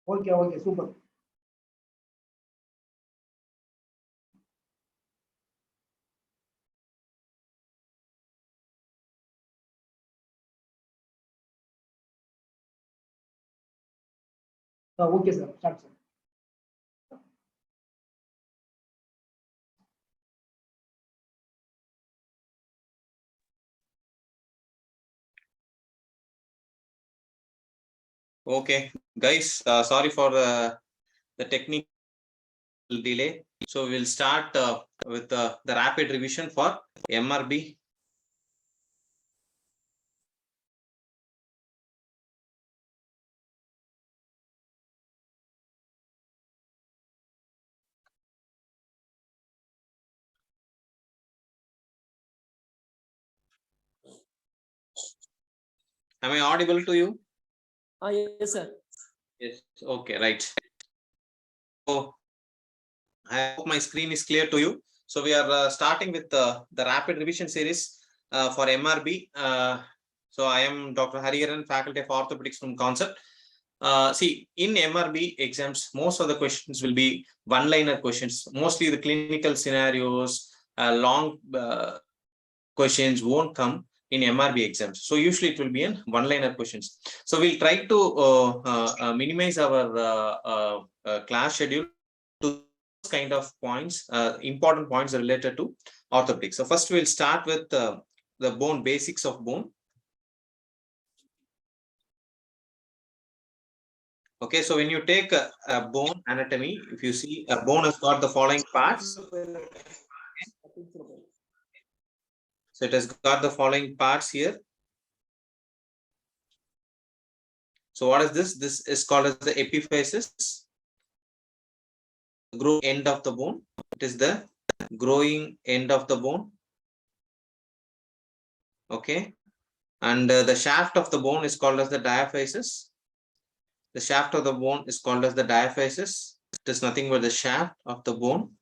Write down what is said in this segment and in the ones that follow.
Okay, okay, super. Okay, sir. Start, sir. Okay, guys, sorry for the technical delay. So we'll start with the rapid revision for MRB. Am I audible to you? Yes, sir. Yes. Okay, right. So I hope my screen is clear to you. So we are starting with the rapid revision series for MRB. So I am Dr. Hariharan, Faculty of Orthopedics from Koncpt. See, in MRB exams, most of the questions will be one-liner questions. Mostly the clinical scenarios, long questions won't come in MRB exams. So usually it will be in one-liner questions. So we'll try to minimize our class schedule to kind of points, important points related to orthopedics. So first we'll start with the bone, basics of bone. Okay, so when you take a bone anatomy, if you see a bone has got the following parts. So it has got the following parts here. So what is this? This is called as the epiphysis. Growing end of the bone. It is the growing end of the bone. Okay, and the shaft of the bone is called as the diaphysis. The shaft of the bone is called as the diaphysis. It is nothing but the shaft of the bone.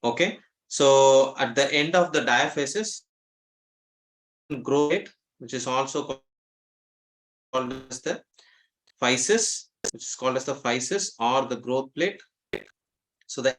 Okay, so at the end of the diaphysis, growth plate, which is also called as the physis, which is called as the physis or the growth plate. So the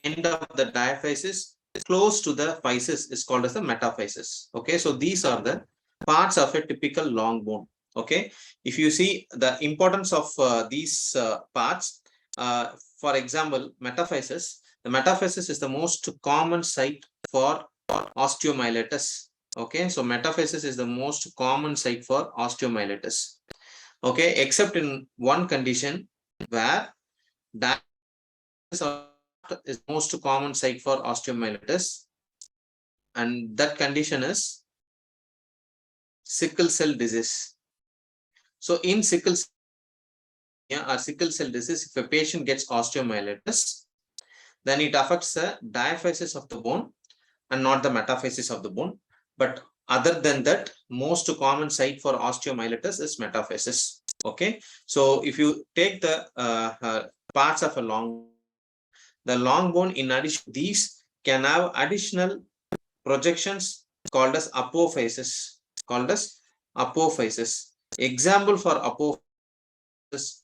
end of the diaphysis close to the physis is called as the metaphysis. Okay, so these are the parts of a typical long bone. Okay, if you see the importance of these parts, for example, metaphysis. The metaphysis is the most common site for osteomyelitis. Okay, so metaphysis is the most common site for osteomyelitis. Okay, except in one condition where that is most common site for osteomyelitis, and that condition is sickle cell disease. So in sickle cell disease, if a patient gets osteomyelitis, then it affects the diaphysis of the bone and not the metaphysis of the bone. But other than that, most common site for osteomyelitis is metaphysis. Okay, so if you take the parts of a the long bone, in addition, these can have additional projections called as apophysis. Example for apophysis,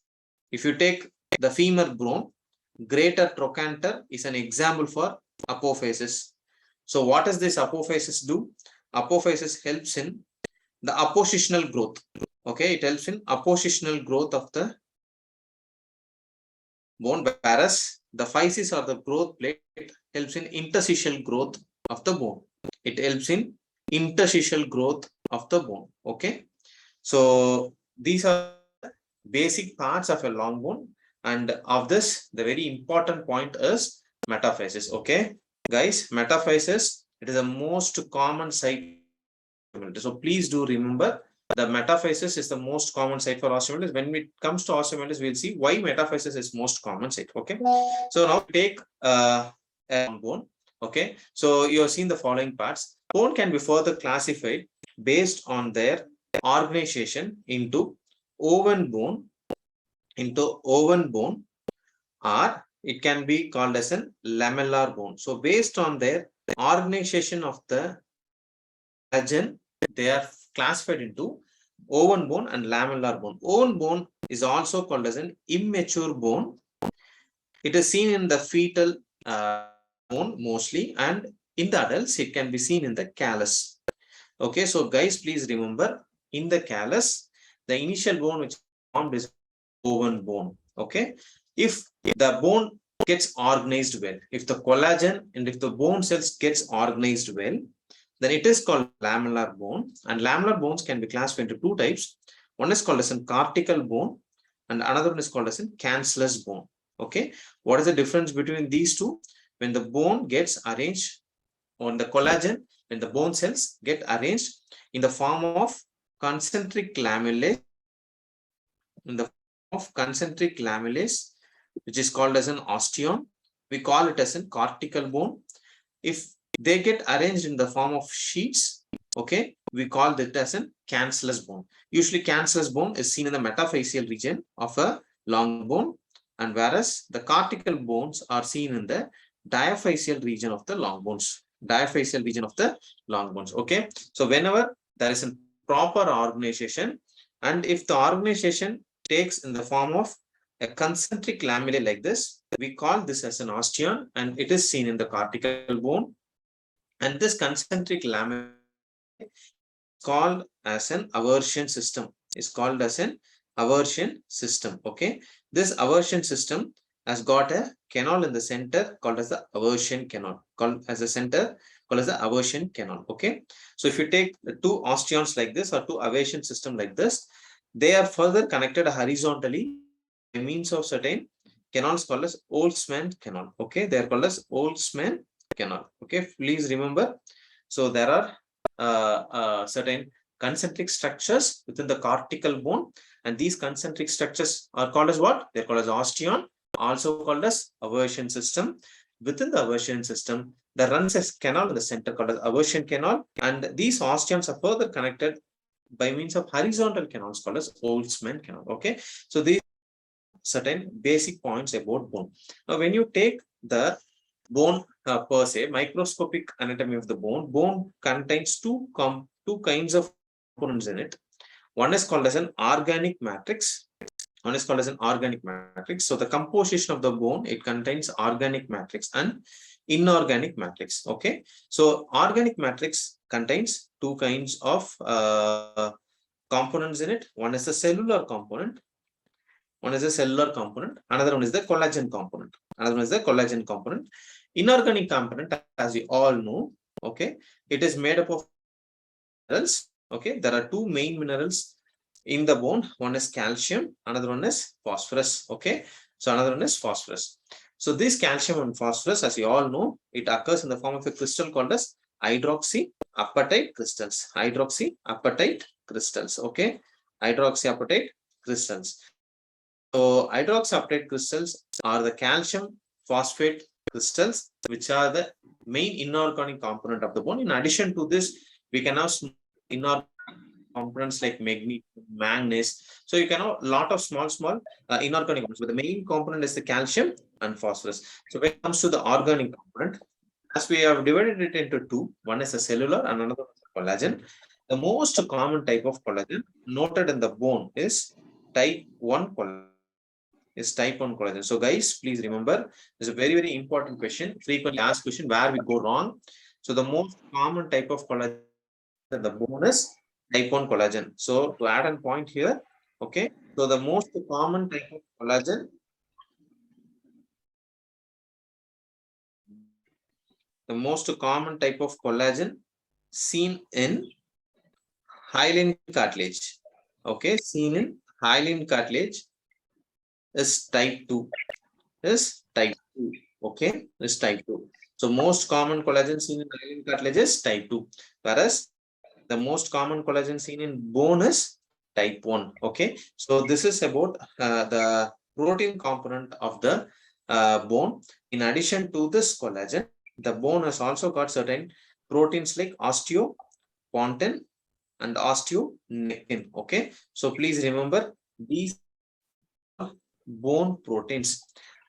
if you take the femur bone, greater trochanter is an example for apophysis. So what does this apophysis do? Apophysis helps in the appositional growth. Okay, it helps in appositional growth of the bone, whereas the physis or the growth plate helps in interstitial growth of the bone. It helps in interstitial growth of the bone. Okay, so these are basic parts of a long bone, and of this, the very important point is metaphysis. Okay, guys, metaphysis, it is the most common site. So please do remember, the metaphysis is the most common site for osteomyelitis. When it comes to osteomyelitis, we'll see why metaphysis is most common site. Okay, so now take a bone. Okay, so you have seen the following parts. Bone can be further classified based on their organization into oven bone, or it can be called as a lamellar bone. So based on their organization of the collagen, they are classified into oven bone and lamellar bone. Oven bone is also called as an immature bone. It is seen in the fetal bone mostly, and in the adults, it can be seen in the callus. Okay, so guys, please remember, in the callus, the initial bone which is formed is bone bone. Okay, if the bone gets organized well, if the collagen and if the bone cells gets organized well, then it is called lamellar bone. And lamellar bones can be classified into two types. One is called as a cortical bone, and another one is called as a cancellous bone. Okay, what is the difference between these two? When the bone gets arranged on the collagen, when the bone cells get arranged in the form of concentric lamellae, in the form of concentric lamellae, which is called as an osteon, we call it as a cortical bone. If they get arranged in the form of sheets, okay, we call that as a cancellous bone. Usually cancellous bone is seen in the metaphyseal region of a long bone, and whereas the cortical bones are seen in the diaphyseal region of the long bones. Diaphyseal region of the long bones. Okay, so whenever there is a proper organization, and if the organization takes in the form of a concentric lamellae like this, we call this as an osteon, and it is seen in the cortical bone. And this concentric lamellae is called as an aversion system. Is called as an aversion system. Okay, this aversion system has got a canal in the center called as the aversion canal. Called as a center called as the aversion canal. Okay, so if you take two osteons like this or two aversion system like this, they are further connected horizontally by means of certain canals called as Olsman canal. Okay, they are called as Olsman canal. Okay, please remember. So there are certain concentric structures within the cortical bone, and these concentric structures are called as what? They're called as osteon, also called as aversion system. Within the aversion system, there runs a canal in the center called as aversion canal, and these osteons are further connected by means of horizontal canals called as Olsman canal. Okay, so these certain basic points about bone. Now, when you take the bone per se, microscopic anatomy of the bone contains two kinds of components in it. One is called as an organic matrix. One is called as an organic matrix. So the composition of the bone, it contains organic matrix and inorganic matrix. Okay, so organic matrix contains two kinds of components in it. One is the cellular component. One is a cellular component. Another one is the collagen component. Another one is the collagen component. Inorganic component, as we all know, okay, it is made up of minerals. Okay, there are two main minerals in the bone. One is calcium, another one is phosphorus. Okay, so another one is phosphorus. So this calcium and phosphorus, as you all know, it occurs in the form of a crystal called as hydroxyapatite crystals. Hydroxyapatite crystals. Okay, hydroxyapatite crystals. So hydroxyapatite crystals are the calcium phosphate crystals, which are the main inorganic component of the bone. In addition to this, we can have inorganic components like magnesium, manganese. So you can have a lot of small inorganic components, but the main component is the calcium and phosphorus. So when it comes to the organic component, as we have divided it into two, one is a cellular and another is a collagen. The most common type of collagen noted in the bone is type 1 collagen. Type 1 collagen. So guys, please remember, this is a very, very important question, frequently asked question where we go wrong. So the most common type of collagen in the bone is type 1 collagen. So to add a point here, okay, so the most common type of collagen, seen in hyaline cartilage, okay, seen in hyaline cartilage is type 2. Okay, is type 2. So most common collagen seen in hyaline cartilage is type 2, whereas the most common collagen seen in bone is type 1. Okay, so this is about the protein component of the bone. In addition to this collagen, the bone has also got certain proteins like osteopontin and osteonectin. Okay, so please remember, these bone proteins.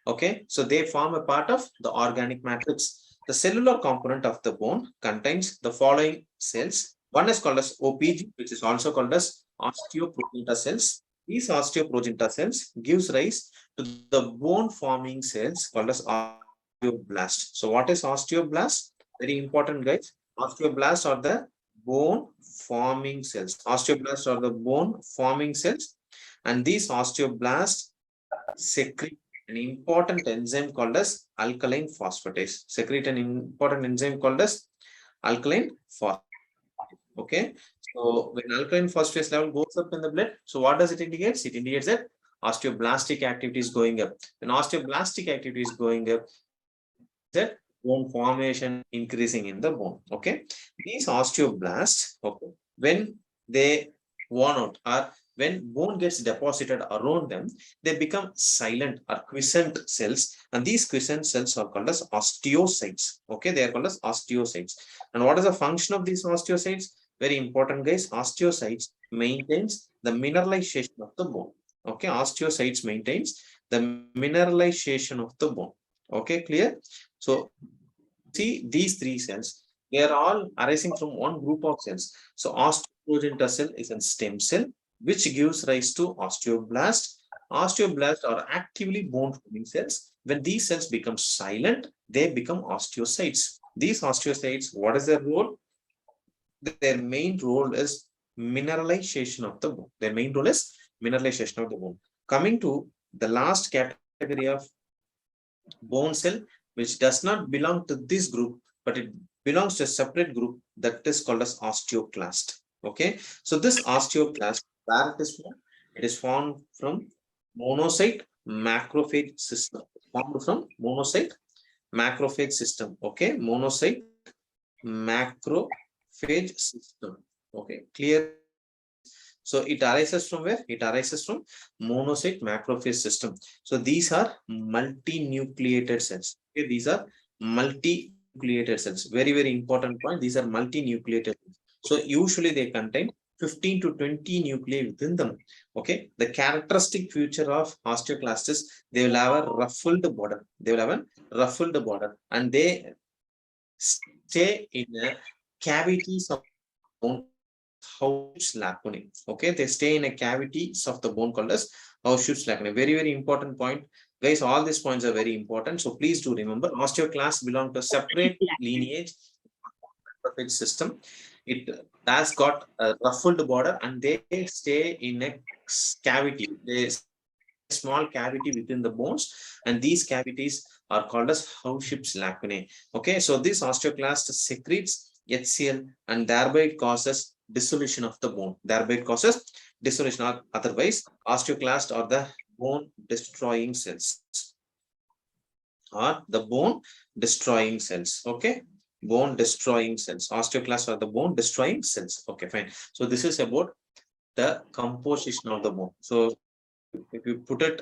Okay, so they form a part of the organic matrix. The cellular component of the bone contains the following cells. One is called as OPG, which is also called as osteoproteinta cells. These osteoprogenitor cells gives rise to the bone forming cells called as osteoblast. So what is osteoblast? Very important, guys. Osteoblasts are the bone forming cells. Osteoblasts are the bone forming cells, and these osteoblasts secrete an important enzyme called as alkaline phosphatase. Secrete an important enzyme called as alkaline phosphatase. Okay. So when alkaline phosphatase level goes up in the blood, so what does it indicate? It indicates that osteoblastic activity is going up. When osteoblastic activity is going up, that bone formation increasing in the bone. Okay. These osteoblasts, okay, when they worn out or when bone gets deposited around them, they become silent or quiescent cells, and these quiescent cells are called as osteocytes. Okay, they are called as osteocytes. And what is the function of these osteocytes? Very important, guys. Osteocytes maintains the mineralization of the bone. Okay, osteocytes maintains the mineralization of the bone. Okay, clear? So see these three cells, they are all arising from one group of cells. So osteoprogenitor cell is a stem cell which gives rise to osteoblast. Osteoblasts are actively bone forming cells. When these cells become silent, they become osteocytes. These osteocytes, what is their role? Their main role is mineralization of the bone. Their main role is mineralization of the bone. Coming to the last category of bone cell, which does not belong to this group, but it belongs to a separate group that is called as osteoclast. Okay, so this osteoclast, where it is formed? It is formed from monocyte macrophage system. Formed from monocyte macrophage system. Okay, monocyte macrophage system. Okay, clear? So it arises from where? It arises from monocyte macrophage system. So these are multinucleated cells. Okay, these are multinucleated cells. Very, very important point. These are multinucleated cells. So usually they contain 15 to 20 nuclei within them. Okay, the characteristic feature of osteoclast is they will have a ruffled border. They will have a ruffled border, and they stay in a cavities of bone house lacunae. Okay, they stay in a cavities of the bone called as house lacunae. Very, very important point. Guys, all these points are very important. So please do remember, osteoclasts belong to a separate lineage macrophage system. It has got a ruffled border and they stay in a cavity. They small cavity within the bones, and these cavities are called as house lacunae. Okay, so this osteoclast secretes HCl and thereby it causes dissolution of the bone. Thereby it causes dissolution, or otherwise osteoclast are the bone destroying cells. Or the bone destroying cells. Okay, bone destroying cells. Osteoclasts are the bone destroying cells. Okay, fine. So this is about the composition of the bone. So if you put it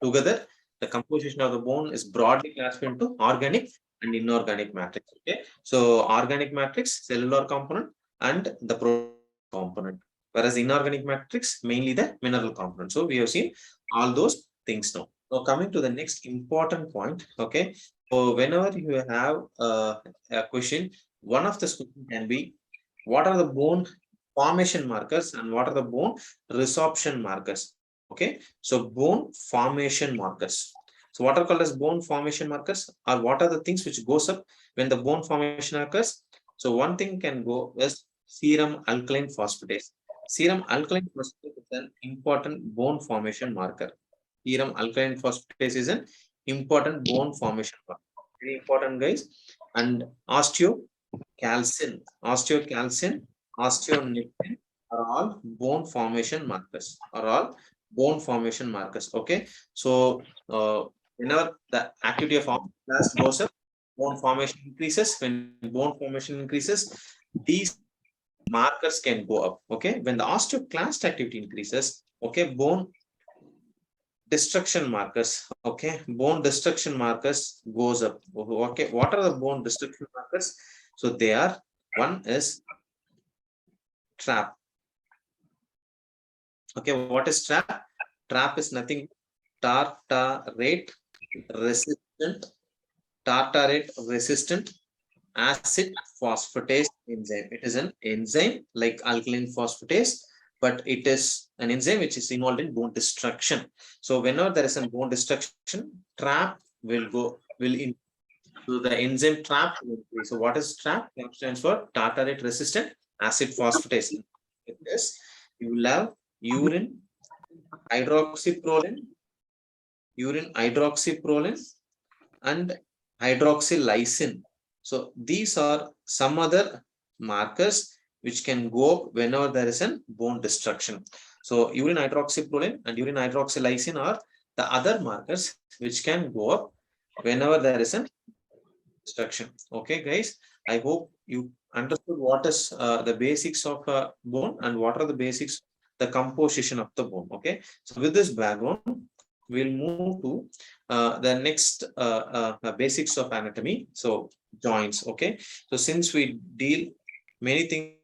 together, the composition of the bone is broadly classified into organic and inorganic matrix. Okay, so organic matrix, cellular component, and the protein component, whereas inorganic matrix, mainly the mineral component. So we have seen all those things now. So coming to the next important point. Okay, so whenever you have a question, one of the questions can be, what are the bone formation markers and what are the bone resorption markers? Okay, so bone formation markers. So what are called as bone formation markers, or what are the things which goes up when the bone formation occurs? So one thing can go as serum alkaline phosphatase. Serum alkaline phosphatase is an important bone formation marker. Serum alkaline phosphatase is an important bone formation marker. Very important, guys. And osteocalcin, osteonectin are all bone formation markers. Are all bone formation markers. Okay, so whenever the activity of osteoclast goes up, bone formation increases. When bone formation increases, these markers can go up. Okay, when the osteoclast activity increases, okay, bone destruction markers. Okay, bone destruction markers goes up. Okay, what are the bone destruction markers? So they are, one is trap. Okay, what is trap? Trap is nothing tartarate resistant, tartarate resistant acid phosphatase enzyme. It is an enzyme like alkaline phosphatase, but it is an enzyme which is involved in bone destruction. So whenever there is a bone destruction, trap will in. So the enzyme trap will increase. So what is trap? Trap stands for tartarate resistant acid phosphatase. Yes, you will have urine hydroxyproline, and hydroxylysine. So these are some other markers which can go up whenever there is a bone destruction. So urine hydroxyproline and urine hydroxylysine are the other markers which can go up whenever there is a destruction. Okay, guys, I hope you understood what is the basics of bone and what are the basics, the composition of the bone. Okay, so with this background, we'll move to the next basics of anatomy. So joints. Okay, so since we deal many things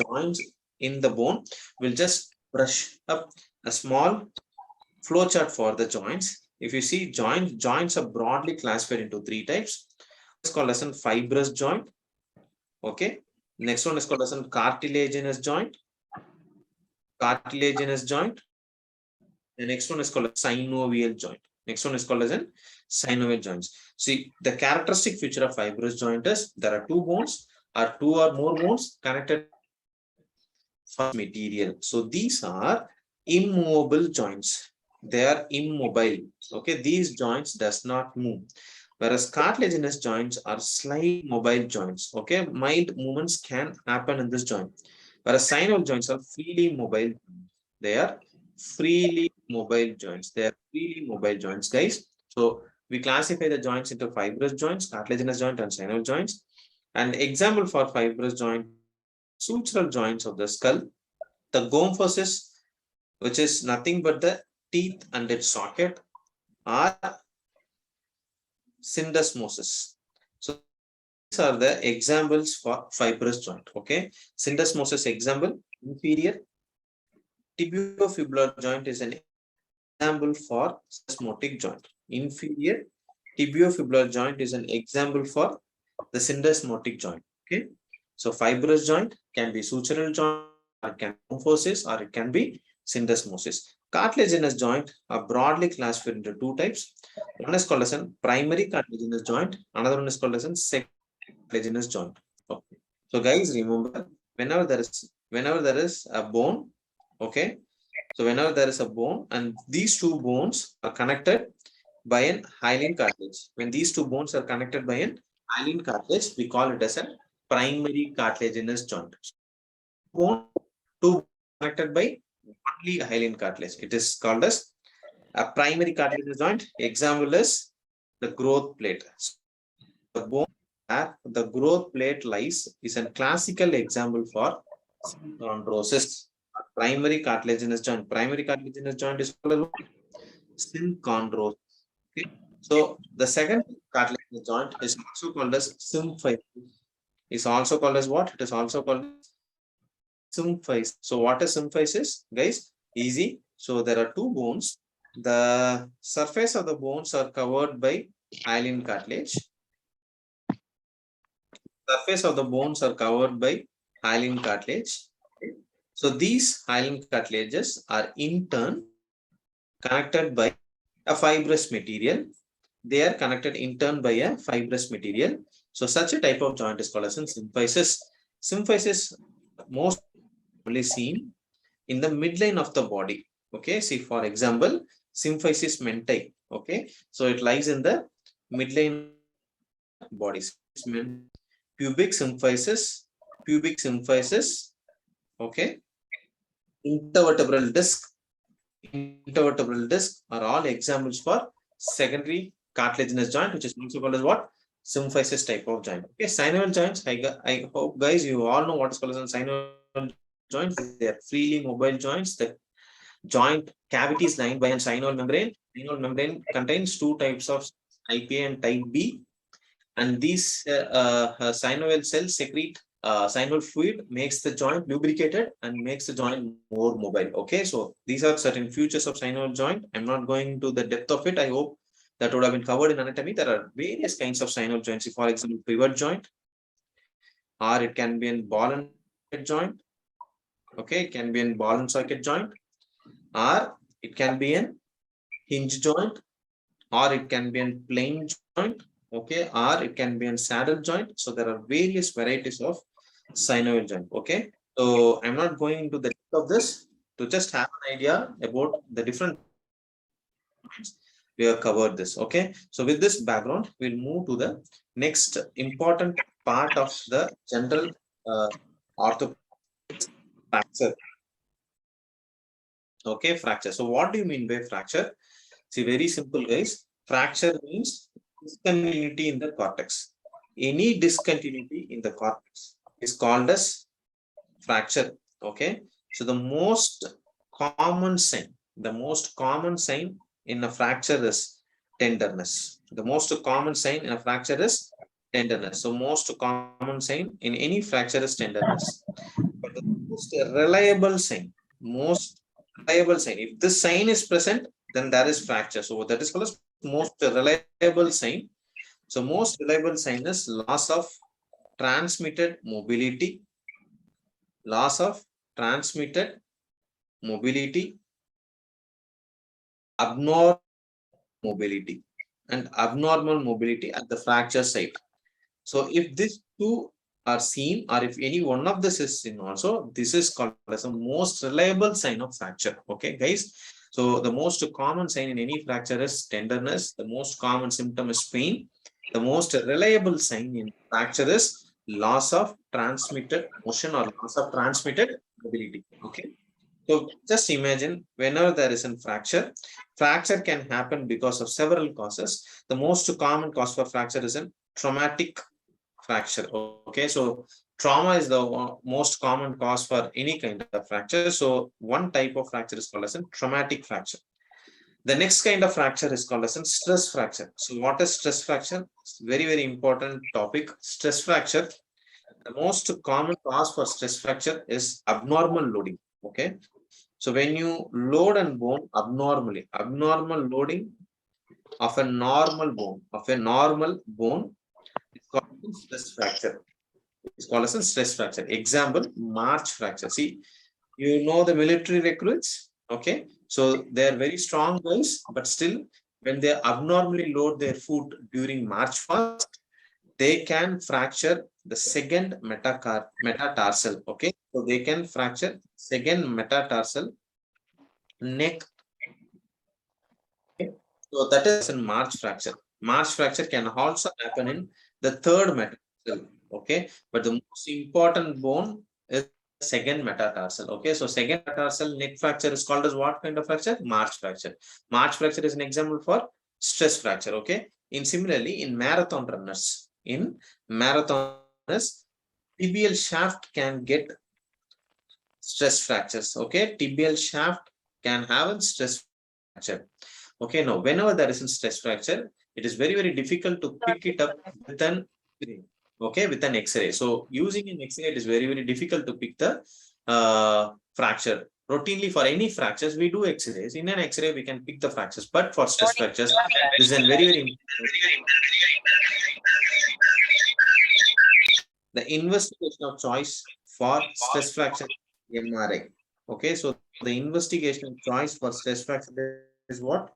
joints in the bone, we'll just brush up a small flowchart for the joints. If you see joints are broadly classified into three types. It's called as a fibrous joint. Okay, next one is called as a cartilaginous joint. The next one is called a synovial joint. Next one is called as a synovial joints. See, the characteristic feature of fibrous joint is there are two bones or two or more bones connected for material. So these are immovable joints. They are immobile. Okay, these joints does not move. Whereas cartilaginous joints are slight mobile joints. Okay, mild movements can happen in this joint. Whereas synovial joints are freely mobile. They are freely mobile joints. They are freely mobile joints, guys. So we classify the joints into fibrous joints, cartilaginous joint, and synovial joints. An example for fibrous joint, sutural joints of the skull, the gomphosis, which is nothing but the teeth and its socket, are syndesmosis. So these are the examples for fibrous joint. Okay, syndesmosis example, inferior tibiofibular joint is an example for syndesmotic joint. Inferior tibiofibular joint is an example for the syndesmotic joint. Okay, so fibrous joint can be sutural joint, or it can be gomphosis, or it can be syndesmosis. Cartilaginous joint are broadly classified into two types. One is called as a primary cartilaginous joint. Another one is called as a secondary cartilaginous joint. Okay. So guys, remember, whenever there is a bone, okay. So whenever there is a bone and these two bones are connected by an hyaline cartilage. When these two bones are connected by an hyaline cartilage, we call it as a primary cartilaginous joint. Bone two connected by only hyaline cartilage. It is called as a primary cartilaginous joint. Example is the growth plate. So the bone where the growth plate lies is a classical example for synchondrosis. Primary cartilaginous joint. Primary cartilaginous joint is called as synchondrosis. Okay. So the second cartilaginous joint is also called as symphysis. Is also called as what? It is also called symphysis. So what is symphysis, guys? Easy. So there are two bones. The surface of the bones are covered by hyaline cartilage. Surface of the bones are covered by hyaline cartilage. Okay. So these hyaline cartilages are in turn connected by a fibrous material. They are connected in turn by a fibrous material. So such a type of joint is called as symphysis. Symphysis most commonly seen in the midline of the body. Okay, see for example, symphysis menti. Okay, so it lies in the midline body. Pubic symphysis, okay, intervertebral disc are all examples for secondary cartilaginous joint, which is also called as what? Symphysis type of joint. Okay, synovial joints, I hope guys you all know what is called as synovial joints. They are freely mobile joints. The joint cavity is lined by a synovial membrane. Synovial membrane contains two types of type A and type B, and these synovial cells secrete synovial fluid, makes the joint lubricated and makes the joint more mobile. Okay, so these are certain features of synovial joint. I'm not going to the depth of it. I hope that would have been covered in anatomy. There are various kinds of synovial joints. For example, pivot joint, or it can be a ball and joint. Okay, it can be a ball and socket joint, or it can be a hinge joint, or it can be a plain joint, okay, or it can be a saddle joint. So there are various varieties of synovial joint. Okay, so I'm not going into the depth of this. To just have an idea about the different, we have covered this. Okay, so with this background, we'll move to the next important part of the general orthopedic fracture. Okay, fracture. So what do you mean by fracture? See, very simple, guys. Fracture means discontinuity in the cortex. Any discontinuity in the cortex is called as fracture. Okay, so the most common sign in a fracture is tenderness. The most common sign in a fracture is tenderness. So most common sign in any fracture is tenderness. But the most reliable sign, if this sign is present, then there is fracture. So that is called as most reliable sign. So most reliable sign is loss of transmitted mobility, abnormal mobility, and abnormal mobility at the fracture site. So if these two are seen, or if any one of this is seen also, this is called as the most reliable sign of fracture. Okay, guys. So the most common sign in any fracture is tenderness. The most common symptom is pain. The most reliable sign in fracture is loss of transmitted motion or loss of transmitted mobility. Okay. So just imagine whenever there is a fracture, fracture can happen because of several causes. The most common cause for fracture is a traumatic fracture. Okay, so trauma is the most common cause for any kind of fracture. So one type of fracture is called as a traumatic fracture. The next kind of fracture is called as a stress fracture. So what is stress fracture? It's very, very important topic. Stress fracture. The most common cause for stress fracture is abnormal loading. Okay, so when you load a bone abnormally, abnormal loading of a normal bone, it's called stress fracture. It's called as a stress fracture. Example, march fracture. See, you know the military recruits, okay? So they're very strong guys, but still, when they abnormally load their foot during march fast, they can fracture the second metatarsal, okay? So they can fracture second metatarsal neck. Okay? So that is in march fracture. March fracture can also happen in the third metatarsal, okay? But the most important bone is second metatarsal, okay? So second metatarsal neck fracture is called as what kind of fracture? March fracture. March fracture is an example for stress fracture, okay? Similarly, in marathon runners, tibial shaft can get stress fractures, okay? Tibial shaft can have a stress fracture. Okay, now whenever there is a stress fracture, it is very, very difficult to pick it up with an X-ray. So using an X-ray, it is very, very difficult to pick the fracture. Routinely for any fractures, we do X-rays. In an X-ray, we can pick the fractures, but for stress fractures, this is a very, very the investigation of choice for stress fracture MRI. Okay, so the investigation of choice for stress fracture is what?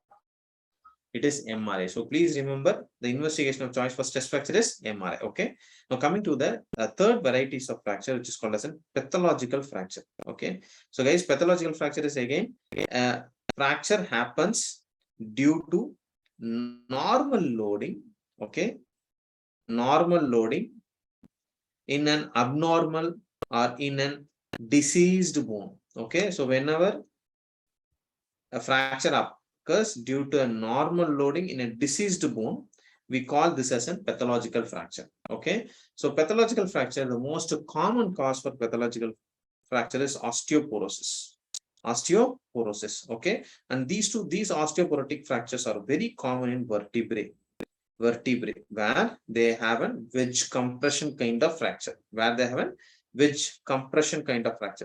It is MRI. So please remember the investigation of choice for stress fracture is MRI. Okay. Now coming to the third varieties of fracture, which is called as a pathological fracture. Okay. So guys, pathological fracture is again fracture happens due to normal loading. Okay. Normal loading in an abnormal or in an diseased bone. Okay. So whenever a fracture occurs due to a normal loading in a diseased bone, we call this as a pathological fracture. Okay, so pathological fracture, the most common cause for pathological fracture is osteoporosis. Okay, and these osteoporotic fractures are very common in vertebrae, where they have a wedge compression kind of fracture,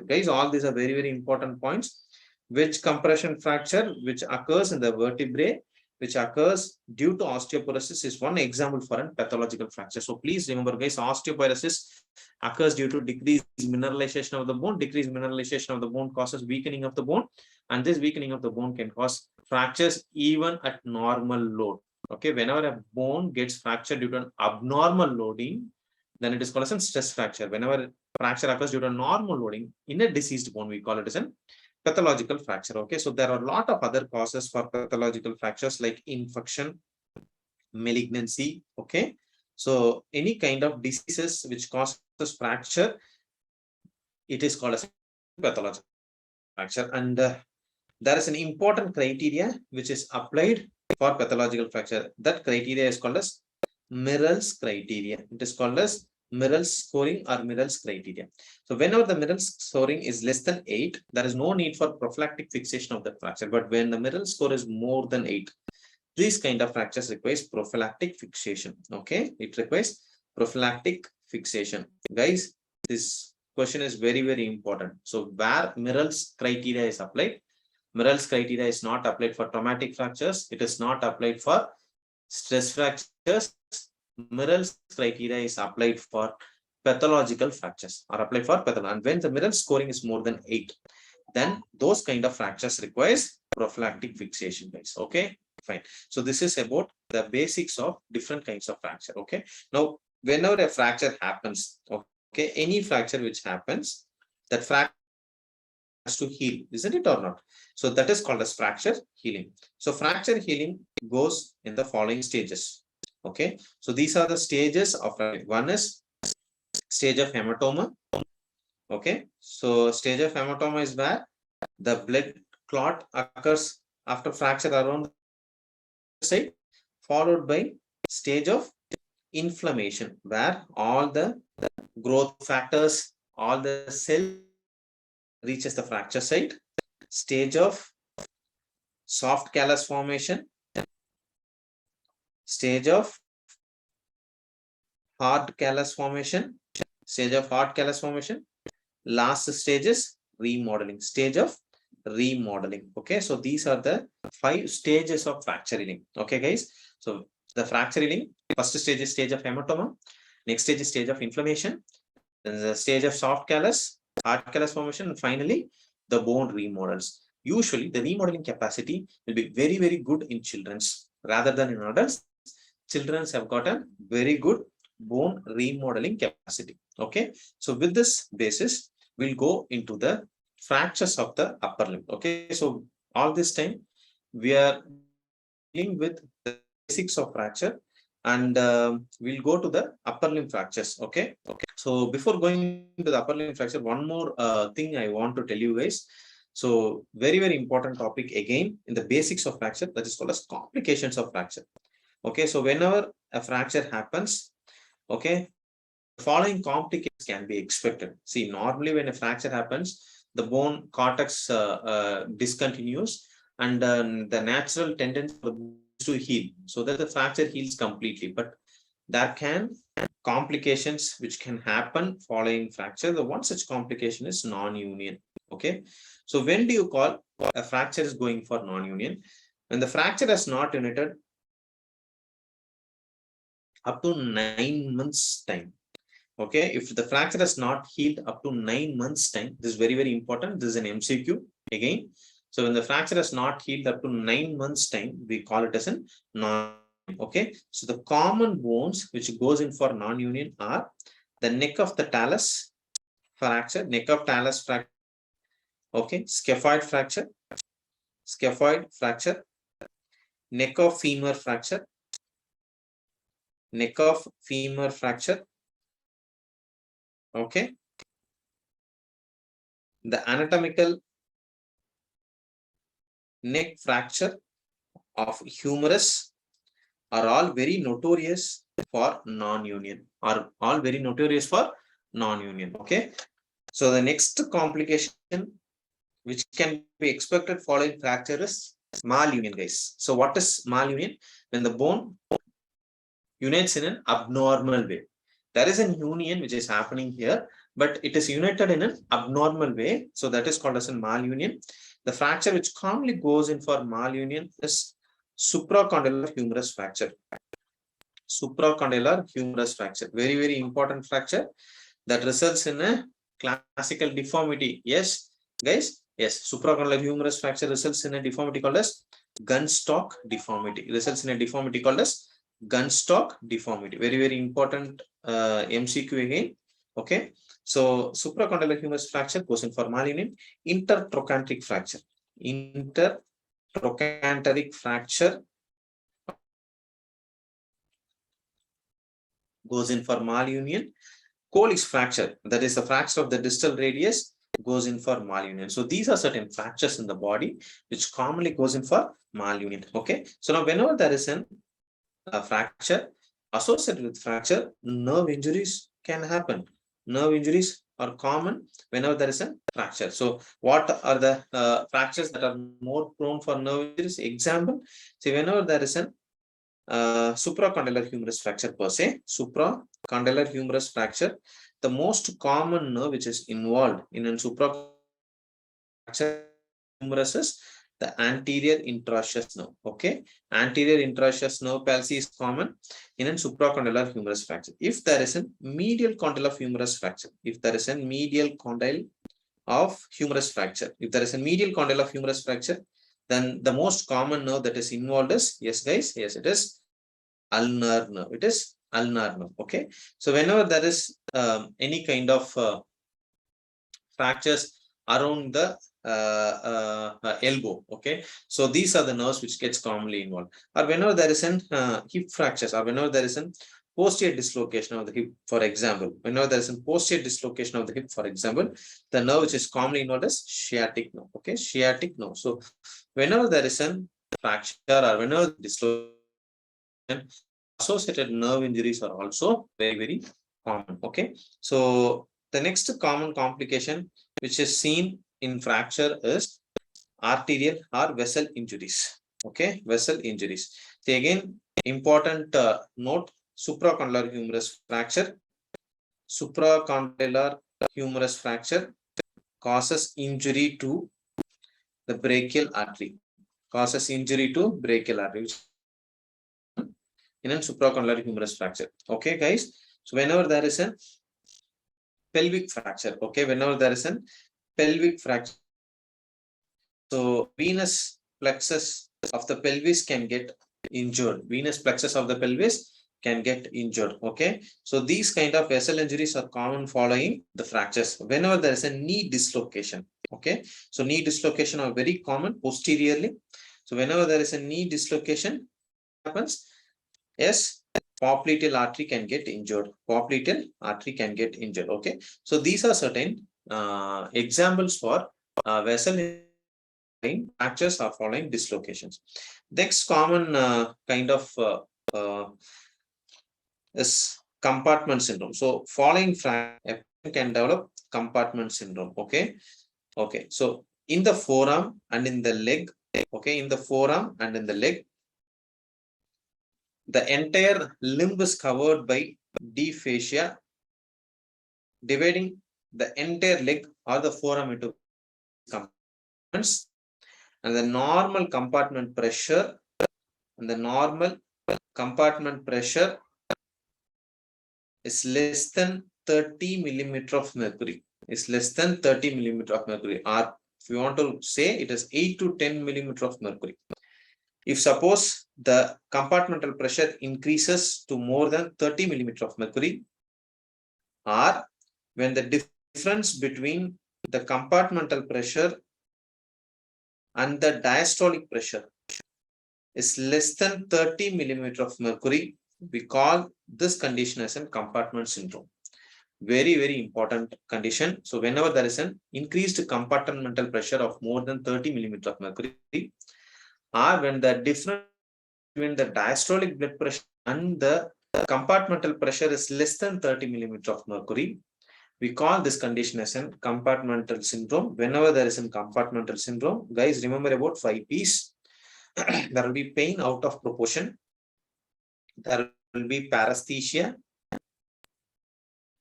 guys. All these are very, very important points. Wedge compression fracture, which occurs in the vertebrae, which occurs due to osteoporosis is one example for a pathological fracture. So please remember, guys, osteoporosis occurs due to decreased mineralization of the bone. Decreased mineralization of the bone causes weakening of the bone, and this weakening of the bone can cause fractures even at normal load. Okay, whenever a bone gets fractured due to an abnormal loading, then it is called as a stress fracture. Whenever fracture occurs due to normal loading in a diseased bone, we call it as a pathological fracture. Okay, so there are a lot of other causes for pathological fractures like infection, malignancy. Okay, so any kind of diseases which causes fracture, it is called as pathological fracture. And there is an important criteria which is applied for pathological fracture. That criteria is called as Merrill's criteria. It is called as Merrill's scoring or Merrill's criteria. So whenever the Merrill's scoring is less than 8, there is no need for prophylactic fixation of the fracture. But when the Merrill score is more than 8, these kind of fractures requires prophylactic fixation. Okay, it requires prophylactic fixation. Guys, this question is very, very important. So where Merrill's criteria is applied, Merrill's criteria is not applied for traumatic fractures. It is not applied for stress fractures. Merrill's criteria is applied for pathological fractures or applied for pathological. And when the Merrill scoring is more than 8, then those kind of fractures requires prophylactic fixation, guys. Okay, fine. So this is about the basics of different kinds of fracture. Okay. Now, whenever a fracture happens, okay, any fracture which happens, that fracture has to heal, isn't it or not? So that is called as fracture healing. So fracture healing goes in the following stages. Okay, so these are the stages of one is stage of hematoma. Okay, so stage of hematoma is where the blood clot occurs after fracture around the site, followed by stage of inflammation, where all the growth factors, all the cell reaches the fracture site. Stage of soft callus formation, stage of hard callus formation, stage of hard callus formation, last stage is remodeling, stage of remodeling. Okay, so these are the 5 stages of fracture healing. Okay, guys, so the fracture healing, first stage is stage of hematoma, next stage is stage of inflammation, then the stage of soft callus, hard callus formation, and finally the bone remodels. Usually the remodeling capacity will be very, very good in children's rather than in adults. Children's have got a very good bone remodeling capacity. Okay, so with this basis, we'll go into the fractures of the upper limb. Okay, so all this time we are dealing with the basics of fracture, and we'll go to the upper limb fractures. Okay, so before going to the upper limb fracture, one more thing I want to tell you guys. So very, very important topic again in the basics of fracture, that is called as complications of fracture. Okay, so whenever a fracture happens, okay, the following complications can be expected. See, normally when a fracture happens, the bone cortex discontinues, and the natural tendency is to heal, so that the fracture heals completely. But there can complications which can happen following fracture. The one such complication is non-union. Okay, so when do you call a fracture is going for non-union? When the fracture has not united up to 9 months time. Okay, if the fracture has not healed up to 9 months time, this is very, very important. This is an MCQ again. So when the fracture has not healed up to 9 months time, we call it as a non. Okay, so the common bones which goes in for non-union are the neck of the talus fracture, neck of talus fracture. Okay, scaphoid fracture, neck of femur fracture, neck of femur fracture. Okay, the anatomical neck fracture of humerus are all very notorious for non-union, Okay, so the next complication which can be expected following fracture is malunion, guys. So what is malunion? When the bone unites in an abnormal way. There is an union which is happening here, but it is united in an abnormal way. So that is called as a malunion. The fracture which commonly goes in for malunion is supracondylar humerus fracture. Supracondylar humerus fracture. Very, very important fracture that results in a classical deformity. Yes, guys. Yes, supracondylar humerus fracture results in a deformity called as gunstock deformity. Results in a deformity called as gunstock deformity. Very, very important MCQ again. Okay. So supracondylar humerus fracture goes in for malunion. Intertrochanteric fracture. Intertrochanteric fracture goes in for malunion. Colles fracture, that is the fracture of the distal radius, goes in for malunion. So these are certain fractures in the body which commonly goes in for malunion. Okay. So now whenever there is a fracture associated with fracture, nerve injuries can happen. Nerve injuries are common whenever there is a fracture. So what are the fractures that are more prone for nerve injuries? Example, see whenever there is a supracondylar humerus fracture per se, supracondylar humerus fracture, the most common nerve which is involved in a supracondylar humerus is the anterior interosseous nerve. Okay, anterior interosseous nerve palsy is common in a supracondylar humerus fracture. If there is a medial condyle of humerus fracture, if there is a medial condyle of humerus fracture, if there is a medial condyle of humerus fracture, then the most common nerve that is involved is, yes guys, yes, it is ulnar nerve. It is ulnar nerve. Okay. So whenever there is any kind of fractures around the elbow, okay, so these are the nerves which gets commonly involved. Or whenever there is an hip fractures, or whenever there is an posterior dislocation of the hip, for example, whenever there is a posterior dislocation of the hip, for example, the nerve which is commonly involved is sciatic nerve. Okay, sciatic nerve. So whenever there is a fracture or whenever dislocation, associated nerve injuries are also very, very common. Okay, so the next common complication which is seen in fracture is arterial or vessel injuries. Okay, vessel injuries. See again, important note: supracondylar humerus fracture. Supracondylar humerus fracture causes injury to the brachial artery. Causes injury to brachial artery in a supracondylar humerus fracture. Okay, guys. So whenever there is a pelvic fracture, okay, whenever there is a pelvic fracture, so venous plexus of the pelvis can get injured. Venous plexus of the pelvis can get injured. Okay, so these kind of vessel injuries are common following the fractures. Whenever there is a knee dislocation, okay, so knee dislocation are very common posteriorly. So whenever there is a knee dislocation happens, yes, popliteal artery can get injured. Popliteal artery can get injured. Okay, so these are certain examples for vessel fractures or following dislocations. Next common kind of is compartment syndrome. So following fracture can develop compartment syndrome. Okay, okay. So in the forearm and in the leg, okay, in the forearm and in the leg, the entire limb is covered by deep fascia, dividing the entire leg or the forearm into compartments, and the normal compartment pressure is less than 30 millimeter of mercury. Is less than 30 millimeter of mercury, or if you want to say, it is 8 to 10 millimeter of mercury. If suppose the compartmental pressure increases to more than 30 millimeter of mercury, or when the difference between the compartmental pressure and the diastolic pressure is less than 30 millimeter of mercury, we call this condition as a compartment syndrome. Very, very important condition. So whenever there is an increased compartmental pressure of more than 30 millimeter of mercury, or when the difference between the diastolic blood pressure and the compartmental pressure is less than 30 millimeter of mercury, we call this condition as a compartmental syndrome. Whenever there is a compartmental syndrome, guys, remember about 5 P's. There will be pain out of proportion. There will be paresthesia.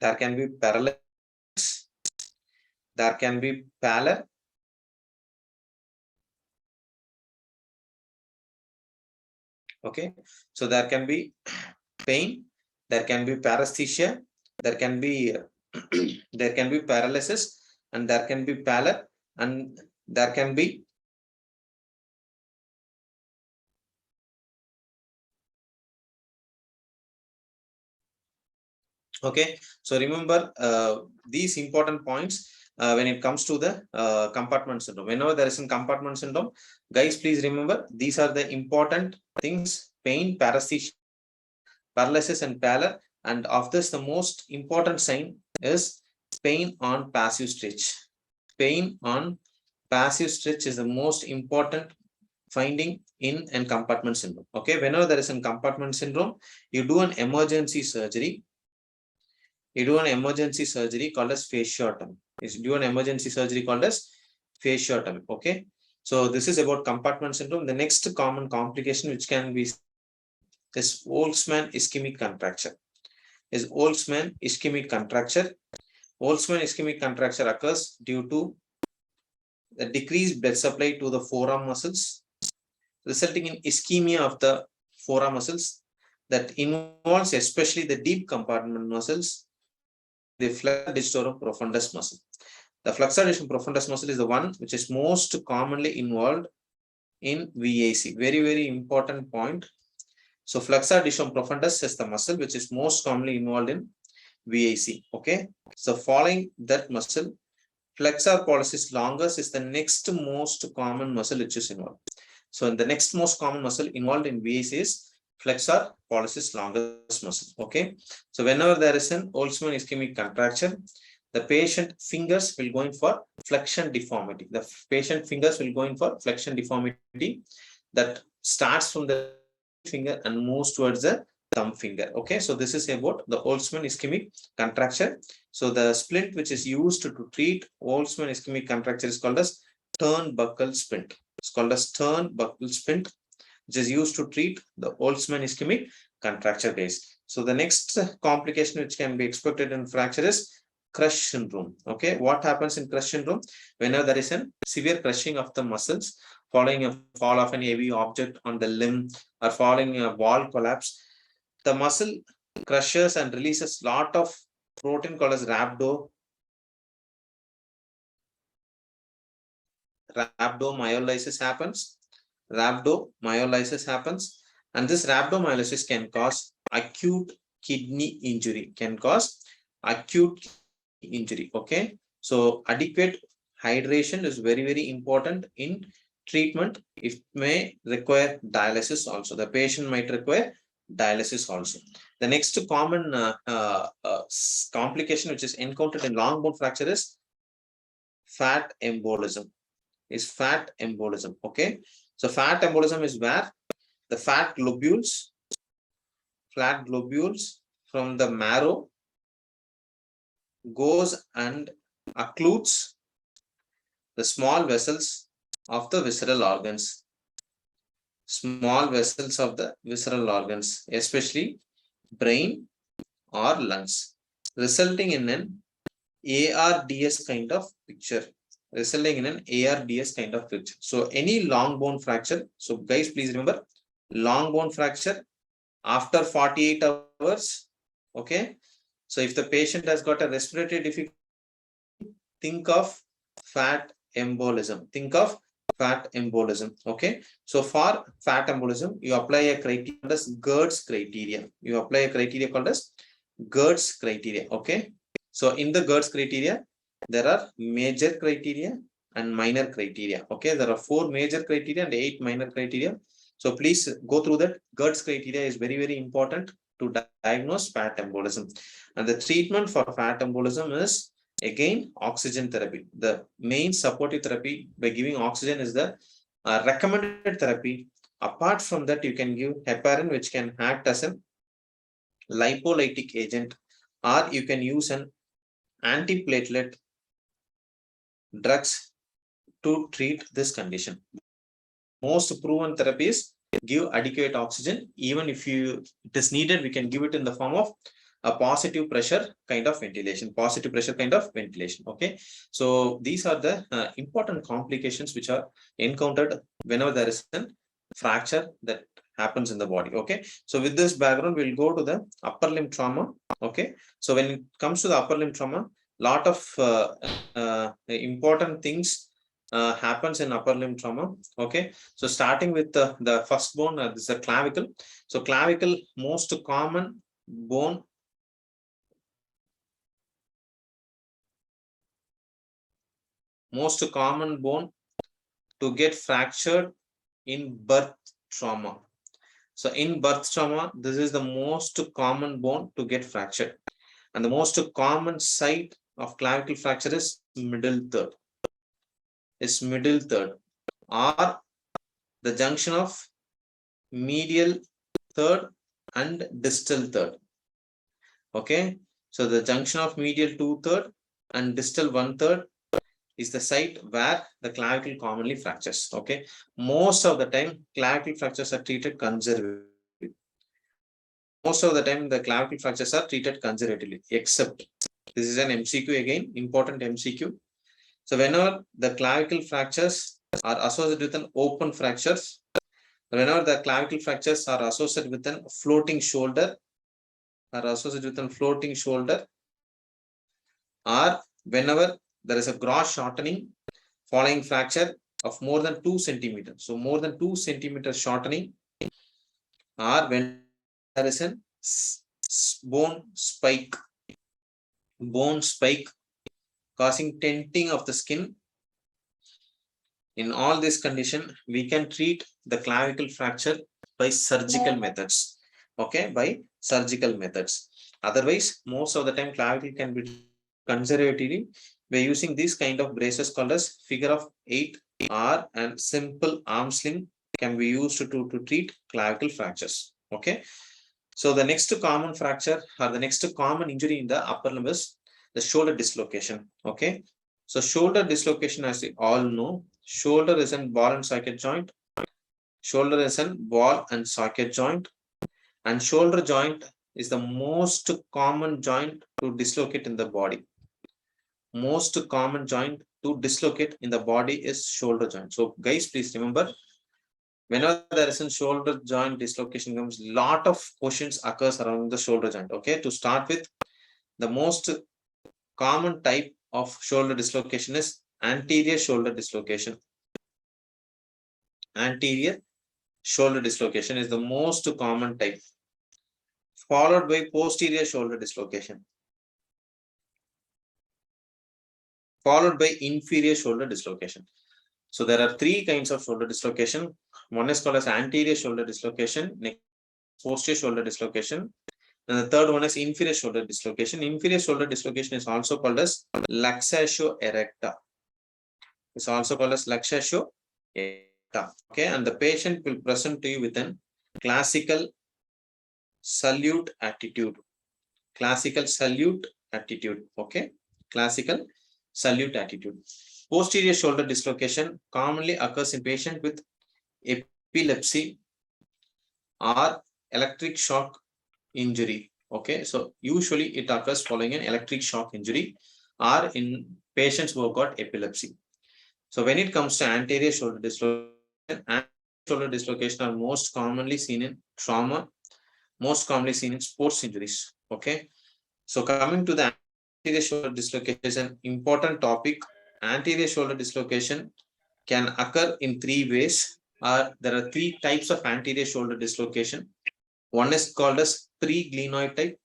There can be paralysis. There can be pallor. Okay, so there can be pain, there can be paresthesia, there can be there can be paralysis, and there can be pallor, and there can be okay. So remember these important points when it comes to the compartment syndrome. Whenever there is a compartment syndrome, guys, please remember these are the important things: pain, paresthesia, paralysis, and pallor. And of this, the most important sign is pain on passive stretch. Pain on passive stretch is the most important finding in an compartment syndrome. Okay, whenever there is a compartment syndrome, you do an emergency surgery. You do an emergency surgery called as fasciotomy. You do an emergency surgery called as fasciotomy. Okay, so this is about compartment syndrome. The next common complication which can be is Boltzmann ischemic contracture. Is Boltzmann ischemic contracture. Boltzmann ischemic contracture occurs due to the decreased blood supply to the forearm muscles, resulting in ischemia of the forearm muscles that involves especially the deep compartment muscles, the flexor digitorum profundus muscle. The flexor digitorum profundus muscle is the one which is most commonly involved in VAC. Very, very important point. So flexor digitorum profundus is the muscle which is most commonly involved in VAC. Okay. So following that muscle, flexor pollicis longus is the next most common muscle which is involved. So the next most common muscle involved in VAC is flexor pollicis longus muscle. Okay. So whenever there is an Boltzmann ischemic contracture, the patient fingers will go in for flexion deformity. The patient fingers will go in for flexion deformity that starts from the finger and moves towards the thumb finger. Okay, so this is about the Boltzmann ischemic contracture. So the splint which is used to treat Boltzmann ischemic contracture is called as turnbuckle splint. It's called as turnbuckle splint, which is used to treat the Boltzmann ischemic contracture base. So the next complication which can be expected in fracture is crush syndrome. Okay, what happens in crush syndrome? Whenever there is a severe crushing of the muscles following a fall of an heavy object on the limb or following a wall collapse, the muscle crushes and releases lot of protein called as rhabdomyolysis happens. Rhabdomyolysis happens, and this rhabdomyolysis can cause acute kidney injury. Okay, so adequate hydration is very, very important in treatment. It may require dialysis also. The patient might require dialysis also. The next common complication which is encountered in long bone fracture is fat embolism. Okay, so fat embolism is where the fat globules from the marrow goes and occludes the small vessels of the visceral organs. Especially brain or lungs, resulting in an ARDS kind of picture. So any long bone fracture. So guys, please remember, long bone fracture after 48 hours. Okay. So if the patient has got a respiratory difficulty, think of fat embolism. Okay. So for fat embolism, you apply a criteria called as Gertz criteria. Okay. So in the Gertz criteria, there are major criteria and minor criteria. Okay. There are 4 major criteria and 8 minor criteria. So please go through that. Gertz criteria is very, very important to diagnose fat embolism. And the treatment for fat embolism is again oxygen therapy. The main supportive therapy by giving oxygen is the recommended therapy. Apart from that, you can give heparin, which can act as a lipolytic agent, or you can use an antiplatelet drugs to treat this condition. Most proven therapies give adequate oxygen. Even if it is needed, we can give it in the form of a positive pressure kind of ventilation. Okay, so these are the important complications which are encountered whenever there is a fracture that happens in the body. Okay, so with this background, we'll go to the upper limb trauma. Okay, so when it comes to the upper limb trauma, lot of important things happens in upper limb trauma. Okay, so starting with the first bone, this is the clavicle. So clavicle, most common bone, to get fractured in birth trauma. So in birth trauma, this is the most common bone to get fractured. And the most common site of clavicle fracture is middle third. Or the junction of medial third and distal third. Okay, so the junction of medial 2/3 and distal 1/3 is the site where the clavicle commonly fractures. Okay, most of the time clavicle fractures are treated conservatively. Except this is an MCQ again, important MCQ. So whenever the clavicle fractures are associated with an open fractures, whenever the clavicle fractures are associated with a floating shoulder, or whenever there is a gross shortening following fracture of more than 2 centimeters. So more than 2 centimeters shortening, or when there is a bone spike causing tenting of the skin. In all this condition, we can treat the clavicle fracture by surgical methods. Okay, by surgical methods. Otherwise, most of the time clavicle can be conservatively by using these kind of braces called as figure of 8 R and simple arm sling can be used to treat clavicle fractures. Okay, so the next common fracture or the next common injury in the upper limb is the shoulder dislocation. Okay, so shoulder dislocation, as we all know, shoulder is a ball and socket joint. And shoulder joint is the most common joint to dislocate in the body. Most common joint to dislocate in the body is shoulder joint. So guys, please remember, whenever there is a shoulder joint dislocation comes, lot of questions occurs around the shoulder joint. Okay, to start with, the most common type of shoulder dislocation is anterior shoulder dislocation. Anterior shoulder dislocation is the most common type, followed by posterior shoulder dislocation, followed by inferior shoulder dislocation. So there are 3 kinds of shoulder dislocation. One is called as anterior shoulder dislocation, next posterior shoulder dislocation, and the third one is inferior shoulder dislocation. Inferior shoulder dislocation is also called as luxatio erecta. It's also called as luxatio erecta. Okay, and the patient will present to you with an classical salute attitude. Okay, classical salute attitude. Posterior shoulder dislocation commonly occurs in patients with epilepsy or electric shock injury. Okay, so usually it occurs following an electric shock injury or in patients who have got epilepsy. So when it comes to anterior shoulder dislocation are most commonly seen in trauma, most commonly seen in sports injuries. Okay, so coming to the anterior shoulder dislocation is an important topic. Anterior shoulder dislocation can occur in 3 ways. There are 3 types of anterior shoulder dislocation. One is called as pre-glenoid type.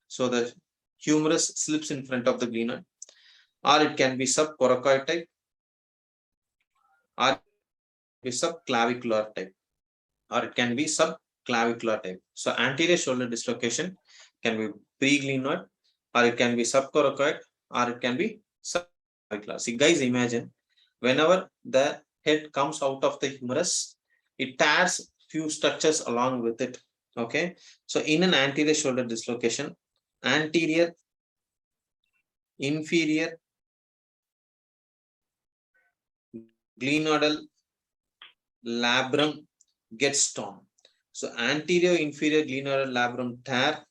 So the humerus slips in front of the glenoid, or it can be subcoracoid type, or subclavicular type, or it can be subclavicular type. So anterior shoulder dislocation can be pre-glenoid, or it can be subcoracoid, or it can be subclavicular. See guys, imagine whenever the head comes out of the humerus, it tears few structures along with it. Okay, so in an anterior shoulder dislocation, anterior, inferior glenoidal labrum gets torn. So anterior inferior glenoidal labrum tear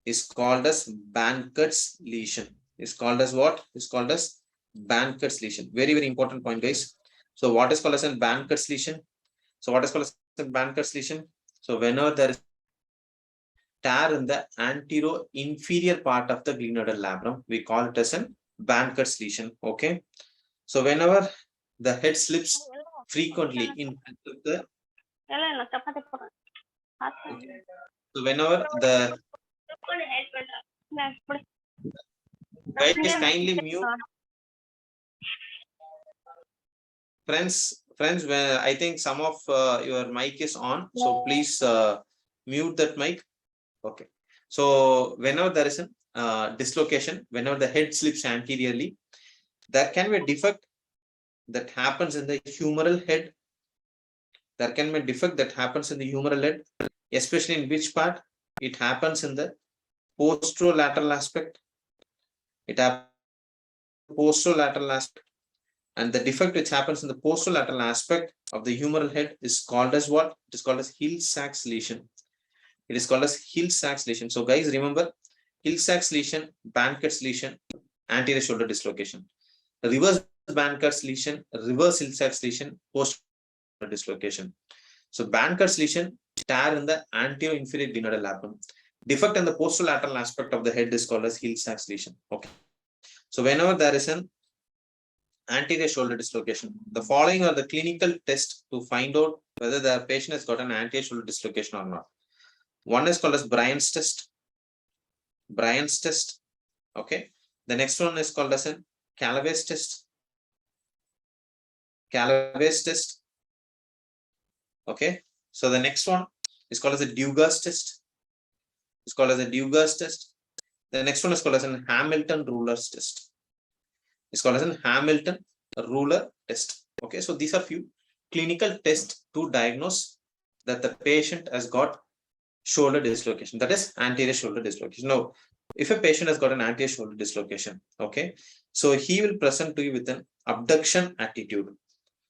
is called as Banker's lesion. Is called as what? Is called as Banker's lesion. Very, very important point, guys. So what is called as a Banker's lesion? So what is called as a Banker's lesion? So whenever there is tear in the anterior-inferior part of the glenoidal labrum, we call it as an Banker's lesion. Okay. So whenever the head slips frequently in the so whenever the guys kindly mute friends when I think some of your mic is on, so please mute that mic. Okay. So whenever there is a dislocation, whenever the head slips anteriorly, there can be a defect that happens in the humeral head. There can be a defect that happens in the humeral head, especially in which part? It happens in the posterolateral aspect. It happens in the posterolateral aspect. And the defect which happens in the posterolateral aspect of the humeral head is called as what? It is called as Hill-Sachs lesion. It is called as Hill-Sachs lesion. So guys, remember Hill-Sachs lesion, Banker's lesion, anterior shoulder dislocation. Reverse Banker's lesion, reverse Hill-Sachs lesion, post dislocation. So Banker's lesion, tear in the anterior inferior glenoidal labrum. Defect in the posterolateral aspect of the head is called as Hill-Sachs lesion. Okay. So whenever there is an anterior shoulder dislocation, the following are the clinical tests to find out whether the patient has got an anterior shoulder dislocation or not. One is called as Bryan's test. Bryan's test. Okay. The next one is called as a Callaway's test. Callaway's test. Okay. So the next one is called as a Dugas test. It's called as a Dugas test. The next one is called as a Hamilton Ruler's test. It's called as a Hamilton Ruler test. Okay. So these are few clinical tests to diagnose that the patient has got shoulder dislocation, that is anterior shoulder dislocation. Now, if a patient has got an anterior shoulder dislocation, okay, so he will present to you with an abduction attitude.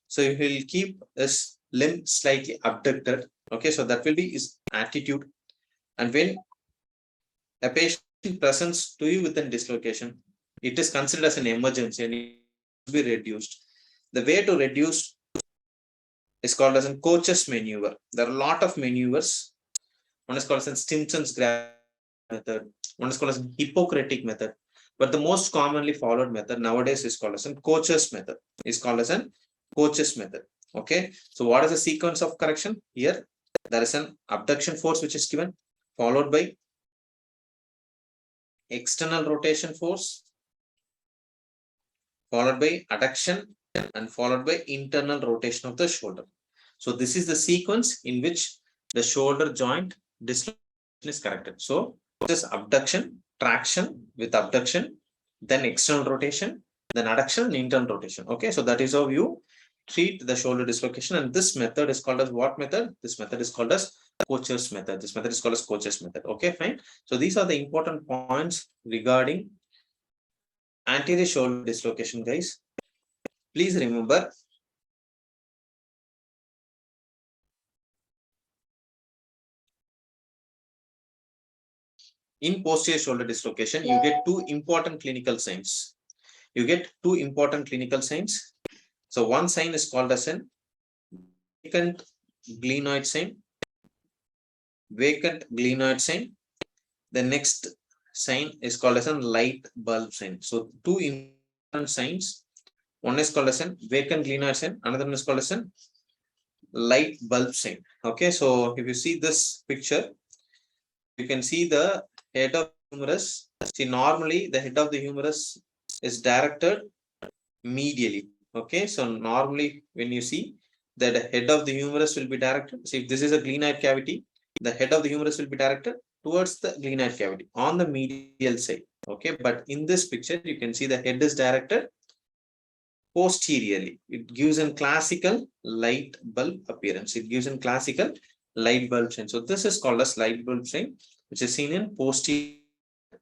So he will keep his limb slightly abducted. Okay, so that will be his attitude. And when a patient presents to you with a dislocation, it is considered as an emergency and it will be reduced. The way to reduce is called as a Koch's maneuver. There are a lot of maneuvers. One is called as Stimson's grab method. One is called as Hippocratic method. But the most commonly followed method nowadays is called as a Koch's method. Is called as a Koch's method. Okay. So what is the sequence of correction? Here there is an abduction force which is given, followed by external rotation force, followed by adduction, and followed by internal rotation of the shoulder. So this is the sequence in which the shoulder joint dislocation is corrected. So this abduction, traction with abduction, then external rotation, then adduction and internal rotation. Okay, so that is how you treat the shoulder dislocation, and this method is called as what method? This method is called as Koch's method. This method is called as Koch's method. Okay, fine. So these are the important points regarding anterior shoulder dislocation, guys. Please remember, in posterior shoulder dislocation, you get two important clinical signs. You get two important clinical signs. So one sign is called as an vacant glenoid sign. Vacant glenoid sign. The next sign is called as a light bulb sign. So two important signs. One is called as a vacant glenoid sign. Another one is called as a light bulb sign. Okay, so if you see this picture, you can see the head of the humerus. See, normally the head of the humerus is directed medially. Okay, so normally when you see that the head of the humerus will be directed, see if this is a glenoid cavity, the head of the humerus will be directed towards the glenoid cavity on the medial side. Okay, but in this picture, you can see the head is directed posteriorly. It gives a classical light bulb appearance. It gives a classical light bulb sign. So this is called as light bulb sign, which is seen in posterior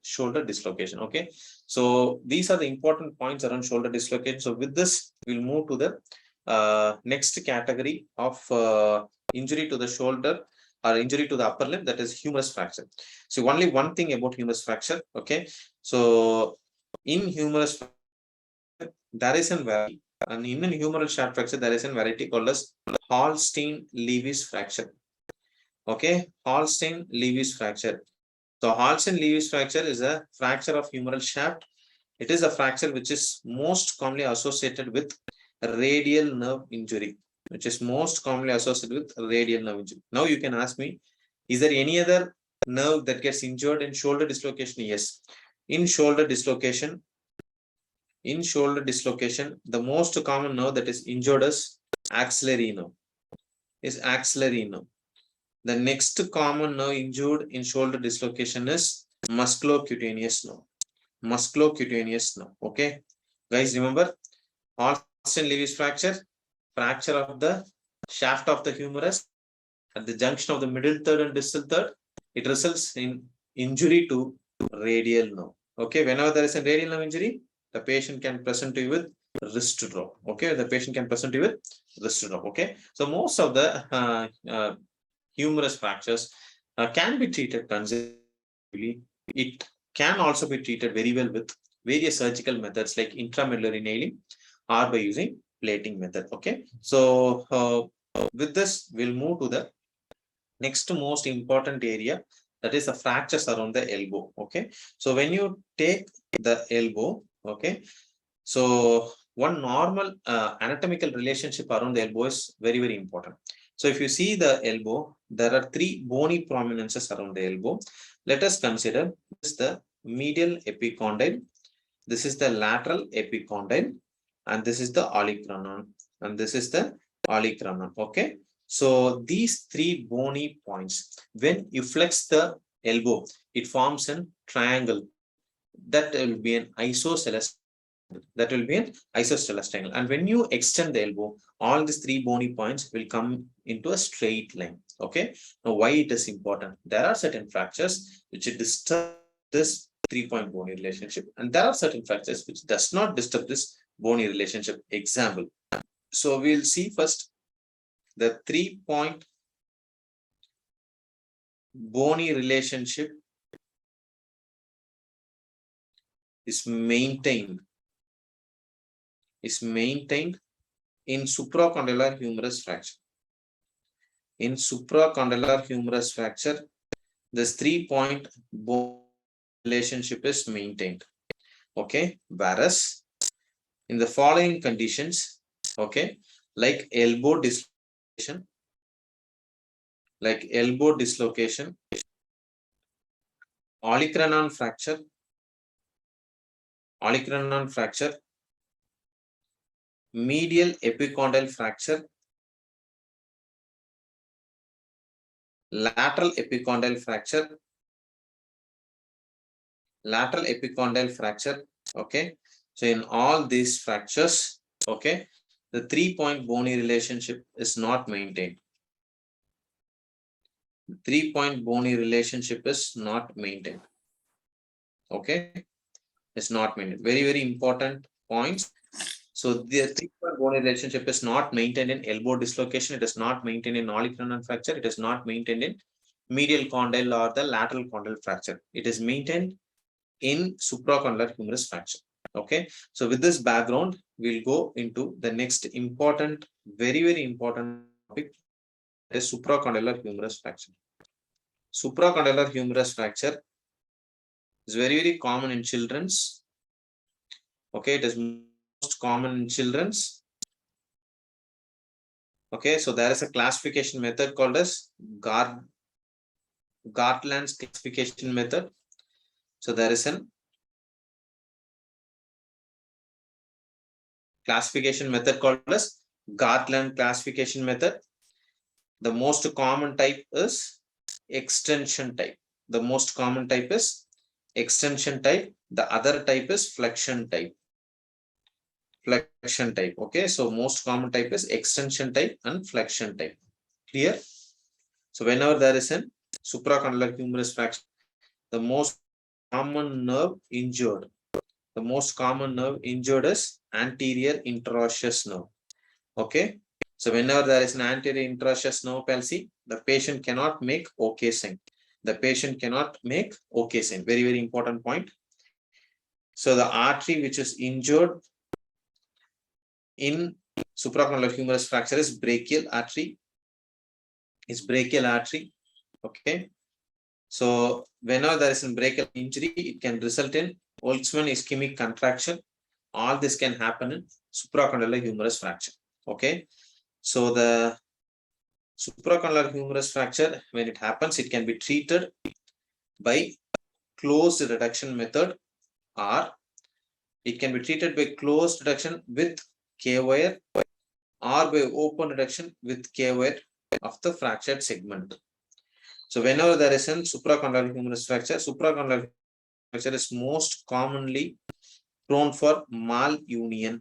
shoulder dislocation. Okay, so these are the important points around shoulder dislocation. So with this, we'll move to the next category of injury to the shoulder or injury to the upper limb, that is humerus fracture. So only one thing about humerus fracture. Okay, so in humerus there is a variety, and in humeral shaft fracture there is a variety called as Hallstein-Lewis fracture. Okay, Holstein-Lewis fracture. So Holstein-Lewis fracture is a fracture of humeral shaft. It is a fracture which is most commonly associated with radial nerve injury, which is most commonly associated with radial nerve injury. Now you can ask me, is there any other nerve that gets injured in shoulder dislocation? Yes. In shoulder dislocation, the most common nerve that is injured is axillary nerve. The next common nerve injured in shoulder dislocation is musculocutaneous nerve. Okay, guys, remember Holstein-Lewis fracture of the shaft of the humerus at the junction of the middle third and distal third. It results in injury to radial nerve. Okay, whenever there is a radial nerve injury, the patient can present to you with wrist drop. Okay, Okay, so most of the humerus fractures can be treated conservatively. It can also be treated very well with various surgical methods like intramedullary nailing or by using plating method. Okay, so with this, we'll move to the next most important area, that is the fractures around the elbow. Okay, so when you take the elbow, okay, so one normal anatomical relationship around the elbow is very, very important. So if you see the elbow, there are three bony prominences around the elbow. Let us consider this: the medial epicondyle, this is the lateral epicondyle, and this is the olecranon, Okay, so these three bony points, when you flex the elbow, it forms a triangle that will be an isosceles triangle. And when you extend the elbow, all these three bony points will come into a straight line. Okay, now why it is important? There are certain fractures which disturb this 3-point bony relationship, and there are certain fractures which does not disturb this bony relationship. Example, so we'll see first the 3-point bony relationship is maintained in supracondylar humerus fracture. In supracondylar humerus fracture, this 3-point bone relationship is maintained. Okay, whereas in the following conditions, okay, like elbow dislocation, olecranon fracture, medial epicondyle fracture, lateral epicondyle fracture, okay. So in all these fractures, okay, the 3-point bony relationship is not maintained. The 3-point bony relationship is not maintained. Okay, it's not maintained. Very, very important points. So the 3-point bony relationship is not maintained in elbow dislocation. It is not maintained in olecranon fracture. It is not maintained in medial condyle or the lateral condyle fracture. It is maintained in supracondylar humerus fracture. Okay, so with this background, we'll go into the next important, very, very important topic, that is supracondylar humerus fracture. Supracondylar humerus fracture is very, very common in children's. Okay, it is most common in children's. Okay, so there is a classification method called as Gartland's classification method. So there is an classification method called as Gartland classification method. The most common type is extension type. The other type is flexion type. Okay, so most common type is extension type and flexion type. Clear? So whenever there is a supracondylar humerus fracture, the most common nerve injured is anterior interosseous nerve. Okay, so whenever there is an anterior interosseous nerve palsy, the patient cannot make OK sign. Very, very important point. So the artery which is injured in supracondylar humerus fracture is brachial artery. Okay. So whenever there is a brachial injury, it can result in Boltzmann ischemic contraction. All this can happen in supracondylar humerus fracture. Okay. So the supracondylar humerus fracture, when it happens, it can be treated by closed reduction method, or it can be treated by closed reduction with K-wire, or by open reduction with K-wire of the fractured segment. So whenever there is a supracondylar humerus fracture is most commonly prone for malunion.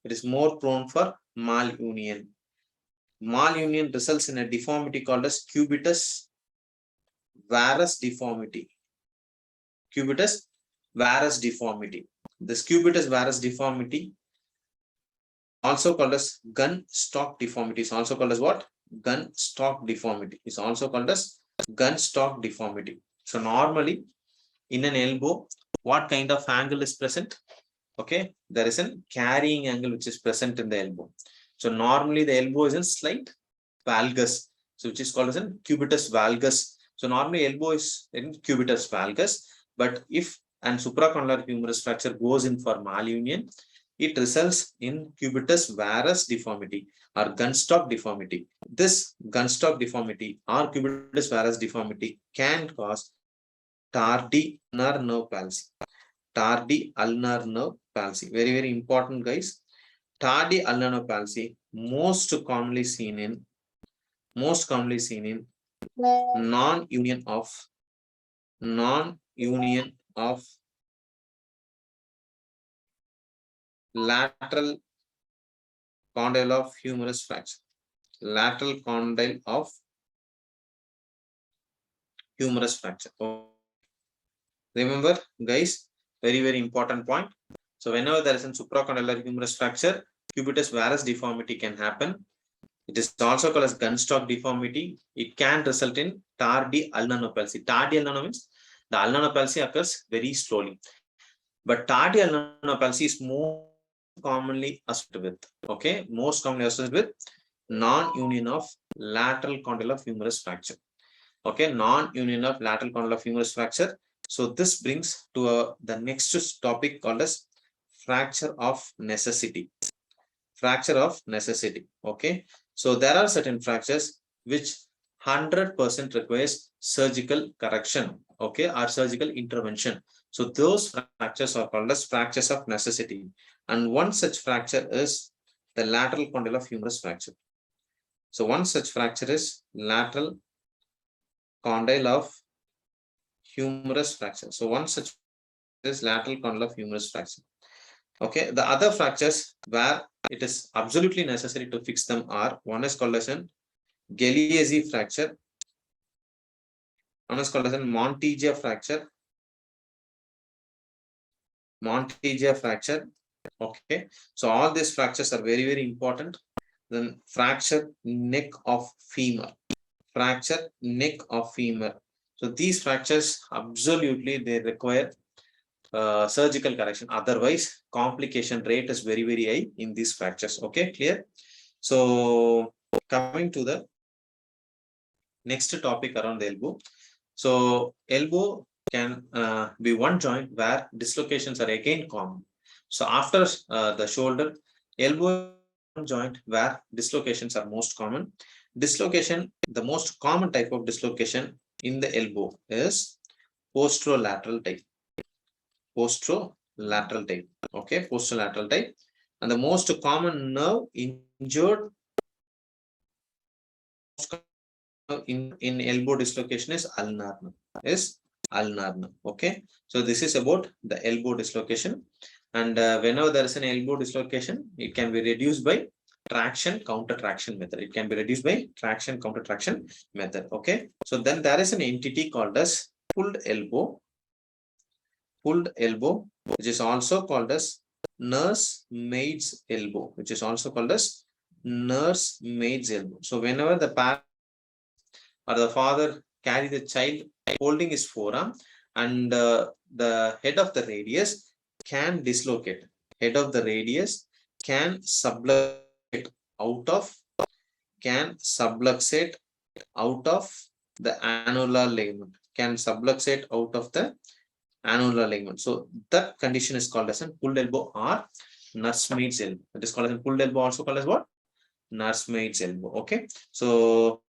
It is more prone for malunion. Malunion results in a deformity called as cubitus varus deformity. Cubitus varus deformity. This cubitus varus deformity, also called as gun stock deformity, is also called as what? Gun stock deformity. Is also called as gun stock deformity. So normally in an elbow, what kind of angle is present? Okay, there is a carrying angle which is present in the elbow. So normally the elbow is in slight valgus, so which is called as a cubitus valgus. So normally elbow is in cubitus valgus, but if and supracondylar humerus fracture goes in for malunion, it results in cubitus varus deformity or gunstock deformity. This gunstock deformity or cubitus varus deformity can cause tardy ulnar nerve palsy. Tardy ulnar nerve palsy. Very, very important, guys. Tardy ulnar nerve palsy most commonly seen in non-union of lateral condyle of humerus fracture. Lateral condyle of humerus fracture. Remember, guys, very, very important point. So whenever there is a supracondylar humerus fracture, cubitus varus deformity can happen. It is also called as gunstock deformity. It can result in tardy ulnar palsy. Tardy ulnar means the ulnar palsy occurs very slowly, but tardy ulnar palsy is more commonly associated with, okay, most commonly associated with non-union of lateral condyle of humerus fracture. Okay, non-union of lateral condyle of humerus fracture. So this brings to the next topic called as fracture of necessity. Fracture of necessity. Okay, so there are certain fractures which 100% requires surgical correction, okay, or surgical intervention. So those fractures are called as fractures of necessity. And one such fracture is the lateral condyle of humerus fracture. So one such fracture is lateral condyle of humerus fracture. So one such is lateral condyle of humerus fracture. Okay, the other fractures where it is absolutely necessary to fix them are, one is called as an Galeazzi fracture, one is called as an Monteggia fracture. Monteggia fracture. Okay, so all these fractures are very, very important. Then fracture neck of femur. Fracture neck of femur. So these fractures absolutely they require surgical correction. Otherwise, complication rate is very, very high in these fractures. Okay, clear? So coming to the next topic around the elbow. So elbow can be one joint where dislocations are again common. So after the shoulder, elbow joint where dislocations are most common. Dislocation, the most common type of dislocation in the elbow is posterolateral type. Posterolateral type. Okay, posterolateral type. And the most common nerve injured in elbow dislocation is ulnar nerve. Okay, so this is about the elbow dislocation. And whenever there is an elbow dislocation, it can be reduced by traction counter traction method. It can be reduced by traction counter traction method. Okay, so then there is an entity called as pulled elbow, which is also called as nursemaid's elbow, So whenever the parent or the father carry the child holding his forearm, and the head of the radius can dislocate. Head of the radius can subluxate out of the annular ligament, can subluxate out of the annular ligament. So that condition is called as a pulled elbow or nursemaid's elbow. It is called as a pulled elbow, also called as what? Nursemaid's elbow. Okay. So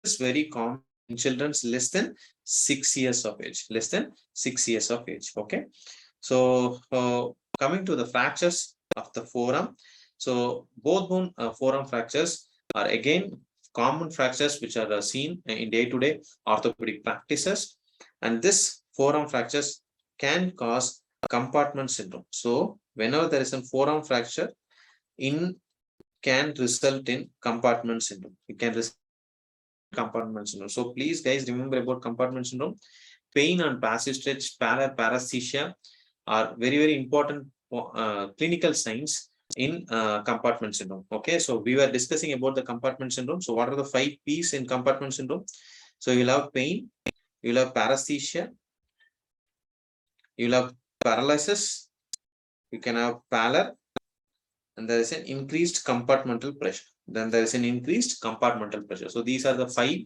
it's very common in children less than 6 years of age. Less than 6 years of age. Okay. So coming to the fractures of the forearm. So both bone forearm fractures are again common fractures which are seen in day-to-day orthopedic practices, and this forearm fractures can cause compartment syndrome. So whenever there is a forearm fracture, can result in compartment syndrome. It can result in compartment syndrome. So please guys remember about compartment syndrome. Pain on passive stretch, paresthesia are very important clinical signs in compartment syndrome. Okay, so we were discussing about the compartment syndrome. So what are the 5 P's in compartment syndrome? So you'll have pain, you'll have paresthesia, you'll have paralysis, you can have pallor, and there is an increased compartmental pressure. Then there is an increased compartmental pressure. So these are the 5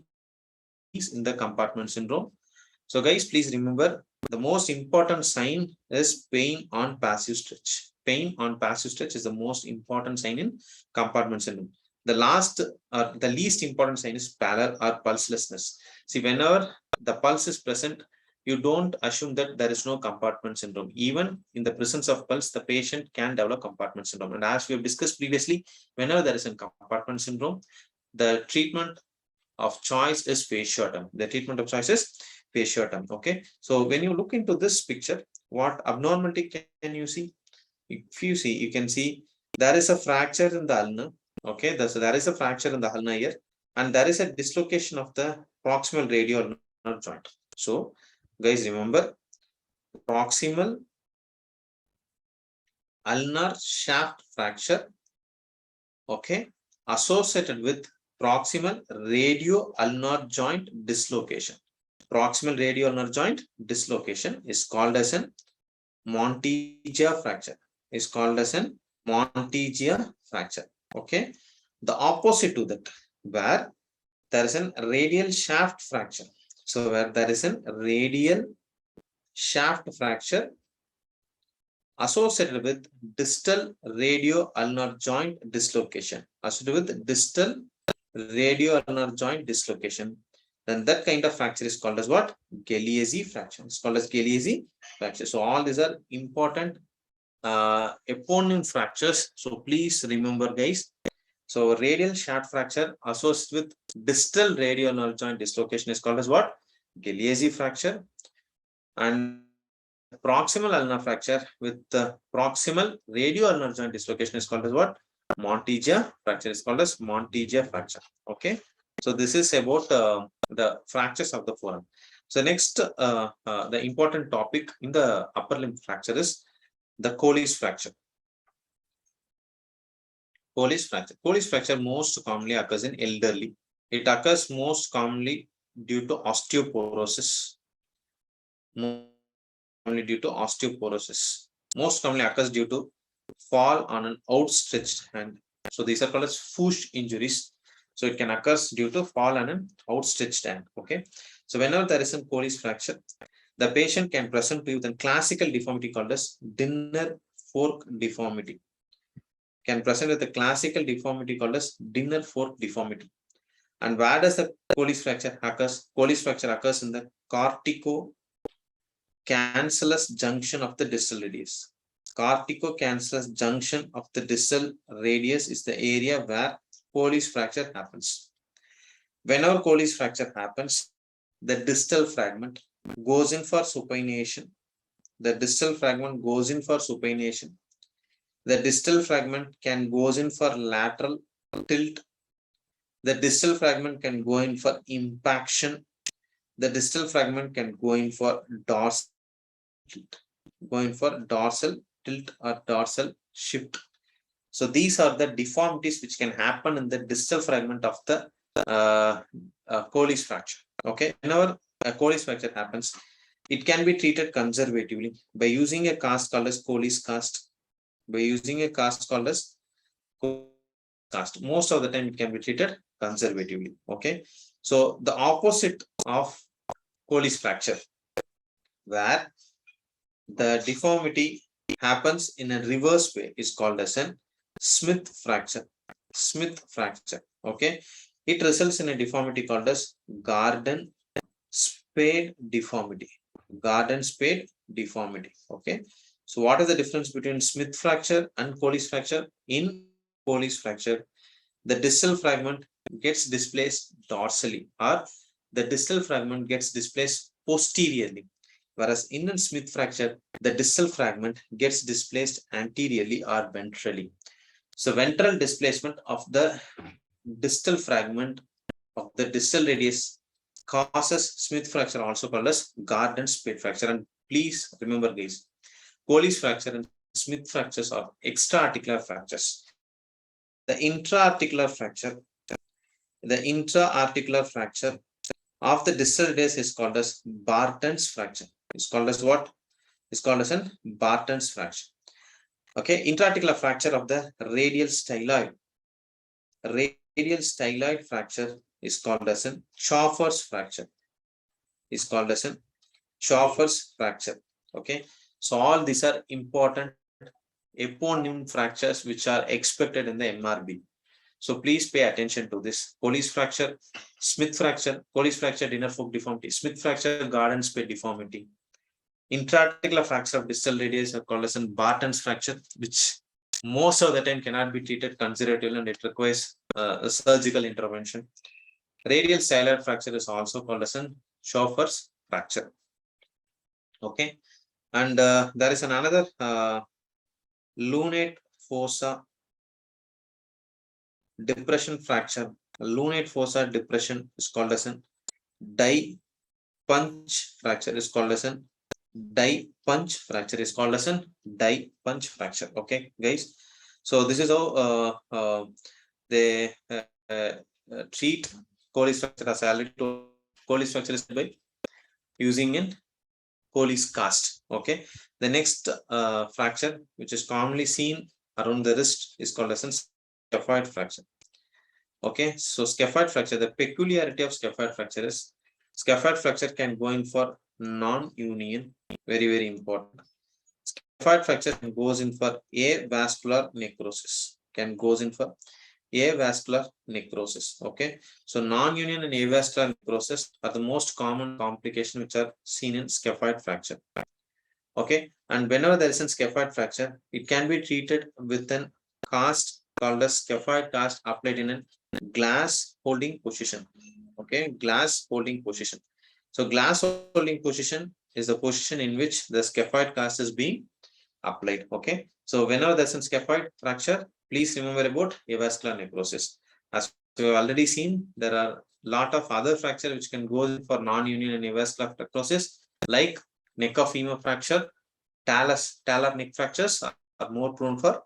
P's in the compartment syndrome. So guys, please remember the most important sign is pain on passive stretch. Pain on passive stretch is the most important sign in compartment syndrome. The least important sign is pallor or pulselessness. See, whenever the pulse is present, you don't assume that there is no compartment syndrome. Even in the presence of pulse, the patient can develop compartment syndrome. And as we have discussed previously, whenever there is a compartment syndrome, the treatment of choice is fasciotomy. The treatment of choice is fasciotomy. Okay. So when you look into this picture, what abnormality can you see? If you see, you can see there is a fracture in the ulna. Okay. So there is a fracture in the ulna here, and there is a dislocation of the proximal radial ulnar joint. So guys, remember proximal ulnar shaft fracture, okay, associated with proximal radio-ulnar joint dislocation. Proximal radio-ulnar joint dislocation is called as an Monteggia fracture. Is called as an Monteggia fracture. Okay. The opposite to that, where there is a radial shaft fracture. So where there is a radial shaft fracture associated with distal radio-ulnar joint dislocation. Associated with distal radio-ulnar joint dislocation. Then that kind of fracture is called as what? Galeazzi fracture. It's called as Galeazzi fracture. So all these are important eponym fractures. So please remember, guys. So radial shaft fracture associated with distal radio-ulnar joint dislocation is called as what? Galeazzi fracture. And proximal ulnar fracture with the proximal radio-ulnar joint dislocation is called as what? Monteggia fracture is called as Monteggia fracture. Okay. So this is about the fractures of the forearm. So next, the important topic in the upper limb fracture is the Colles fracture. Colles fracture. Colles fracture most commonly occurs in elderly. It occurs most commonly due to osteoporosis. Due to osteoporosis. Most commonly occurs due to fall on an outstretched hand. So these are called as Fuchs injuries. So it can occur due to fall on an outstretched hand. Okay. So whenever there is a Colles fracture, the patient can present with a classical deformity called as dinner fork deformity. Can present with a classical deformity called as dinner fork deformity. And where does the Colles fracture occurs? Colles fracture occurs in the cortico-cancellous junction of the distal radius. Cortico-cancellous junction of the distal radius is the area where Colles fracture happens. Whenever Colles fracture happens, the distal fragment goes in for supination. The distal fragment goes in for supination. The distal fragment can goes in for lateral tilt. The distal fragment can go in for impaction. The distal fragment can go in for dorsal tilt, or dorsal shift. So these are the deformities which can happen in the distal fragment of the Colles fracture. Okay, whenever a Colles fracture happens, it can be treated conservatively by using a cast called as Colles cast. By using a cast called as cast. Most of the time it can be treated conservatively. Okay. So the opposite of Colles fracture, where the deformity happens in a reverse way, is called as a Smith fracture. Smith fracture. Okay. It results in a deformity called as garden spade deformity. Garden spade deformity. Okay. So what is the difference between Smith fracture and Colles fracture? In Colles fracture, the distal fragment gets displaced dorsally, or the distal fragment gets displaced posteriorly. Whereas in a Smith fracture, the distal fragment gets displaced anteriorly or ventrally. So ventral displacement of the distal fragment of the distal radius causes Smith fracture, also called as garden spade fracture. And please remember, guys, Colles fracture and Smith fractures are extra-articular fractures. The intra-articular fracture of the distal radius is called as Barton's fracture. It's called as what? It's called as an Barton's fracture. Okay, intra-articular fracture of the radial styloid. Radial styloid fracture is called as an Schoffer's fracture. Is called as an Schoffer's fracture. Okay, so all these are important eponym fractures which are expected in the MRB. So please pay attention to this. Colles fracture, Smith fracture, Colles fracture, dinner fork deformity, Smith fracture, garden spade deformity. Intra-articular fracture of distal radius are called as Barton's fracture, which most of the time cannot be treated conservatively and it requires a surgical intervention. Radial styloid fracture is also called as Schoffer's fracture. Okay, and there is another lunate fossa depression fracture. Lunate fossa depression is called as a die punch fracture. Is called as a die punch fracture. Is called as a die punch fracture. Okay, guys. So this is how they treat Colles fracture. As I already told, Colles fracture is by using in Colles cast. Okay. The next fracture, which is commonly seen around the wrist, is called as a scaphoid fracture. Okay, so scaphoid fracture, the peculiarity of scaphoid fracture is scaphoid fracture can go in for non-union, very important. Scaphoid fracture goes in for avascular necrosis, okay. So non-union and avascular necrosis are the most common complications which are seen in scaphoid fracture. Okay, and whenever there is a scaphoid fracture, it can be treated with an cast called as scaphoid cast applied in a glass holding position. Okay, glass holding position. So glass holding position is the position in which the scaphoid cast is being applied. Okay, so whenever there's a scaphoid fracture, please remember about avascular necrosis. As we have already seen, there are a lot of other fracture which can go for non-union and avascular necrosis, like neck of femur fracture, talar neck fractures are more prone for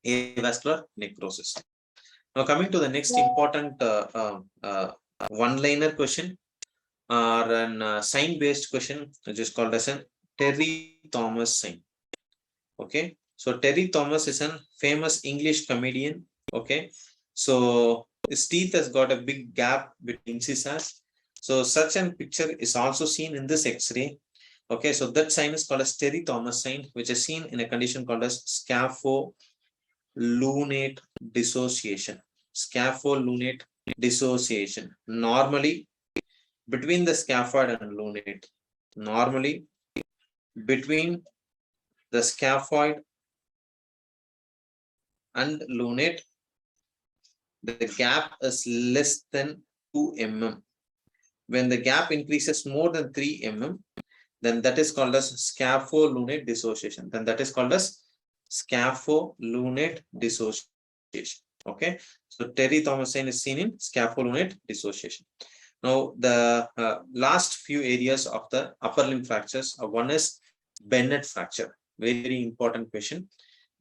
avascular necrosis. Now coming to the next important one-liner question or an sign-based question, which is called as a Terry Thomas sign. Okay, so Terry Thomas is a famous English comedian. Okay, so his teeth has got a big gap between incisors. So such a picture is also seen in this X-ray. Okay, so that sign is called as Terry Thomas sign, which is seen in a condition called as scapholunate dissociation. Scapholunate dissociation. Normally, between the scaphoid and lunate. Normally, between the scaphoid and lunate, the gap is less than 2 mm. When the gap increases more than 3 mm, then that is called as scapholunate dissociation. Then that is called as scapholunate dissociation. Okay, so Terry Thomas sign is seen in scapholunate dissociation. Now the last few areas of the upper limb fractures, one is Bennett fracture. Very important question.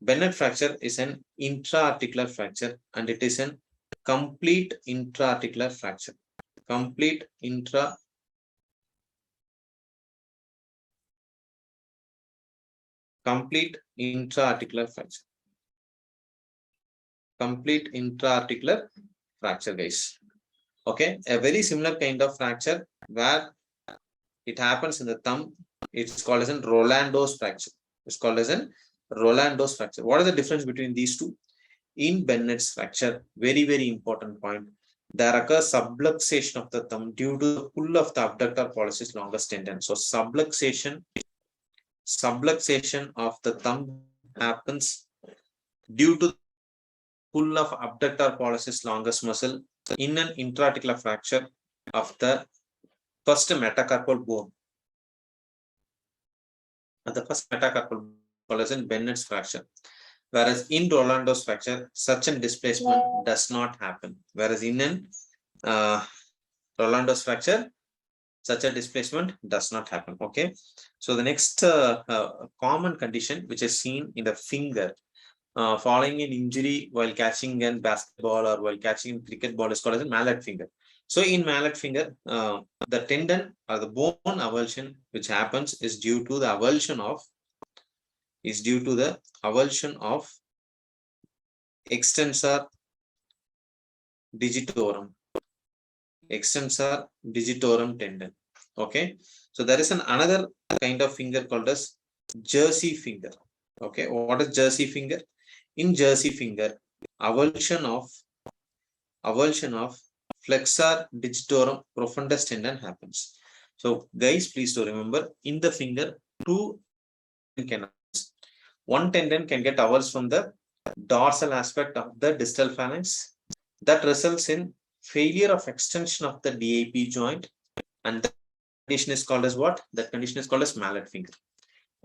Bennett fracture is an intra-articular fracture and it is a complete intra-articular fracture. Complete intra-articular fracture. Complete intra-articular fracture, guys. Okay, a very similar kind of fracture where it happens in the thumb. It's called as a Rolando's fracture. It's called as a Rolando's fracture. What is the difference between these two? In Bennett's fracture, very important point. There occurs subluxation of the thumb due to the pull of the abductor pollicis longus tendon. So subluxation of the thumb happens due to pull of abductor pollicis longus muscle in an intra-articular fracture of the first metacarpal bone. The first metacarpal bone is in Bennett's fracture. Whereas in Rolando's fracture, such a displacement does not happen. Whereas in an Rolando's fracture, such a displacement does not happen. Okay. So the next common condition which is seen in the finger following an injury while catching a basketball or while catching a cricket ball is called as a mallet finger. So in mallet finger, the tendon or the bone avulsion which happens is due to the avulsion of extensor digitorum tendon. Okay, so there is another kind of finger called as jersey finger. Okay, what is jersey finger? In jersey finger, avulsion of flexor digitorum profundus tendon happens. So guys, please do remember, in the finger, one tendon can get avulsed from the dorsal aspect of the distal phalanx. That results in failure of extension of the DAP joint, and the condition is called as what? That condition is called as mallet finger.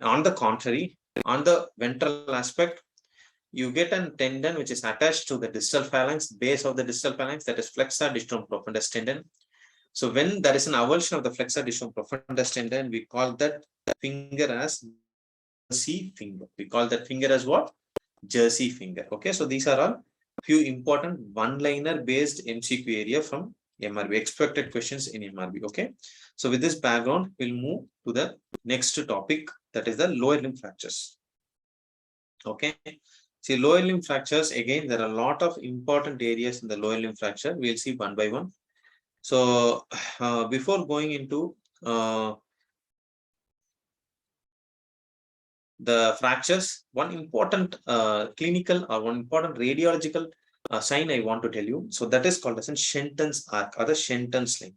On the contrary, on the ventral aspect, you get a tendon which is attached to the distal phalanx, base of the distal phalanx, that is flexor digitorum profundus tendon. So when there is an avulsion of the flexor digitorum profundus tendon, we call that finger as jersey finger. We call that finger as what? Jersey finger. Okay, so these are all few important one-liner based MCQ area from MRB, expected questions in MRB. Okay, so with this background, we'll move to the next topic, that is the lower limb fractures. Okay, see, lower limb fractures, again, there are a lot of important areas in the lower limb fracture. We'll see one by one. So before going into the fractures, one important clinical or one important radiological sign I want to tell you. So that is called as a Shenton's arc or the Shenton's line.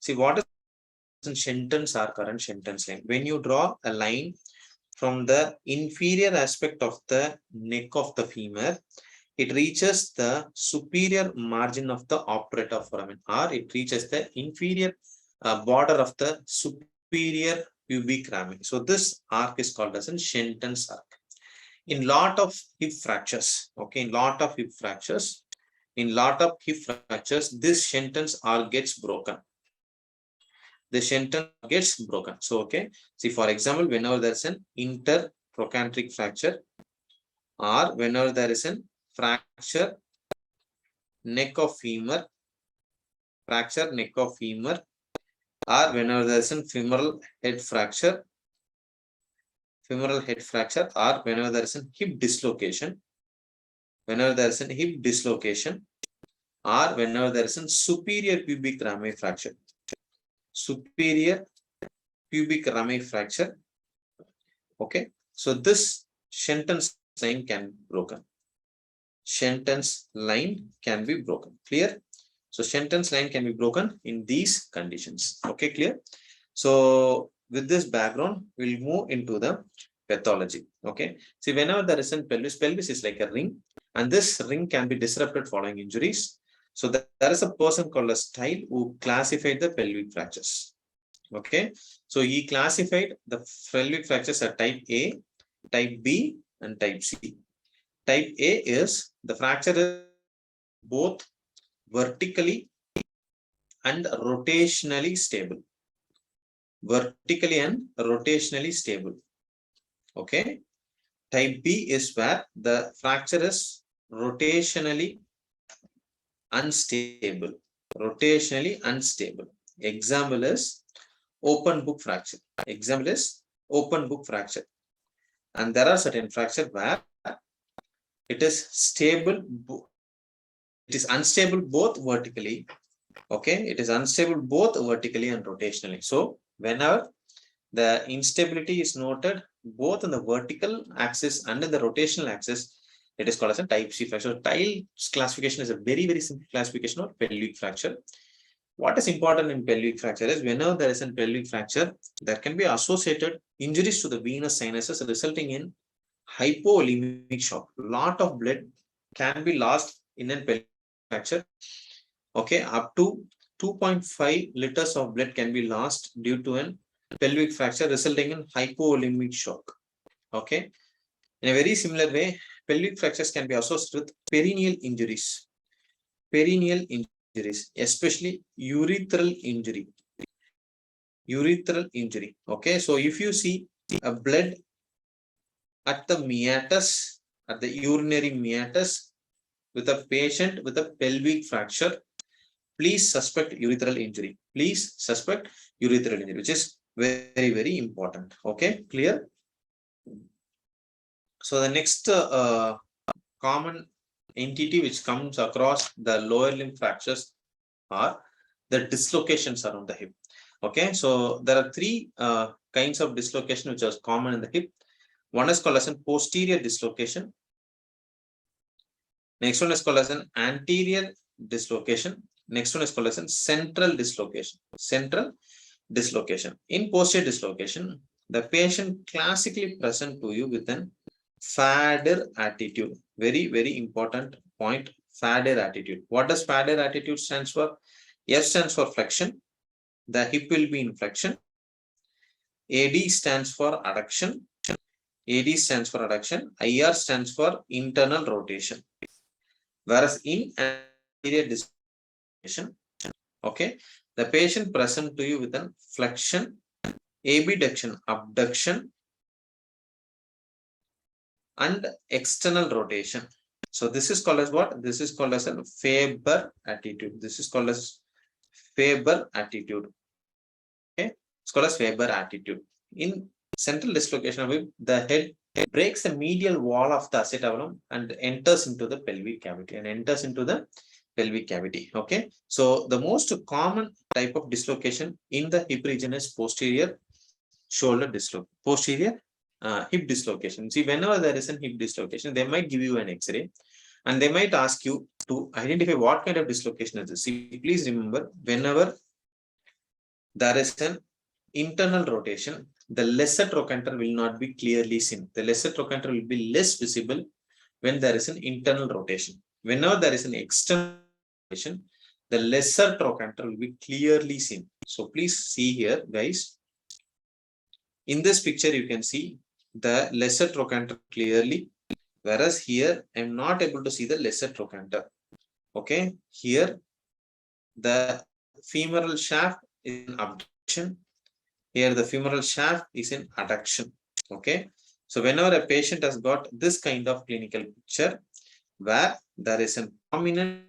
See, what is Shenton's arc or Shenton's line? When you draw a line from the inferior aspect of the neck of the femur, it reaches the superior margin of the obturator foramen, or it reaches the inferior border of the superior pubic rami. So this arc is called as a Shenton's arc. In lot of hip fractures, okay, in lot of hip fractures, this Shenton's arc gets broken. The Shenton gets broken. So, okay, see, for example, whenever there is an intertrochanteric fracture, or whenever there is a fracture neck of femur, or whenever there is a femoral head fracture, or whenever there is a hip dislocation, or whenever there is a superior pubic rami fracture. Okay, so this Shenton's line can be broken. Clear? So Shenton's line can be broken in these conditions. Okay, clear? So with this background, we'll move into the pathology. Okay, see, whenever there is a pelvis is like a ring, and this ring can be disrupted following injuries. So there is a person called as Style who classified the pelvic fractures. Okay, so he classified the pelvic fractures as type A, type B, and type C. Type A is the fracture is both vertically and rotationally stable. Okay. Type B is where the fracture is rotationally unstable. Example is open book fracture. And there are certain fractures where it is stable It is unstable both vertically. Okay, it is unstable both vertically and rotationally. So whenever the instability is noted both in the vertical axis and in the rotational axis, it is called as a type C fracture. So Tile's classification is a very, very simple classification of pelvic fracture. What is important in pelvic fracture is whenever there is a pelvic fracture, there can be associated injuries to the venous sinuses resulting in hypovolemic shock. Lot of blood can be lost in a pelvic fracture. Okay, up to 2.5 liters of blood can be lost due to an pelvic fracture resulting in hypovolemic shock. Okay, in a very similar way, pelvic fractures can be associated with perineal injuries. Perineal injuries, especially urethral injury. Urethral injury. Okay, so if you see a blood at the meatus, at the urinary meatus, with a patient with a pelvic fracture, please suspect urethral injury. Please suspect urethral injury, which is very, very important. Okay, clear? So the next common entity which comes across the lower limb fractures are the dislocations around the hip. Okay, so there are three kinds of dislocation which are common in the hip. One is called as a posterior dislocation. Next one is called as an anterior dislocation. Next one is called as a central dislocation. Central dislocation. In posterior dislocation, the patient classically present to you with an fader attitude. Very, very important point. Fader attitude. What does fader attitude stands for? F stands for flexion. The hip will be in flexion. AD stands for adduction. AD stands for adduction. IR stands for internal rotation. Whereas in anterior dislocation, okay, the patient present to you with an flexion, abduction, abduction, and external rotation. So this is called as what? This is called as a Faber attitude. This is called as Faber attitude. Okay, it's called as Faber attitude. In central dislocation of hip, the head breaks the medial wall of the acetabulum and enters into the pelvic cavity. Okay, so the most common type of dislocation in the hip region is posterior shoulder dislocation, posterior hip dislocation. See, whenever there is a hip dislocation, they might give you an X-ray and they might ask you to identify what kind of dislocation is this. See, please remember, whenever there is an internal rotation, the lesser trochanter will not be clearly seen. The lesser trochanter will be less visible when there is an internal rotation. Whenever there is an external rotation, the lesser trochanter will be clearly seen. So please see here, guys. In this picture, you can see the lesser trochanter clearly, whereas here I am not able to see the lesser trochanter. Okay, here the femoral shaft is in abduction. Here the femoral shaft is in adduction. Okay, so whenever a patient has got this kind of clinical picture where there is a prominent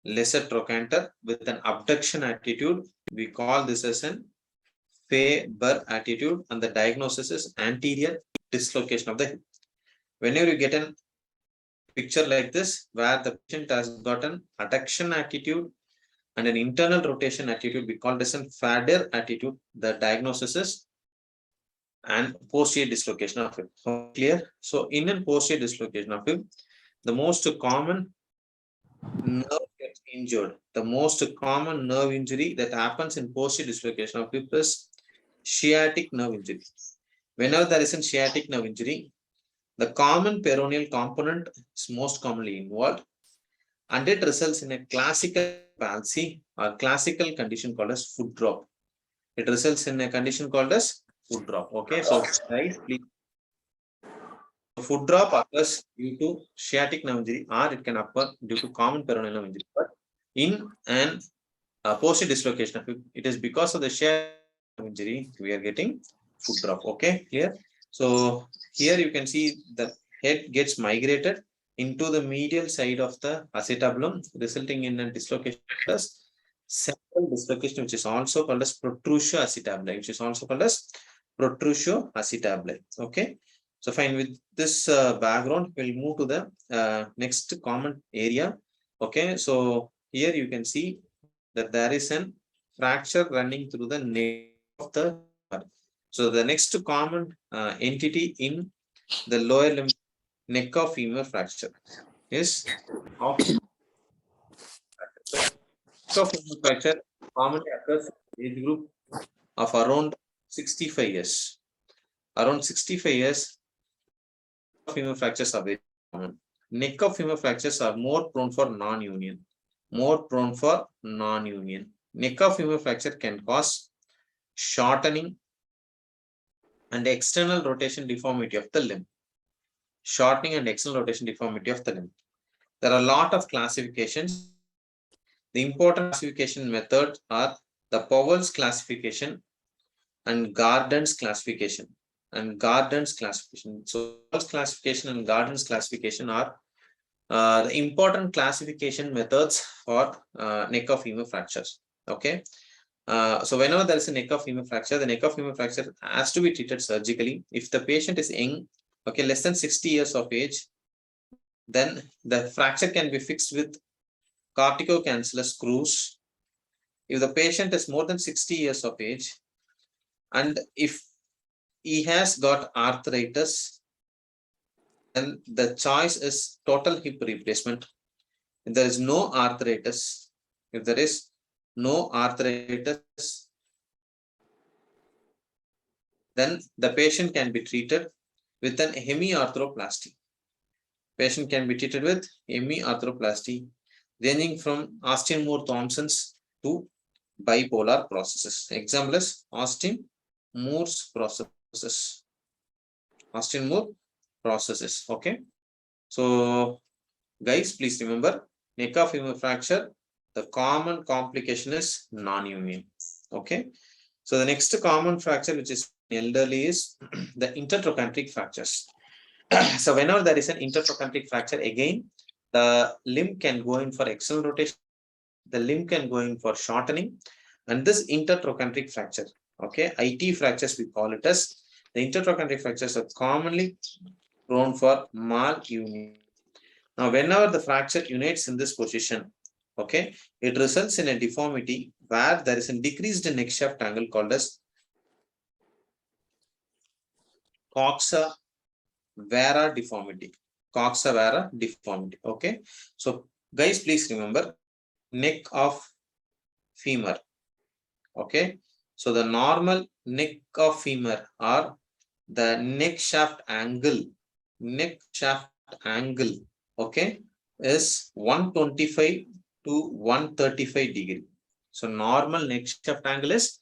lesser trochanter with an abduction attitude, we call this as an Faber attitude, and the diagnosis is anterior dislocation of the hip. Whenever you get a picture like this where the patient has got an adduction attitude and an internal rotation attitude, we call this a Fader attitude. The diagnosis is and posterior dislocation of hip. Clear? So in a posterior dislocation of hip, the most common nerve gets injured. The most common nerve injury that happens in posterior dislocation of hip is sciatic nerve injury. Whenever there is a sciatic nerve injury, the common peroneal component is most commonly involved, and it results in a classical palsy or classical condition called as foot drop. It results in a condition called as foot drop. Okay, so guys, please. Foot drop occurs due to sciatic nerve injury, or it can occur due to common peroneal nerve injury. But in an posterior dislocation of hip, it is because of the sciatic nerve injury we are getting foot drop. Okay, clear? So here you can see the head gets migrated into the medial side of the acetabulum, resulting in a dislocation plus central dislocation, which is also called as protrusio acetabuli, Okay, So fine, with this background, we'll move to the next common area. Okay, so here you can see that there is an fracture running through the neck of the femur. So the next common entity in the lower limb neck of femur fracture is of femur fracture commonly occurs in age group of around 65 years. Around 65 years, femur fractures are very common. Neck of femur fractures are more prone for non-union. More prone for non-union. Neck of femur fracture can cause shortening and external rotation deformity of the limb. Shortening and external rotation deformity of the limb. There are a lot of classifications. The important classification methods are the Powell's classification and Gardner's classification. So Powell's classification and Gardner's classification are the important classification methods for neck of femur fractures. Okay. So whenever there is a neck of femur fracture, the neck of femur fracture has to be treated surgically. If the patient is young, okay, less than 60 years of age, then the fracture can be fixed with corticocancellous screws. If the patient is more than 60 years of age, and if he has got arthritis, then the choice is total hip replacement. If there is no arthritis, then the patient can be treated with an hemiarthroplasty. Patient can be treated with hemiarthroplasty, ranging from Austin Moore Thompson's to bipolar processes. Example is Austin Moore's processes. Austin Moore processes. Okay. So, guys, please remember, neck of femur fracture, the common complication is non-union. Okay. So the next common fracture, which is elderly, is the intertrochanteric fractures. So whenever there is an intertrochanteric fracture, again, the limb can go in for external rotation, the limb can go in for shortening, and this intertrochanteric fracture, okay, IT fractures we call it as, the intertrochanteric fractures are commonly prone for malunion. Now, whenever the fracture unites in this position, okay, it results in a deformity where there is a decreased neck shaft angle called as coxa vara deformity. Coxa vara deformity. Okay. So, guys, please remember neck of femur. Okay. So, the normal neck of femur or the neck shaft angle, okay, is 125 to 135 degree. So normal neck shaft angle is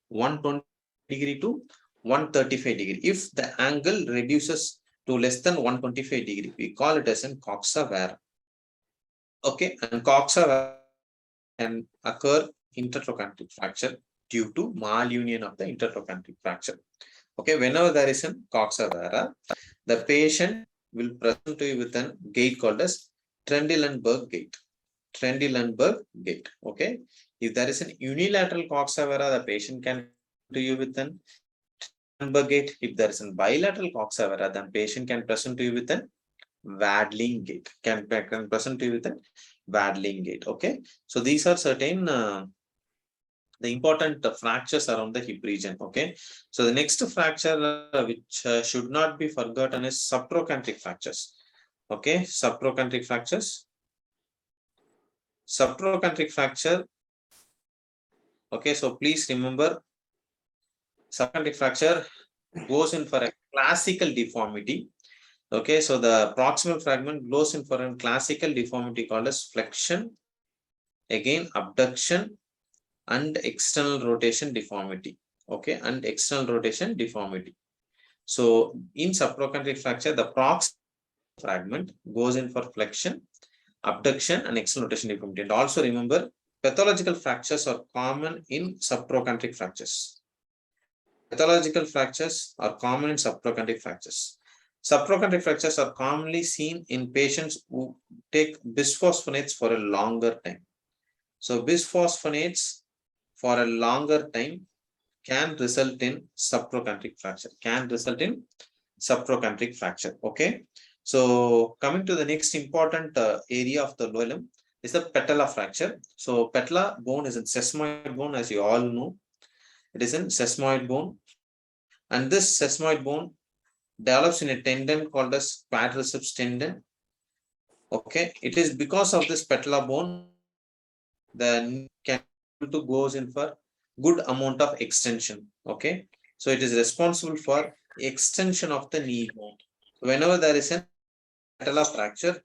120 degree to 135 degree. If the angle reduces to less than 125 degree, we call it as an coxa vara. Okay, and coxa vara can occur intertrochanteric fracture due to malunion of the intertrochanteric fracture. Okay, whenever there is a coxa vara, the patient will present to you with a gait called as Trendelenburg gait. Okay, if there is an unilateral coxa vara, the patient can present to you with an Trendelenburg gait. If there is a bilateral coxa vara, then patient can present to you with a waddling gait. Can present to you with a waddling gait. Okay, so these are certain the important fractures around the hip region. Okay, so the next fracture which should not be forgotten is subtrochanteric fractures. Okay, subtrochanteric fractures. Subtrochanteric fracture. Okay, so please remember, subtrochanteric fracture goes in for a classical deformity. Okay, so the proximal fragment goes in for a classical deformity called as flexion, again abduction, and external rotation deformity. Okay, and external rotation deformity. So in subtrochanteric fracture, the proximal fragment goes in for flexion, abduction, and external rotation deformity. And also remember, pathological fractures are common in subtrochanteric fractures. Pathological fractures are common in subtrochanteric fractures. Subtrochanteric fractures are commonly seen in patients who take bisphosphonates for a longer time. So bisphosphonates for a longer time can result in subtrochanteric fracture. subtrochanteric fracture. Okay. So coming to the next important area of the lower limb is the patella fracture. So patella bone is in sesamoid bone, as you all know. It is in sesamoid bone, and this sesamoid bone develops in a tendon called as quadriceps tendon. Okay, it is because of this patella bone the knee can to goes in for good amount of extension. Okay, so it is responsible for extension of the knee bone. Whenever there is a patella fracture,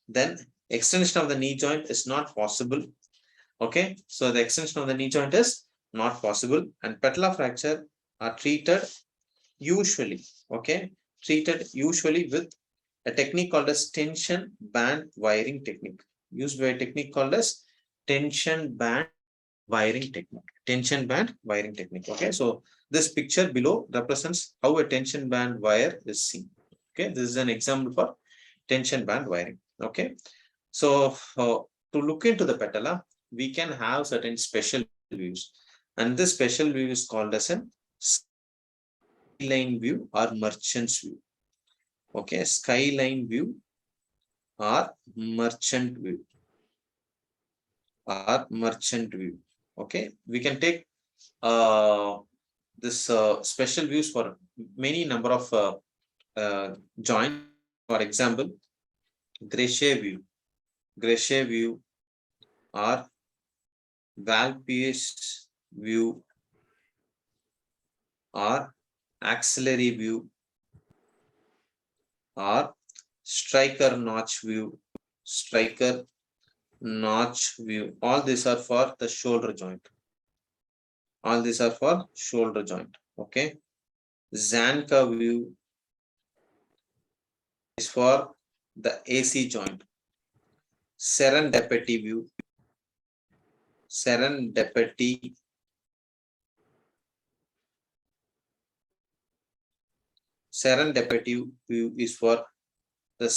then extension of the knee joint is not possible. Okay, so the extension of the knee joint is not possible, and patella fracture are treated usually, okay, treated usually with a technique called as tension band wiring technique, used by a technique called as tension band wiring technique. Tension band wiring technique. Okay, so this picture below represents how a tension band wire is seen. Okay, this is an example for tension band wiring. Okay, so to look into the patella, we can have certain special views, and this special view is called as an skyline view or merchant's view. Okay, skyline view or merchant view or merchant view. Okay, we can take this special views for many number of joint. For example, Greshay view or Valpius view or axillary view or striker notch view. All these are for the shoulder joint. All these are for shoulder joint. Okay. Zanka view is for the AC joint. Serendipity view. Serendipity view is for the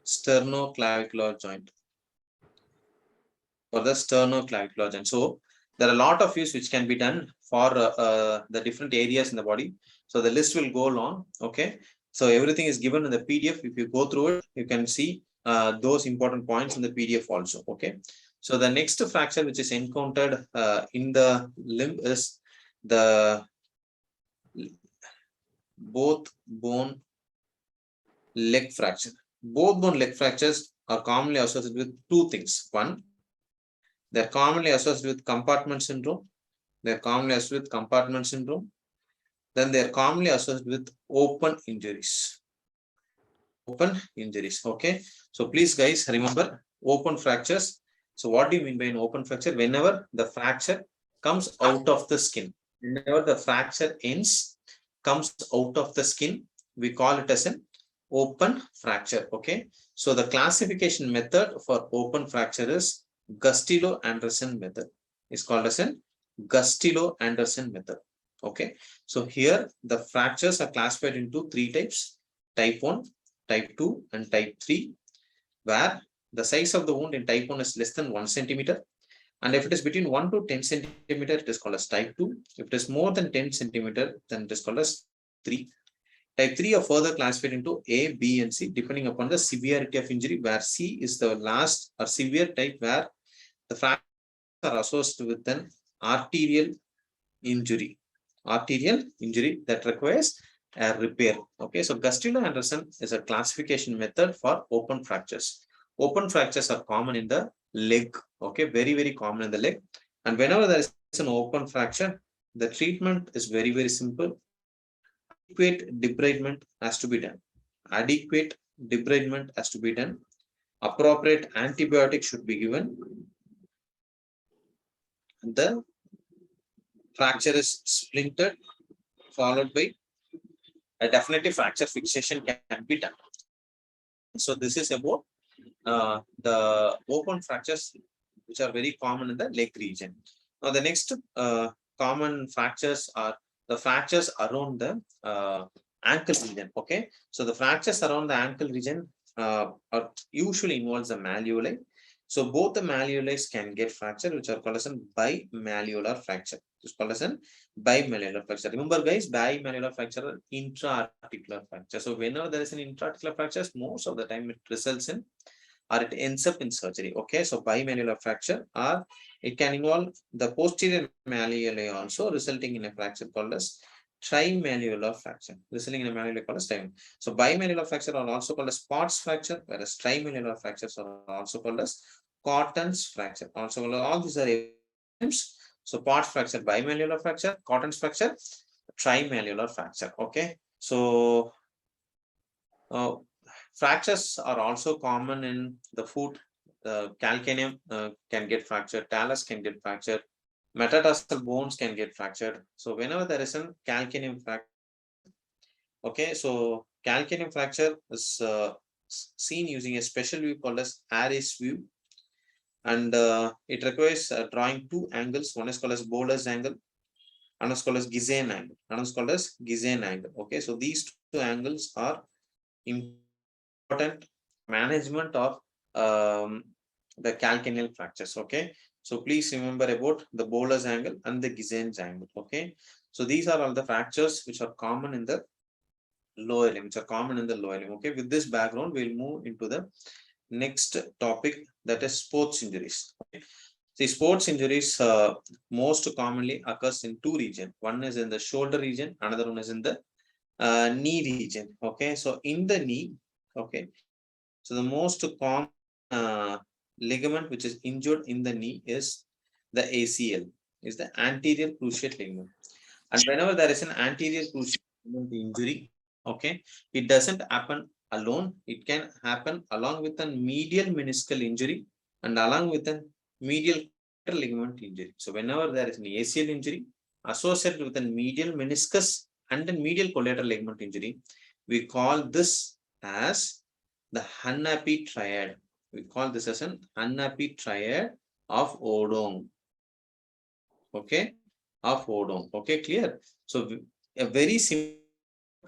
sternoclavicular joint. For the sternoclavicular joint. So there are a lot of views which can be done for the different areas in the body. So the list will go long. Okay. So everything is given in the PDF. If you go through it, you can see those important points in the PDF also. Okay. So the next fracture which is encountered in the limb is the both bone leg fracture. Both bone leg fractures are commonly associated with two things. One, they're commonly associated with compartment syndrome. Then they're commonly associated with open injuries. Okay. So please, guys, remember open fractures. So what do you mean by an open fracture? Whenever the fracture comes out of the skin, whenever the fracture ends, comes out of the skin, we call it as an open fracture. Okay. So the classification method for open fracture is Gustilo-Anderson method. Is called as an Gustilo-Anderson method. Okay. So here the fractures are classified into three types: type 1, type 2, and type 3, where the size of the wound in type 1 is less than 1 centimeter. And if it is between 1 to 10 centimeter, it is called as type 2. If it is more than 10 centimeter, then it is called as 3. Type 3 are further classified into A, B, and C, depending upon the severity of injury, where C is the last or severe type, where the fractures are associated with an arterial injury that requires a repair. Okay, so Gustilo-Anderson is a classification method for open fractures. Open fractures are common in the leg. Okay, very, very common in the leg. And whenever there is an open fracture, the treatment is very, very simple. Adequate debridement has to be done. Appropriate antibiotic should be given. The fracture is splintered, followed by a definitive fracture fixation can be done. So this is about the open fractures which are very common in the leg region. Now the next common fractures are the fractures around the ankle region. Okay, so the fractures around the ankle region are usually involves the malleoli. So both the malleoli can get fractured, which are called as a bimalleolar fracture. It's called as a bimalleolar fracture. Remember, guys, bimalleolar fracture are intra-articular fracture. So whenever there is an intra-articular fracture, most of the time it results in or it ends up in surgery. Okay, so bimalleolar fracture, or it can involve the posterior malleoli also, resulting in a fracture called as trimalleolar fracture, resulting in a malleoli called as trimalleolar. So bimalleolar fracture are also called as Spott's fracture, whereas trimalleolar fractures are also called as Cotton's fracture. Also, all these are names. So Pott's fracture, bimalleolar fracture, Cotton's fracture, trimalleolar fracture. Okay, so fractures are also common in the foot. The calcaneum can get fractured, talus can get fractured, metatarsal bones can get fractured. So whenever there is a calcaneum fracture, okay, so calcaneum fracture is seen using a special view called as Harris view, and it requires drawing two angles. One is called as Bowler's angle, another is called as Gizane angle, another is called as Gizane angle. Okay, so these two angles are important management of the calcaneal fractures. Okay, so please remember about the Bowler's angle and the Gizane's angle. Okay, so these are all the fractures which are common in the lower limb, Okay, with this background, we'll move into the next topic, that is sports injuries. Okay. See, sports injuries most commonly occurs in two regions. One is in the shoulder region, another one is in the knee region. Okay, so in the knee, okay, so the most common ligament which is injured in the knee is the ACL, is the anterior cruciate ligament. And whenever there is an anterior cruciate ligament injury, okay, it doesn't happen alone. It can happen along with a medial meniscal injury and along with a medial ligament injury. So whenever there is an ACL injury associated with a medial meniscus and a medial collateral ligament injury, we call this as the unhappy triad. We call this as an unhappy triad of Odom. Okay, of Odom. Okay, clear. So a very simple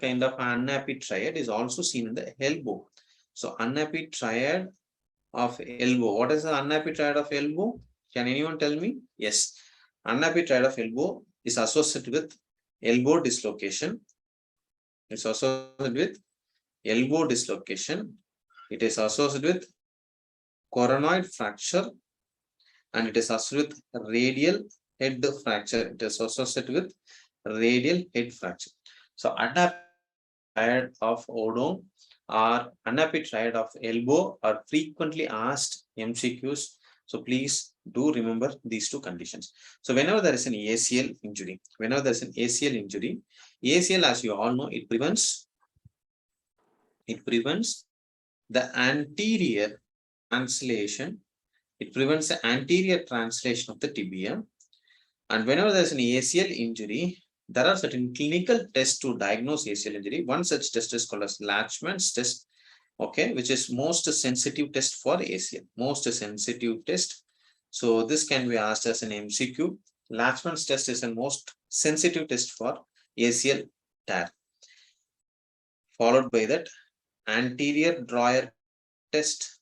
kind of unhappy triad is also seen in the elbow. So unhappy triad of elbow. What is the unhappy triad of elbow? Can anyone tell me? Yes. Unhappy triad of elbow is associated with elbow dislocation. It's associated with elbow dislocation. It is associated with coronoid fracture, and it is associated with radial head fracture. It is associated with radial head fracture. So unhappy triad of Odom or unhappy triad of elbow are frequently asked MCQs. So please do remember these two conditions. So whenever there is an ACL injury, ACL, as you all know, it prevents the anterior translation. It prevents the anterior translation of the tibia. And whenever there is an ACL injury, there are certain clinical tests to diagnose ACL injury. One such test is called as Latchman's test, okay, which is most sensitive test for ACL, most sensitive test. So this can be asked as an MCQ. Latchman's test is the most sensitive test for ACL tear. Followed by that, anterior drawer test,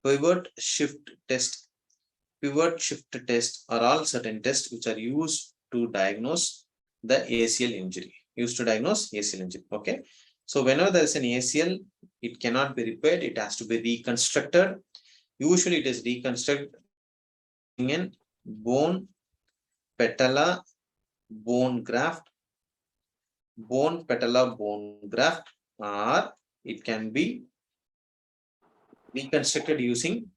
pivot shift test are all certain tests which are used to diagnose the ACL injury. Okay. So whenever there is an ACL, it cannot be repaired. It has to be reconstructed. Usually it is reconstructed in bone patella bone graft, or it can be reconstructed using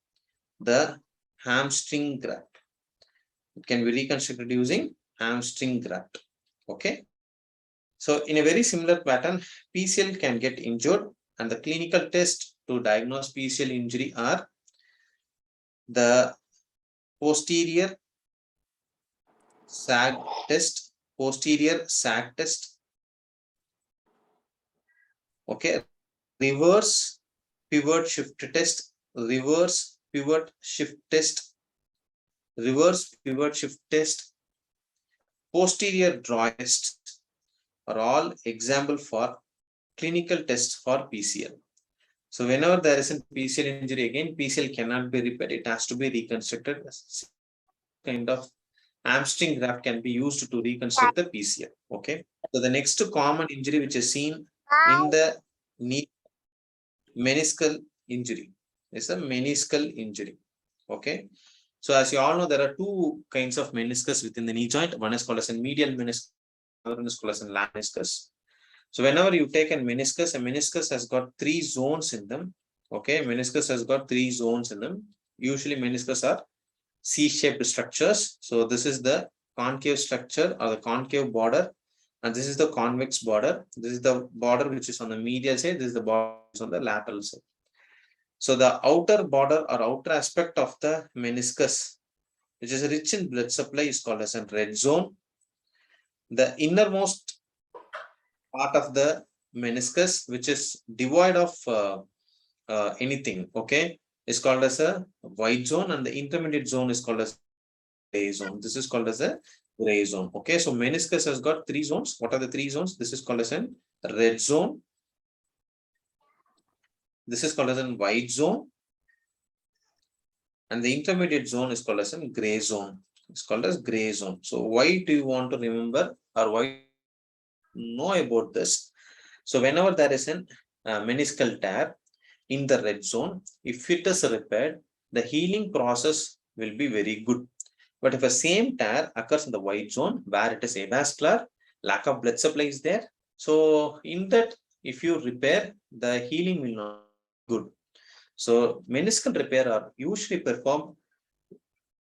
the hamstring graft. It can be reconstructed using hamstring graft. Okay. So in a very similar pattern, PCL can get injured, and the clinical test to diagnose PCL injury are the posterior sag test, okay, reverse pivot shift test, posterior draw test are all example for clinical tests for PCL. So whenever there is a PCL injury, again, PCL cannot be repaired. It has to be reconstructed. Kind of hamstring graft can be used to reconstruct the PCL. Okay. So the next common injury which is seen in the knee, meniscal injury, is a meniscal injury. Okay. So as you all know, there are two kinds of meniscus within the knee joint. One is called as a medial meniscus, another one is called as a lateral meniscus. So whenever you take a meniscus has got three zones in them. Okay, meniscus has got three zones in them. Usually meniscus are C-shaped structures. So this is the concave structure or the concave border, and this is the convex border. This is the border which is on the medial side. This is the border on the lateral side. So the outer border or outer aspect of the meniscus, which is rich in blood supply, is called as a red zone. The innermost part of the meniscus, which is devoid of anything, okay, is called as a white zone, and the intermediate zone is called as gray zone. This is called as a gray zone. Okay, so meniscus has got three zones. What are the three zones? This is called as a red zone. This is called as a white zone, and the intermediate zone is called as a gray zone. It's called as gray zone. So why do you want to remember, or why know about this? So whenever there is a meniscal tear in the red zone, if it is repaired, the healing process will be very good. But if a same tear occurs in the white zone where it is avascular, lack of blood supply is there, so in that, if you repair, the healing will not be good. So meniscal repair are usually performed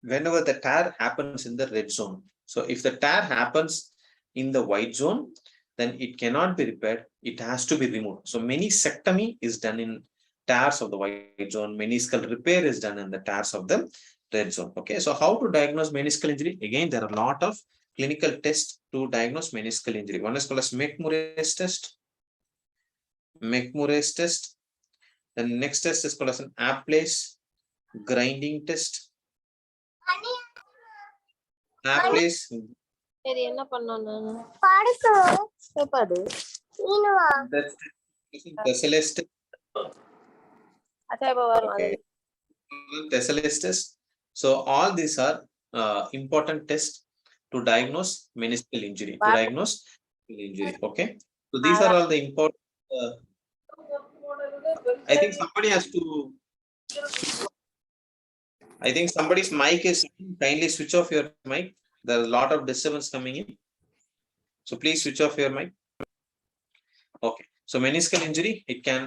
whenever the tear happens in the red zone. So if the tear happens in the white zone, then it cannot be repaired. It has to be removed. So meniscectomy is done in tears of the white zone. Meniscal repair is done in the tears of the red zone. Okay. So how to diagnose meniscal injury? Again, there are a lot of clinical tests to diagnose meniscal injury. One is called as McMurray's test. McMurray's test. The next test is called as an Apley's grinding test. Apley's. சரி என்ன பண்ணோம் நானு படுக்கணும் படு நீனுவா Tessel's test. அச்சா இப்ப வரும் அது Tessel's test. So all these are important tests to diagnose meniscal injury. To diagnose injury. Okay. So these are all the important. I think somebody has to. I think somebody's mic is kindly switch off your mic. There's a lot of disturbance coming in. So please switch off your mic. Okay. So meniscal injury, it can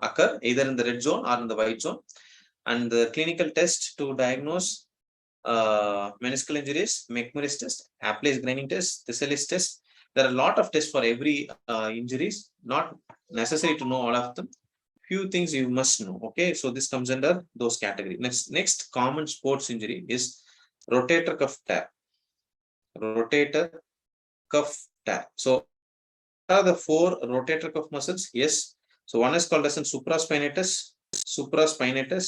occur either in the red zone or in the white zone. And the clinical test to diagnose meniscal injuries, McMurray's test, Apley's grinding test, Tessel's test. There are a lot of tests for every injuries. Not necessary to know all of them. Few things you must know. Okay. So this comes under those categories. Next common sports injury is rotator cuff tear. Rotator cuff tear. So what are the four rotator cuff muscles? Yes. So one is called as an supraspinatus. Supraspinatus.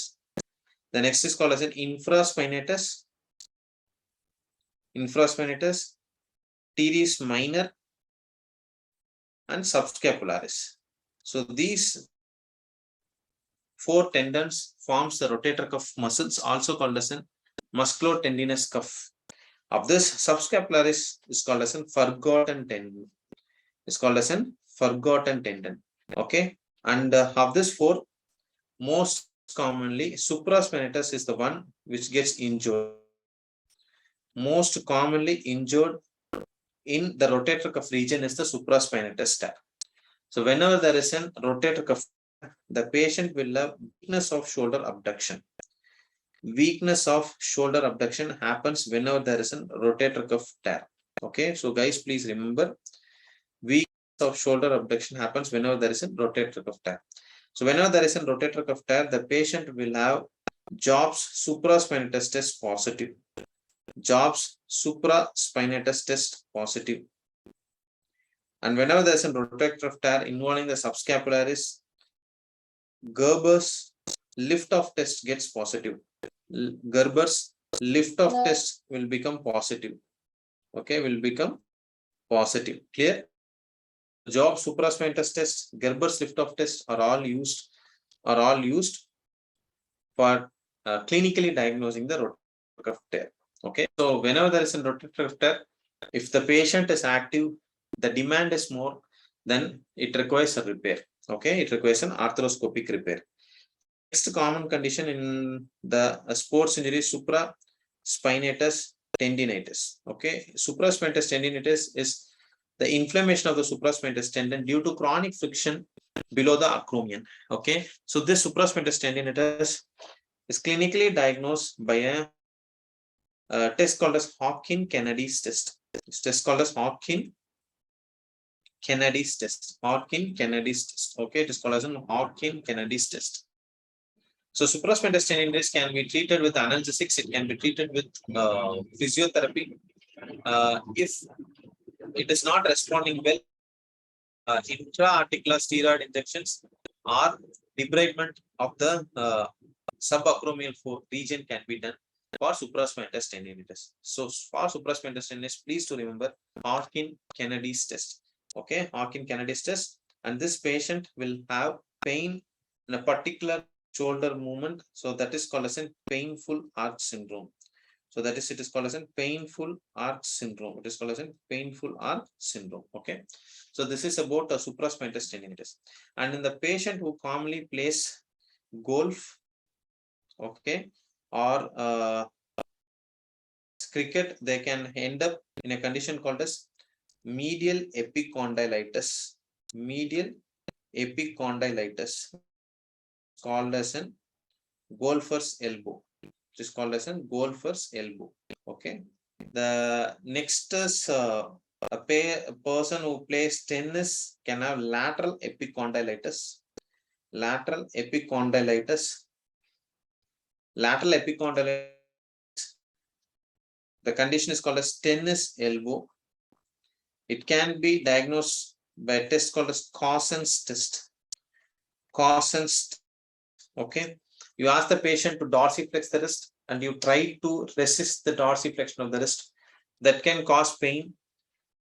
The next is called as an infraspinatus. Infraspinatus. Teres minor and subscapularis. So these four tendons forms the rotator cuff muscles, also called as an musculotendinous cuff. Of this, subscapularis is called as a forgotten tendon. It's called as a forgotten tendon. Okay. And of this four, most commonly, supraspinatus is the one which gets injured. Most commonly injured in the rotator cuff region is the supraspinatus tear. So whenever there is a rotator cuff, the patient will have weakness of shoulder abduction. Weakness of shoulder abduction happens whenever there is a rotator cuff tear. Okay, so guys, please remember, weakness of shoulder abduction happens whenever there is a rotator cuff tear. So whenever there is a rotator cuff tear, the patient will have Jobs supraspinatus test positive. Jobs supraspinatus test positive. And whenever there is a rotator cuff tear involving the subscapularis, Gerber's lift off test gets positive. Gerber's lift off test will become positive. Okay, will become positive. Clear? Job supraspinatus test, Gerber's lift off test are all used are all used for clinically diagnosing the rotator cuff tear. Okay, so whenever there is a rotator cuff tear, if the patient is active, the demand is more, then it requires a repair. Okay, it requires an arthroscopic repair. Next common condition in the sports injury, supraspinatus tendinitis. Okay, supraspinatus tendinitis is the inflammation of the supraspinatus tendon due to chronic friction below the acromion. Okay, so this supraspinatus tendinitis is clinically diagnosed by a test called as Hopkins-Kennedy's test. This test called as Hopkins-Kennedy's test. Hopkins-Kennedy's test. Okay, it is called as an Hopkins-Kennedy's test. So supraspinatus tendinitis can be treated with analgesics. It can be treated with physiotherapy. If it is not responding well, intra-articular steroid injections or debridement of the subacromial region can be done for supraspinatus tendinitis. So for supraspinatus tendinitis, please to remember Hopkins-Kennedy's test. Okay, Hopkins-Kennedy's test, and this patient will have pain in a particular shoulder movement. So that is called as a painful arch syndrome. So that is, it is called as a painful arch syndrome. It is called as a painful arch syndrome. Okay. So this is about a supraspinatus tendinitis. And in the patient who commonly plays golf, okay, or cricket, they can end up in a condition called as medial epicondylitis. Medial epicondylitis, called as an golfer's elbow. It is called as an golfer's elbow. Okay. The next is a person who plays tennis can have lateral epicondylitis. Lateral epicondylitis. Lateral epicondylitis. The condition is called as tennis elbow. It can be diagnosed by a test called as Koncpt test. Koncpt. Okay. You ask the patient to dorsiflex the wrist and you try to resist the dorsiflexion of the wrist. That can cause pain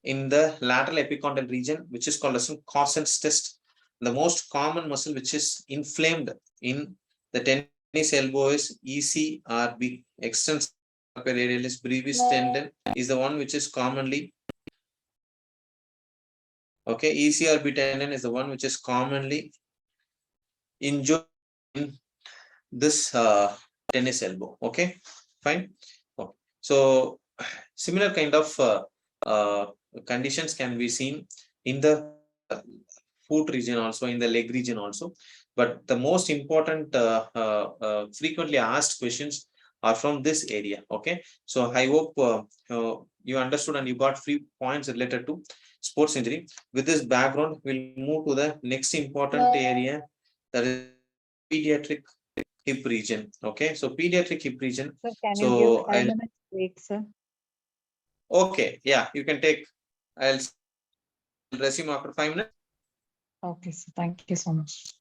in the lateral epicondyle region, which is called as a Koncpt test. The most common muscle which is inflamed in the tennis elbow is ECRB, extensor radialis brevis tendon, is the one which is commonly, okay, ECRB tendon is the one which is commonly injured in this tennis elbow. Okay, fine. Okay. So similar kind of conditions can be seen in the foot region also, in the leg region also. But the most important frequently asked questions are from this area. Okay, so I hope you understood and you got 3 points related to sports injury. With this background, we'll move to the next important area, that is pediatric hip region. Okay, so pediatric hip region. Sir, can So you give 5 minutes break, sir? Okay, yeah, you can take. I'll resume after 5 minutes. Okay, sir. Thank you so much.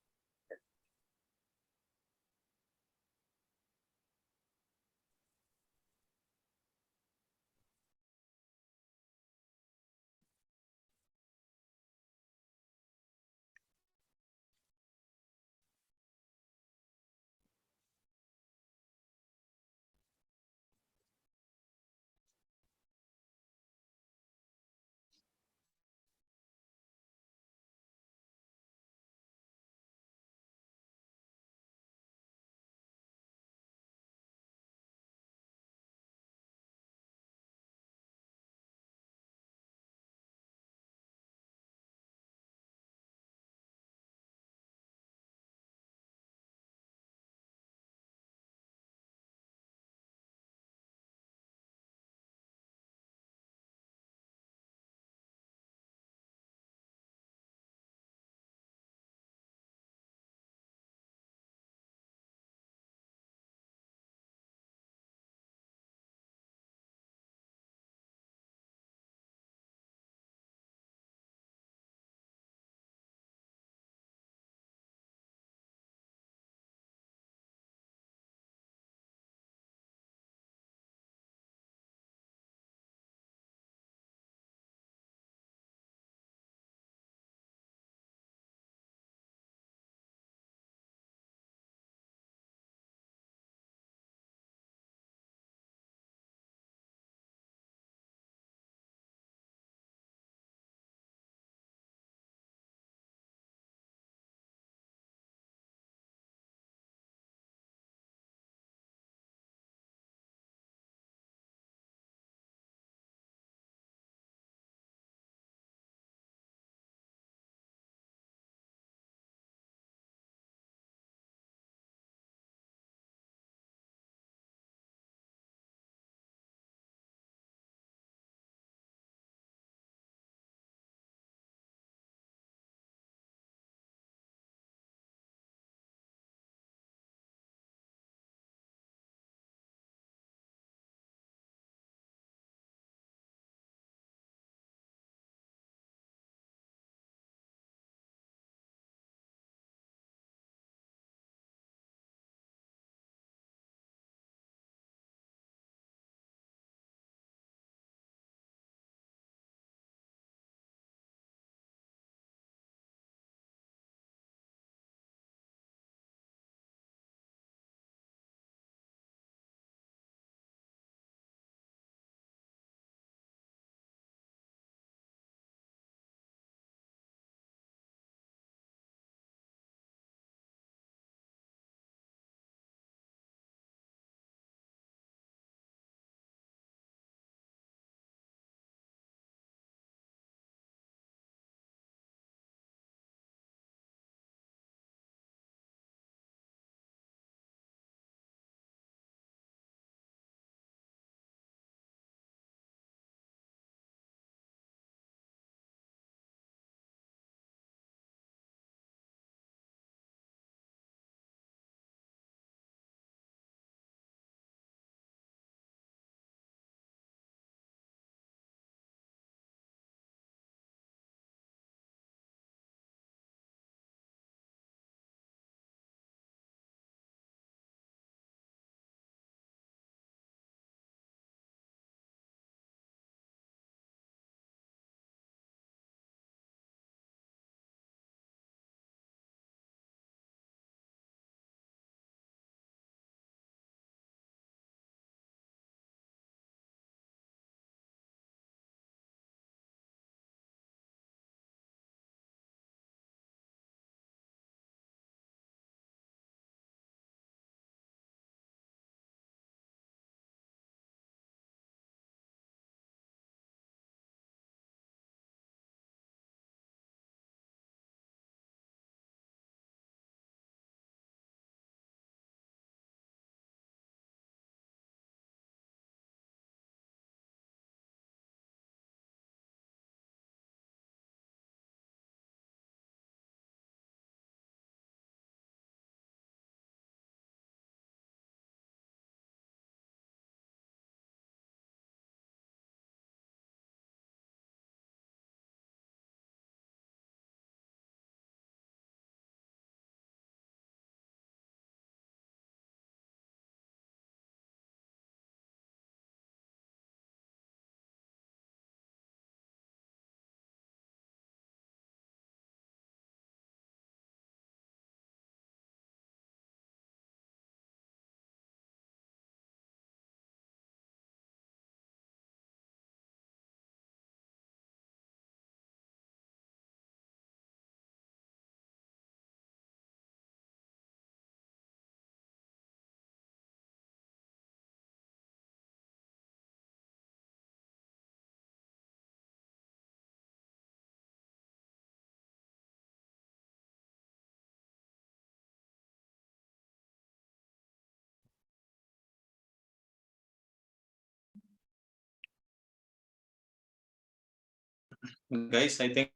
Guys, I think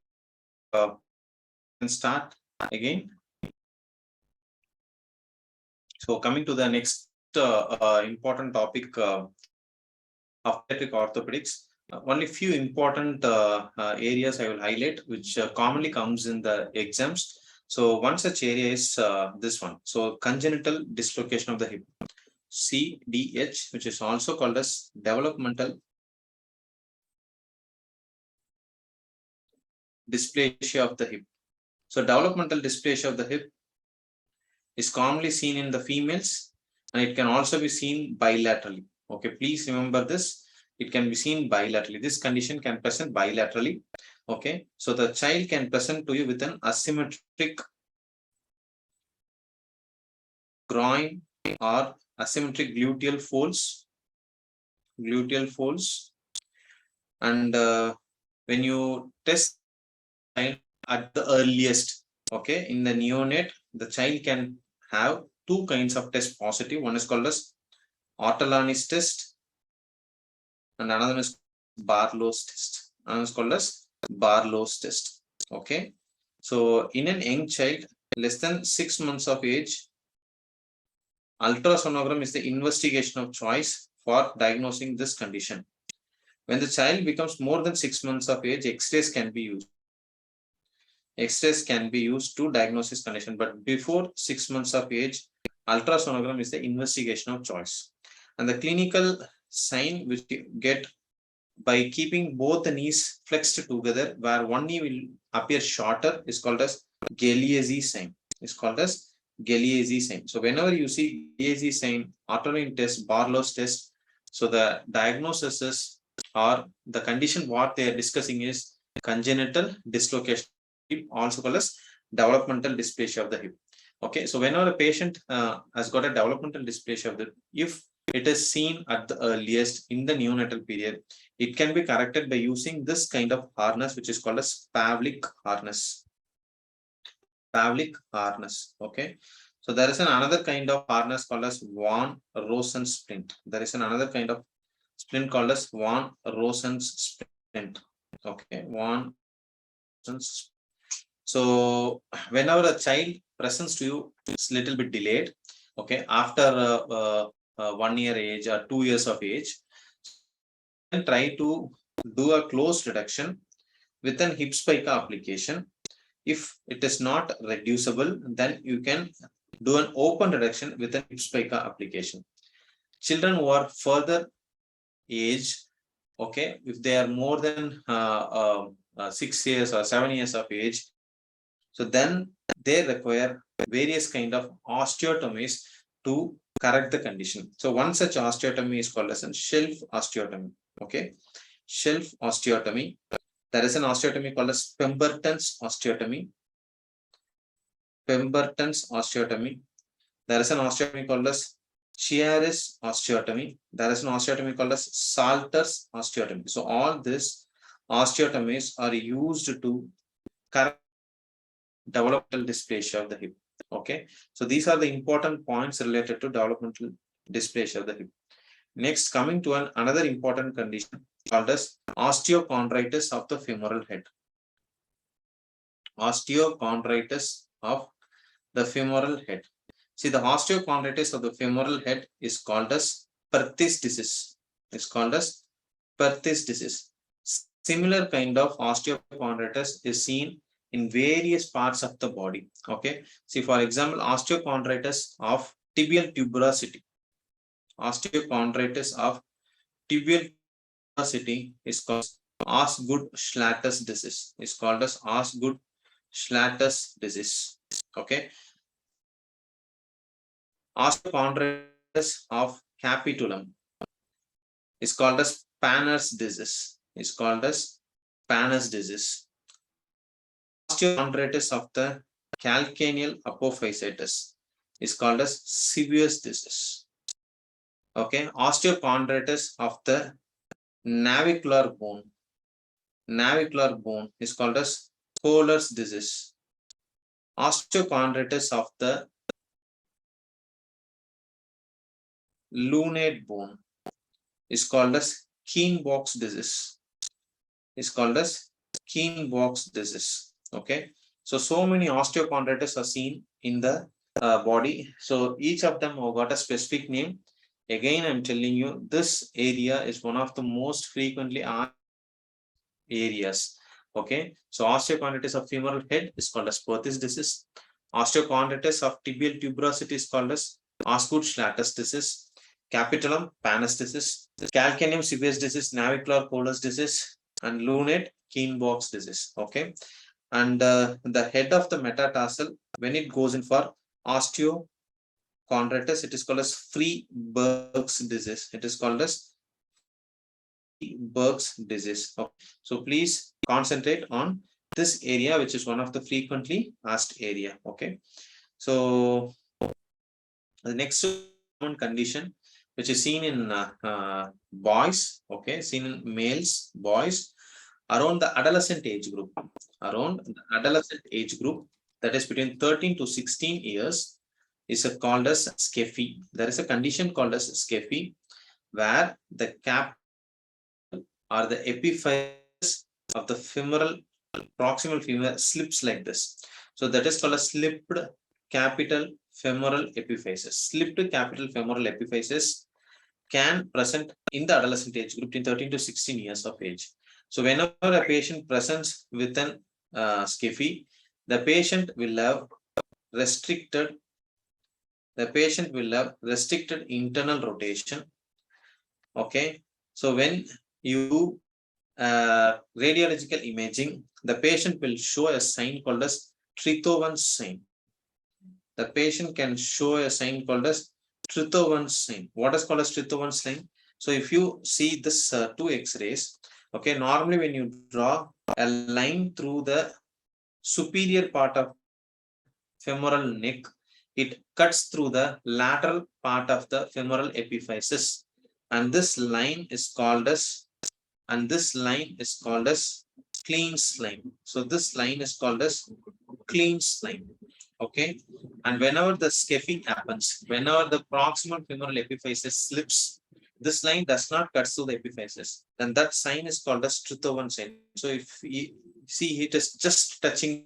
can start again. So coming to the next important topic of pediatric orthopedics, only few important areas I will highlight, which commonly comes in the exams. So one such area is this one. So congenital dislocation of the hip, CDH, which is also called as developmental dysplasia of the hip. So developmental dysplasia of the hip is commonly seen in the females, and it can also be seen bilaterally. Okay, please remember this. It can be seen bilaterally. This condition can present bilaterally. Okay, so the child can present to you with an asymmetric groin or asymmetric gluteal folds. And when you test at the earliest, okay, in the neonate, the child can have two kinds of test positive. One is called as Ortolani's test, and another is Barlow's test. Another is called as Barlow's test. Okay, so in an young child less than 6 months of age, ultrasonogram is the investigation of choice for diagnosing this condition. When the child becomes more than 6 months of age, X-rays can be used. X-rays can be used to diagnose this condition, but before 6 months of age, ultrasonogram is the investigation of choice. And the clinical sign which you get by keeping both the knees flexed together, where one knee will appear shorter, is called as Galeazzi sign. It's called as Galeazzi sign. So whenever you see Galeazzi sign, Ortolani test, Barlow's test, so the diagnosis is, or the condition what they are discussing is congenital dislocation, also called as developmental dysplasia of the hip. Okay, so whenever a patient has got a developmental dysplasia of the, if it is seen at the earliest in the neonatal period, it can be corrected by using this kind of harness, which is called as Pavlik harness. Pavlik harness. Okay, so there is another kind of harness called as Van Rosen splint. There is another kind of splint called as Van Rosen's splint. Okay, Van Rosen's. So whenever a child presents to you, it's a little bit delayed. Okay, after 1 year age or 2 years of age, and try to do a closed reduction with an hip spica application. If it is not reducible, then you can do an open reduction with an hip spica application. Children who are further age, okay, if they are more than 6 years or 7 years of age, so then they require various kind of osteotomies to correct the condition. So one such osteotomy is called as a shelf osteotomy. Okay, shelf osteotomy. There is an osteotomy called as Pemberton's osteotomy. Pemberton's osteotomy. There is an osteotomy called as Chiaris osteotomy. There is an osteotomy called as Salter's osteotomy. So all these osteotomies are used to correct developmental dysplasia of the hip. Okay, so these are the important points related to developmental dysplasia of the hip. Next, coming to another important condition called as osteochondritis of the femoral head. Osteochondritis of the femoral head. See, the osteochondritis of the femoral head is called as Perthes disease. It's called as Perthes disease. Similar kind of osteochondritis is seen in various parts of the body. Okay, see, for example, osteochondritis of tibial tuberosity. Osteochondritis of tibial tuberosity is called Osgood-Schlatter's disease. It's called as Osgood-Schlatter's disease. Okay, osteochondritis of capitulum is called as Panner's disease. It's called as Panner's disease. Osteochondritis of the calcaneal apophysetus is called as Sevier's disease. Okay, osteochondritis of the navicular bone. Navicular bone is called as Kohler's disease. Osteochondritis of the lunate bone is called as Kienbock's disease. Is called as keen box disease. Okay, so many osteochondritis are seen in the body. So each of them have got a specific name. Again, I'm telling you, this area is one of the most frequently asked areas. Okay, so osteochondritis of femoral head is called as Perthes disease. Osteochondritis of tibial tuberosity is called as Osgood-Schlatter disease. Capitulum pannus disease, calcaneum sebaceous disease, navicular Coles disease, and lunate Kienbock's disease. Okay, and the head of the metatarsal, when it goes in for osteochondritis, it is called as Freiberg's disease. It is called as Freiberg's disease. Okay. So please concentrate on this area, which is one of the frequently asked area. Okay, so the next common condition, which is seen in boys, okay, seen in males, boys, around the adolescent age group, that is between 13 to 16 years, is called as SCFE. There is a condition called as SCFE, where the cap or the epiphysis of the proximal femur slips like this. So that is called a slipped capital femoral epiphysis. Slipped capital femoral epiphysis can present in the adolescent age group between 13 to 16 years of age. So whenever a patient presents with an SCFE, the patient will have restricted internal rotation. Okay, so when you radiological imaging, the patient will show a sign called as Trithovan sign. The patient can show a sign called as Trithovan sign. What is called as Trithovan sign? So if you see this two X-rays, okay, normally when you draw a line through the superior part of femoral neck, it cuts through the lateral part of the femoral epiphysis, and this line is called as Kleins line. So this line is called as Kleins line. Okay, and whenever the SCFE happens, whenever the proximal femoral epiphysis slips, this line does not cut through the epiphysis, then that sign is called as Trithovan sign. So if you see it is just touching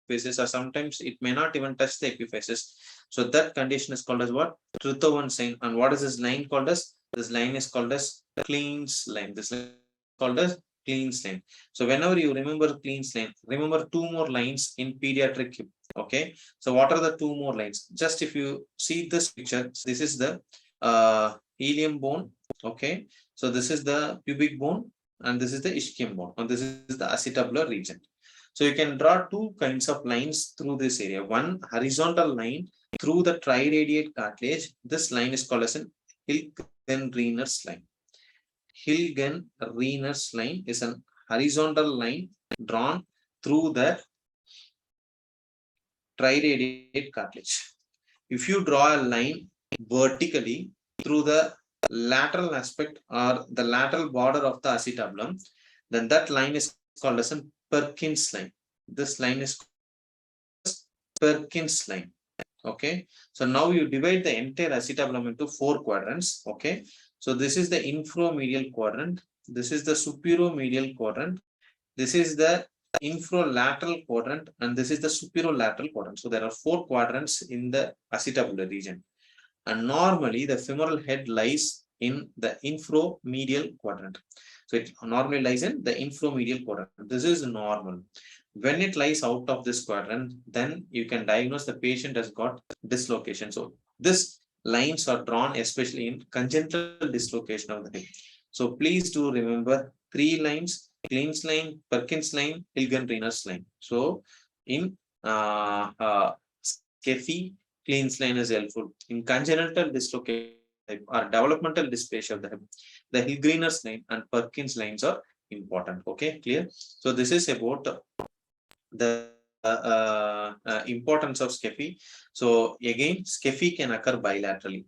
epiphysis, or sometimes it may not even touch the epiphysis, so that condition is called as what? Trithovan sign. And what is this line called as? This line is called as Kleins line. This line is called as Kleins line. So whenever you remember Kleins line, remember two more lines in pediatric hip. Okay, so what are the two more lines? Just if you see this picture, this is the ilium bone. Okay, so this is the pubic bone, and this is the ischium bone, and this is the acetabular region. So you can draw two kinds of lines through this area. One horizontal line through the triradiate cartilage. This line is called as an Hilgen-Riener's line. Hilgen-Riener's line is an horizontal line drawn through the triradiate cartilage. If you draw a line vertically through the lateral aspect or the lateral border of the acetabulum, then that line is called as a Perkins line. This line is Perkins line. Okay, so now you divide the entire acetabulum into 4 quadrants. Okay, so this is the infromedial quadrant, this is the superomedial quadrant, this is the infrolateral quadrant, and this is the superolateral quadrant. So there are 4 quadrants in the acetabular region, and normally the femoral head lies in the infromedial quadrant. So it normally lies in the infromedial quadrant. This is normal. When it lies out of this quadrant, then you can diagnose the patient has got dislocation. So this lines are drawn especially in congenital dislocation of the hip. So please do remember 3 lines: Kleins line, Perkins line, Hilgen-Riener's line. So in SCFE, Kleins line is helpful. In congenital dislocation or developmental dysplasia of the hip, the Hilgen-Riener's line and Perkins lines are important. Okay, clear? So this is about the importance of SCFE. So again, SCFE can occur bilaterally.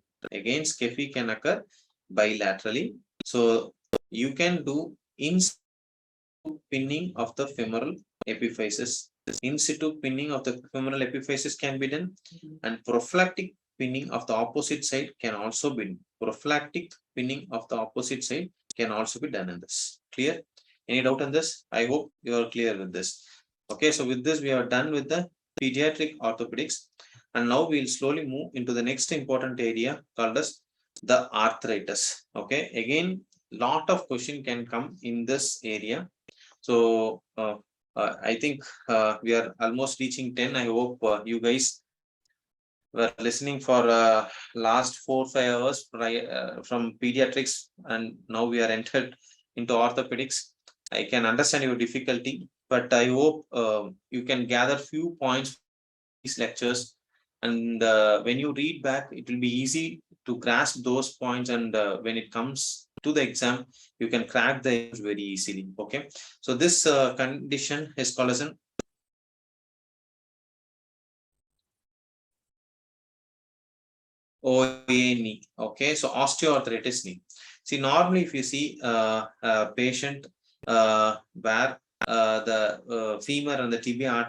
So you can do in situ pinning of the femoral epiphysis. In situ pinning of the femoral epiphysis can be done, and prophylactic pinning of the opposite side can also be done. Prophylactic pinning of the opposite side can also be done in this. Clear? Any doubt on this? I hope you are clear with this. Okay, so with this, we are done with the pediatric orthopedics. And now we'll slowly move into the next important area called as the arthritis. Okay, again, lot of question can come in this area. So I think we are almost reaching 10. I hope you guys were listening for last 4-5 hours from pediatrics, and now we are entered into orthopedics. I can understand your difficulty, but I hope you can gather few points from these lectures, and when you read back, it will be easy to grasp those points, and when it comes to the exam, you can crack the exams very easily. Okay, so this condition is called as an OA knee. Okay, so osteoarthritis knee. See, normally if you see a patient where the femur and the tibia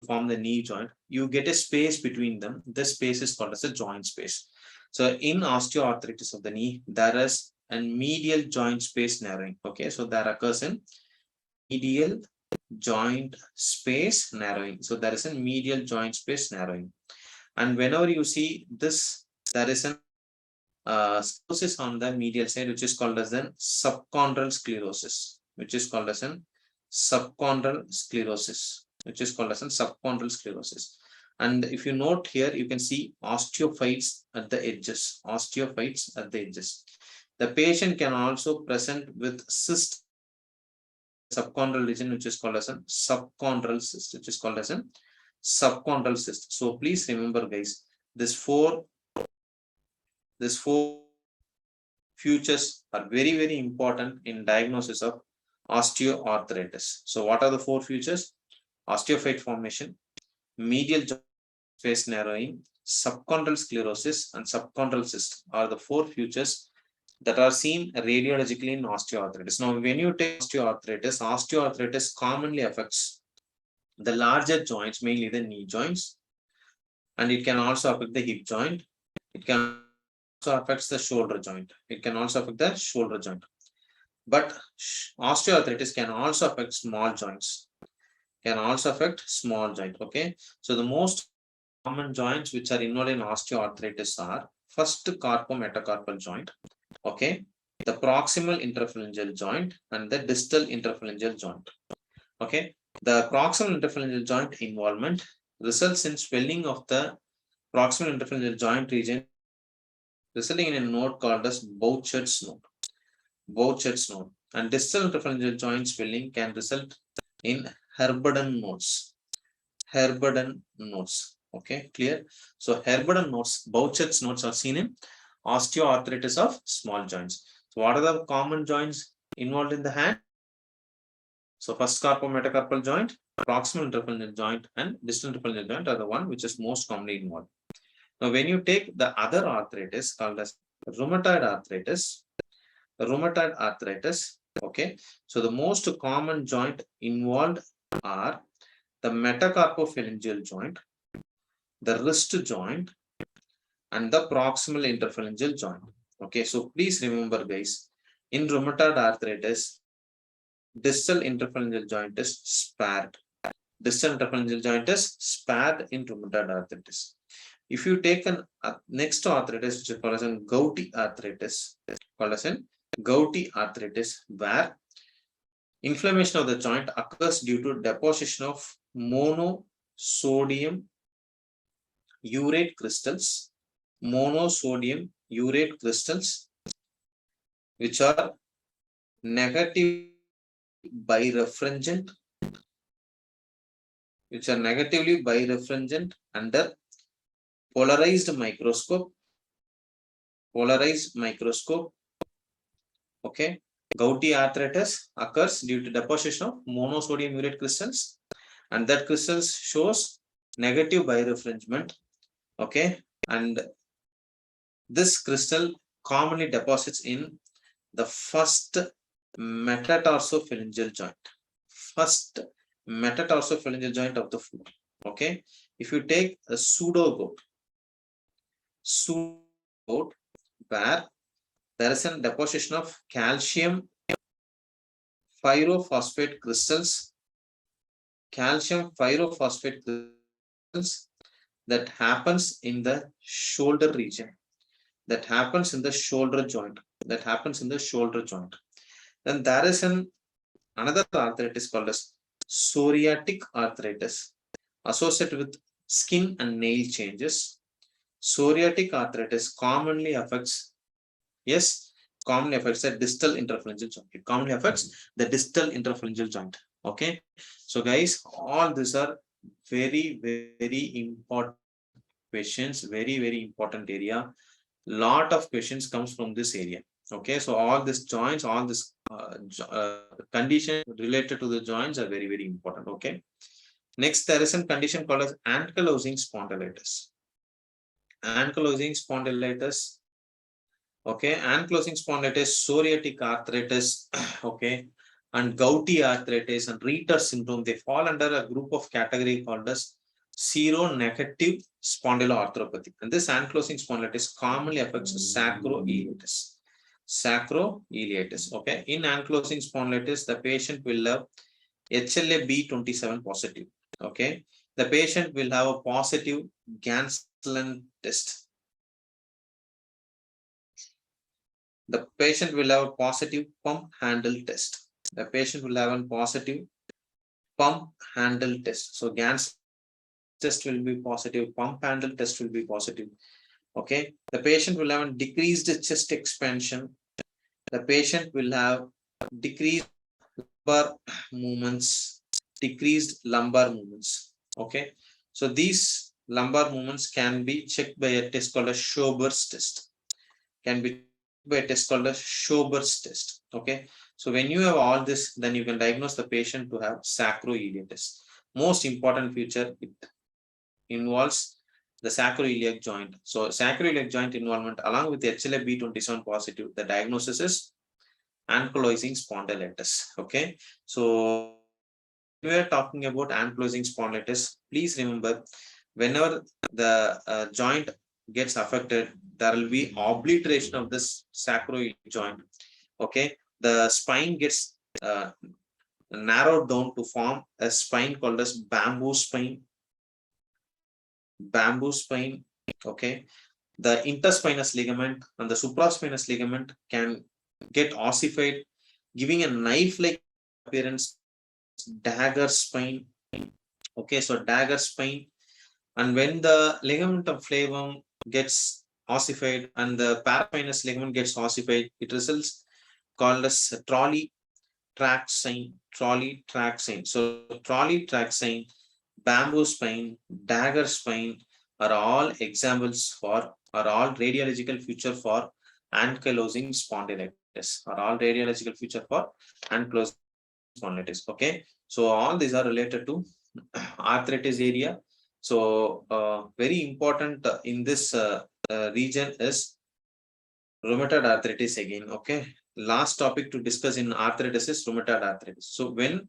form the knee joint, you get a space between them. This space is called as a joint space. So in osteoarthritis of the knee, there is a medial joint space narrowing. Okay, so that occurs in medial joint space narrowing. So there is a medial joint space narrowing. And whenever you see this, there is an sclerosis on the medial side, which is called as an subchondral sclerosis, which is called as an subchondral sclerosis, which is called as an subchondral sclerosis. And if you note here, you can see osteophytes at the edges, osteophytes at the edges. The patient can also present with cyst subchondral region, which is called as a subchondral cyst, which is called as a subchondral cyst. So please remember, guys, these four features are very, very important in diagnosis of osteoarthritis. So what are the four features? Osteophyte formation, medial joint space narrowing, subchondral sclerosis, and subchondral cyst are the four features that are seen radiologically in osteoarthritis. Now, when you take osteoarthritis commonly affects the larger joints, mainly the knee joints, and it can also affect the hip joint. It can also affect the shoulder joint. It can also affect the shoulder joint. But osteoarthritis can also affect small joints. Okay, so the most common joints which are involved in osteoarthritis are first carpometacarpal joint. Okay, the proximal interphalangeal joint and the distal interphalangeal joint. Okay, the proximal interphalangeal joint involvement results in swelling of the proximal interphalangeal joint region, resulting in a node called as Boucher's node. And distal interphalangeal joint swelling can result in Herberdon nodes. Okay, clear? So Herberdon nodes, Boucher's nodes are seen in osteoarthritis of small joints. So what are the common joints involved in the hand? So first carpometacarpal joint, proximal interphalangeal joint, and distal interphalangeal joint are the one which is most commonly involved. Now, when you take the other arthritis called as rheumatoid arthritis, okay, so the most common joint involved are the metacarpophalangeal joint, the wrist joint, and the proximal interphalangeal joint. Okay, so please remember, guys, in rheumatoid arthritis, distal interphalangeal joint is spared. Distal interphalangeal joint is spared in rheumatoid arthritis. If you take an next arthritis, which is called as gouty arthritis, where inflammation of the joint occurs due to deposition of monosodium urate crystals, which are negatively birefringent, under polarized microscope. Okay, gouty arthritis occurs due to deposition of monosodium urate crystals, and that crystals shows negative birefringent. Okay, and this crystal commonly deposits in the first metatarsophalangeal joint of the foot. Okay, if you take a pseudogout, where there is a deposition of calcium pyrophosphate crystals, calcium pyrophosphate crystals that happens in the shoulder region, that happens in the shoulder joint, that happens in the shoulder joint. Then there is another arthritis called as psoriatic arthritis associated with skin and nail changes. Psoriatic arthritis commonly affects, commonly affects the distal interphalangeal joint. It commonly affects the distal interphalangeal joint. Okay. So guys, all these are very, very important questions, very, very important area. Lot of questions comes from this area. Okay, so all these joints, all this condition related to the joints are very, very important. Okay. Next, there is a condition called as ankylosing spondylitis. Ankylosing spondylitis. Okay, ankylosing spondylitis, psoriatic arthritis, okay, and gouty arthritis and Reiter syndrome, they fall under a group of category called as seronegative spondyloarthropathy. And this ankylosing spondylitis commonly affects sacroiliitis. Sacroiliitis. Okay, in ankylosing spondylitis, the patient will have HLA-B27 positive. Okay, the patient will have a positive Ganslin test. The patient will have a positive pump handle test. The patient will have a positive pump handle test. So Ganslin test will be positive, pump handle test will be positive. Okay, the patient will have a decreased chest expansion. The patient will have decreased lumbar movements, decreased lumbar movements. Okay, so these lumbar movements can be checked by a test called a Schober's test. Can be by a test called a Schober's test. Okay, so when you have all this, then you can diagnose the patient to have sacroiliitis. Most important feature, it involves the sacroiliac joint. So sacroiliac joint involvement along with the HLA-B27 positive, the diagnosis is ankylosing spondylitis. Okay, so we are talking about ankylosing spondylitis. Please remember, whenever the joint gets affected, there will be obliteration of this sacroiliac joint. Okay, the spine gets narrowed down to form a spine called as bamboo spine. Bamboo spine. Okay, the interspinous ligament and the supraspinous ligament can get ossified, giving a knife-like appearance. Dagger spine. Okay, so dagger spine. And when the ligamentum flavum gets ossified and the paraspinous ligament gets ossified, it results called as trolley track sign. Trolley track sign. So trolley track sign, bamboo spine, dagger spine are all examples for, are all radiological feature for ankylosing spondylitis. Are all radiological feature for ankylosing spondylitis. Okay, so all these are related to arthritis area. So very important in this region is rheumatoid arthritis again. Okay, last topic to discuss in arthritis is rheumatoid arthritis. So when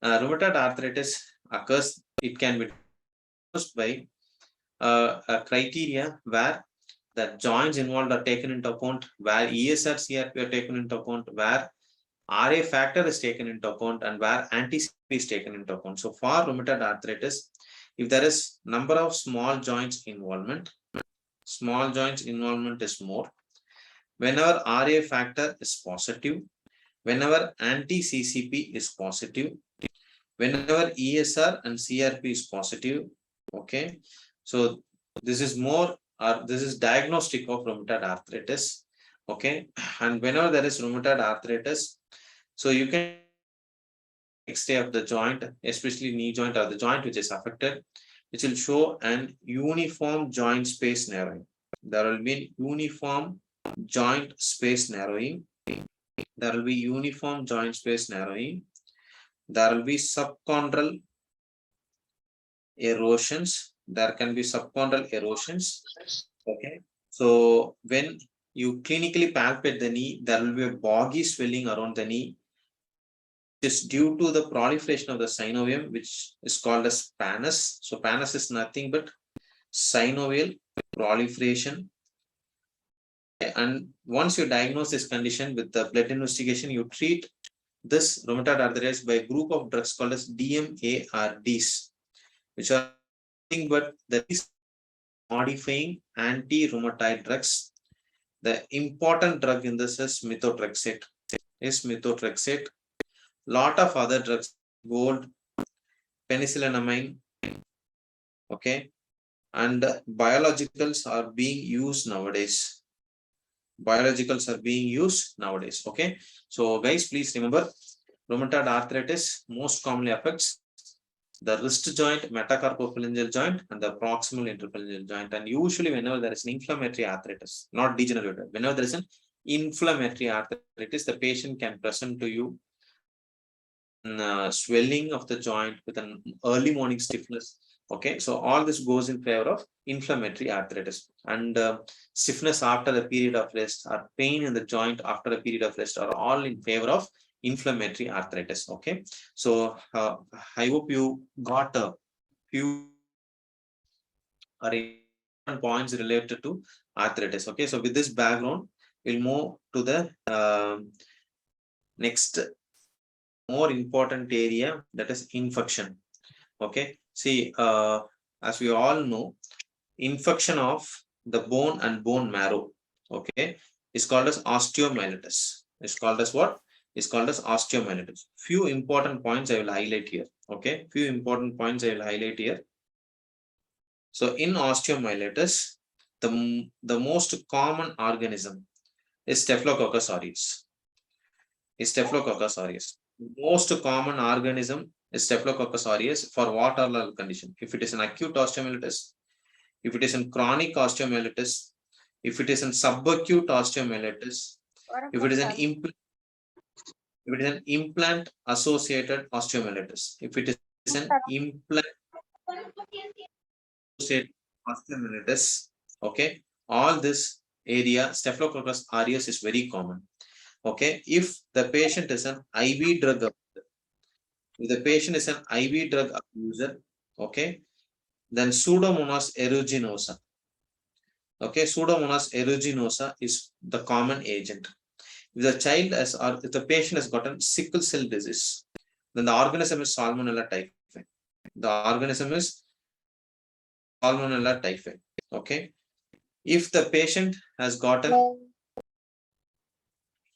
rheumatoid arthritis occurs, it can be diagnosed by a criteria where the joints involved are taken into account, where ESR, CRP are taken into account, where RA factor is taken into account, and where anti-CRP is taken into account. So for rheumatoid arthritis, if there is number of small joints involvement is more. Whenever RA factor is positive, whenever anti-CCP is positive, whenever ESR and CRP is positive. Okay, so this is more, this is diagnostic of rheumatoid arthritis. Okay, and whenever there is rheumatoid arthritis, so you can X-ray of the joint, especially knee joint or the joint which is affected, which will show an uniform joint space narrowing. There will be uniform joint space narrowing. There will be uniform joint space narrowing. There will be subchondral erosions. There can be subchondral erosions. Okay, so when you clinically palpate the knee, there will be a boggy swelling around the knee. It's due to the proliferation of the synovium, which is called as pannus. So pannus is nothing but synovial proliferation. And once you diagnose this condition with the blood investigation, you treat this rheumatoid arthritis by a group of drugs called as DMARDs, which are nothing but the modifying anti-rheumatoid drugs. The important drug in this is methotrexate. Lot of other drugs, gold, penicillinamine, okay, and biologicals are being used nowadays. Okay. So guys, please remember, rheumatoid arthritis most commonly affects the wrist joint, metacarpophalangeal joint, and the proximal interphalangeal joint. And usually, whenever there is an inflammatory arthritis, not degenerative, whenever there is an inflammatory arthritis, the patient can present to you swelling of the joint with an early morning stiffness. Okay, so all this goes in favor of inflammatory arthritis, and stiffness after a period of rest or pain in the joint after a period of rest are all in favor of inflammatory arthritis. Okay, so I hope you got a few points related to arthritis. Okay, so with this background, we'll move to the next more important area, that is infection. Okay, see, as we all know, infection of the bone and bone marrow, okay, is called as osteomyelitis. It's called as what? It's called as osteomyelitis. Few important points I will highlight here. Okay, few important points I will highlight here. So in osteomyelitis, the most common organism is Staphylococcus aureus. Most common organism is Staphylococcus aureus for what all condition? If it is an acute osteomyelitis, if it is in chronic osteomyelitis, if it is in subacute osteomyelitis, if it is an implant associated osteomyelitis, if it is an implant associated osteomyelitis, okay, all this area Staphylococcus aureus is very common. Okay, if the patient is an IV drug abuser, okay, then Pseudomonas aeruginosa. Okay, Pseudomonas aeruginosa is the common agent. If the child has, or if the patient has gotten sickle cell disease, then the organism is Salmonella typhi. Okay, if the patient has gotten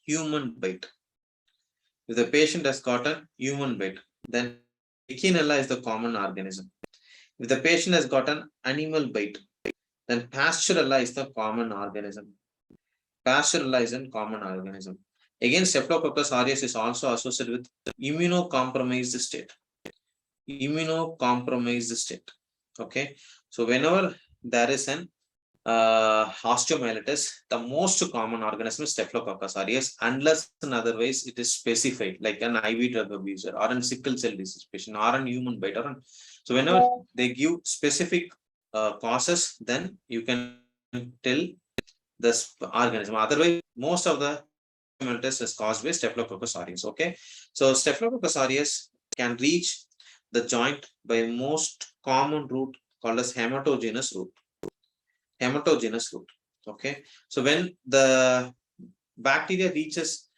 human bite, then Legionella is the common organism. If the patient has gotten animal bite, then Pasteurella is the common organism. Again, Staphylococcus aureus is also associated with immunocompromised state. Okay, so whenever there is an osteomyelitis, the most common organism is Staphylococcus aureus, unless and otherwise it is specified, like an IV drug abuser or an sickle cell disease patient or an human bite. So whenever they give specific causes, then you can tell this organism. Otherwise, most of the osteomyelitis is caused by Staphylococcus aureus. Okay, so Staphylococcus aureus can reach the joint by most common route called as hematogenous route. Okay, so when the bacteria reaches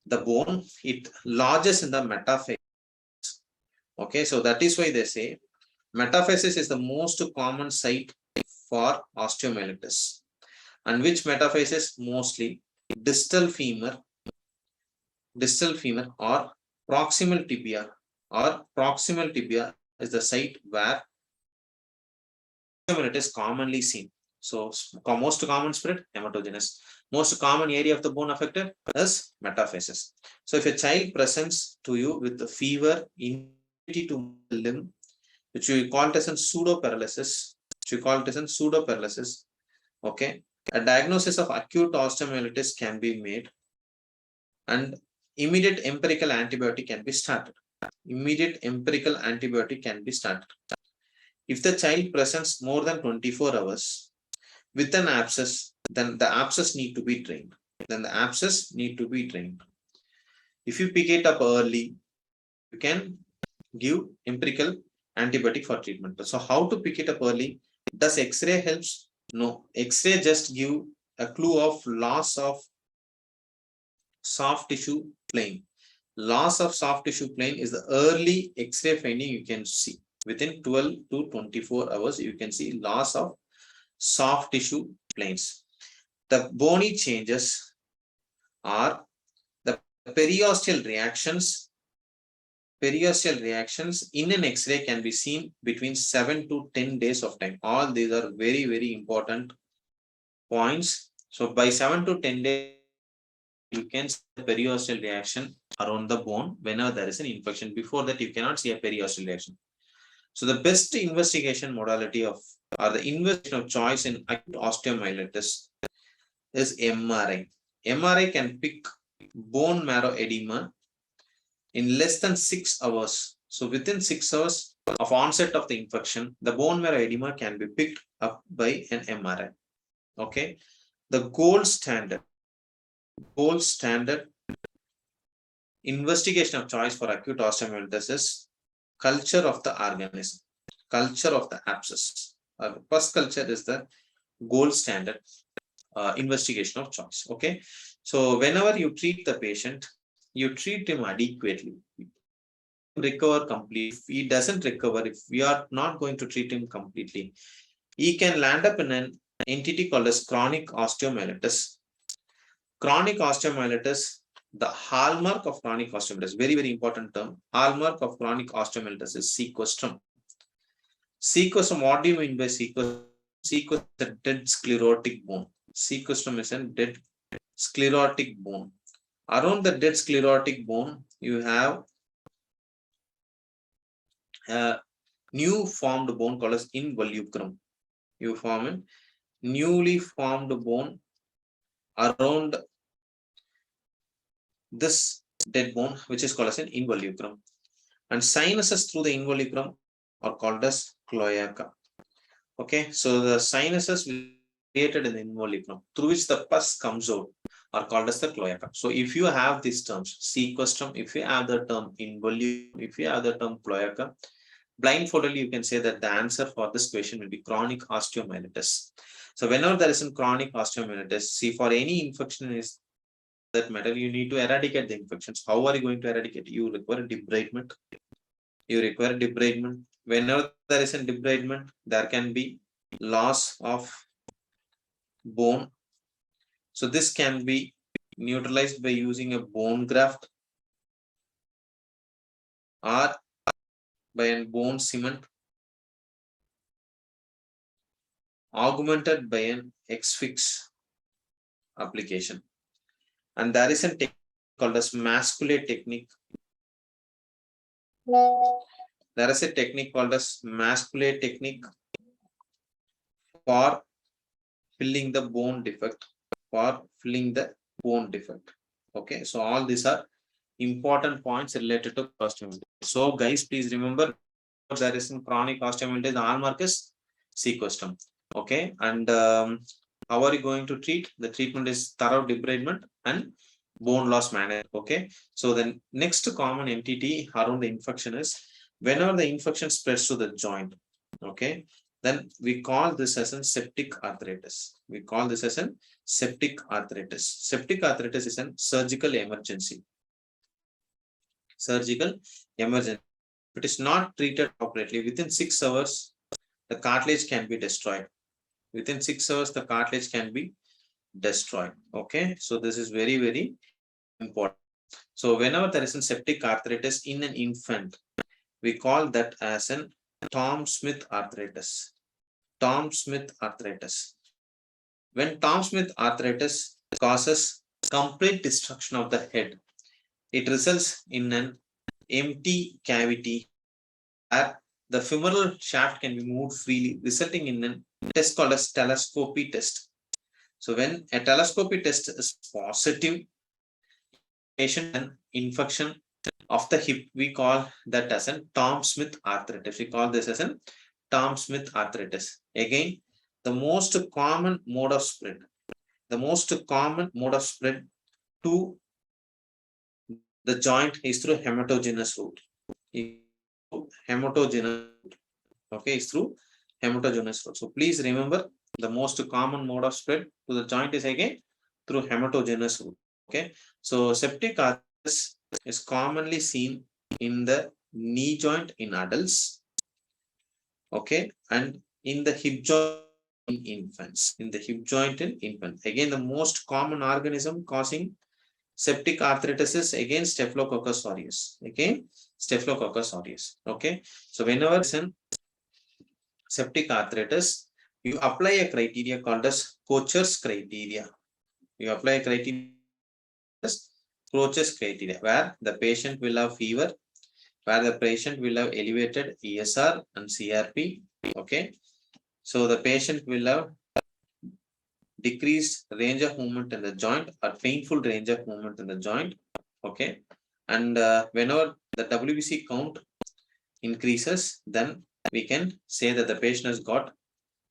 the bone, it lodges in the metaphysis. Okay, so that is why they say metaphysis is the most common site for osteomyelitis. And which metaphysis? Mostly distal femur or proximal tibia. Proximal tibia is the site where osteomyelitis is commonly seen. So most common spread, hematogenous. Most common area of the bone affected is metaphysis. So if a child presents to you with the fever, inability to move the limb, which we call it as a pseudo paralysis, okay, a diagnosis of acute osteomyelitis can be made, and immediate empirical antibiotic can be started. If the child presents more than 24 hours with an abscess, then the abscess need to be drained. If you pick it up early, you can give empirical antibiotic for treatment. So how to pick it up early? Does X-ray helps? No. X-ray just give a clue of loss of soft tissue plane. loss of soft tissue plane is the early X-ray finding you can see. Within 12 to 24 hours, you can see loss of soft tissue planes. The bony changes are the periosteal reactions. Periosteal reactions in an X-ray can be seen between 7 to 10 days of time. All these are very, very important points. So by 7 to 10 days, you can see the periosteal reaction around the bone whenever there is an infection. Before that, you cannot see a periosteal reaction. So the best investigation modality of or the investigation of choice in acute osteomyelitis is MRI. MRI can pick bone marrow edema in less than 6 hours. So within 6 hours of onset of the infection, the bone marrow edema can be picked up by an MRI. Okay. The gold standard investigation of choice for acute osteomyelitis is culture of the organism, culture of the abscess. Pus culture is the gold standard investigation of choice. Okay. So whenever you treat the patient, you treat him adequately. Recover completely. If he doesn't recover, if we are not going to treat him completely, he can land up in an entity called as chronic osteomyelitis. Chronic osteomyelitis, the hallmark of chronic osteomyelitis, very, very important term. Hallmark of chronic osteomyelitis is sequestrum. Sequestrum, what do you mean by sequestrum? Sequestrum is a dead sclerotic bone. Sequestrum is a dead sclerotic bone. Around the dead sclerotic bone, you have a new formed bone called as involucrum. You form a newly formed bone around this dead bone, which is called as an involucrum. And sinuses through the involucrum are called as cloaca. Okay, so the sinuses created in the involucrum through which the pus comes out are called as the cloaca. So if you have these terms, sequestrum, if you have the term involucrum, if you have the term cloaca, blindfoldedly you can say that the answer for this question will be chronic osteomyelitis. So whenever there is a chronic osteomyelitis, see, for any infection is that matter, you need to eradicate the infections. How are you going to eradicate? You require debridement. You require debridement. Whenever there is a debridement, there can be loss of bone. So this can be neutralized by using a bone graft or by a bone cement, augmented by an X-fix application. And there is a technique called as masculate technique. There is a technique called as masculate technique for filling the bone defect. Okay, so all these are important points related to osteomyelitis. So guys, please remember, there is in chronic osteomyelitis, the hallmark is sequestrum. Okay, and how are you going to treat? The treatment is thorough debridement and bone loss management. Okay, so the next common entity around the infection is whenever the infection spreads to the joint. Okay, then we call this as a septic arthritis. We call this as a septic arthritis. Septic arthritis is a surgical emergency. Surgical emergency. If it is not treated appropriately, within 6 hours, the cartilage can be destroyed. Within 6 hours, the cartilage can be destroyed. Okay, so this is very, very important. So whenever there is a septic arthritis in an infant, we call that as an Tom Smith arthritis. Tom Smith arthritis. When Tom Smith arthritis causes complete destruction of the head, it results in an empty cavity where the femoral shaft can be moved freely, resulting in a test called as telescopy test. So when a telescopy test is positive, patient an infection of the hip, we call that as a Tom Smith arthritis. We call this as a Tom Smith arthritis. Again, the most common mode of spread. The most common mode of spread to the joint is through hematogenous route. Hematogenous, okay, is through hematogenous route. So please remember, the most common mode of spread to the joint is again through hematogenous route. Okay, so septic arthritis is commonly seen in the knee joint in adults, okay, and in the hip joint in infants. In the hip joint in infants. Again, the most common organism causing septic arthritis is again Staphylococcus aureus. Again, Staphylococcus aureus. Okay, so whenever it's an septic arthritis, you apply a criteria called as Kocher's criteria. You apply a criteria as Kocher's criteria, where the patient will have fever, where the patient will have elevated ESR and CRP. Okay, so the patient will have decreased range of movement in the joint or painful range of movement in the joint. Okay, and whenever the WBC count increases, then we can say that the patient has got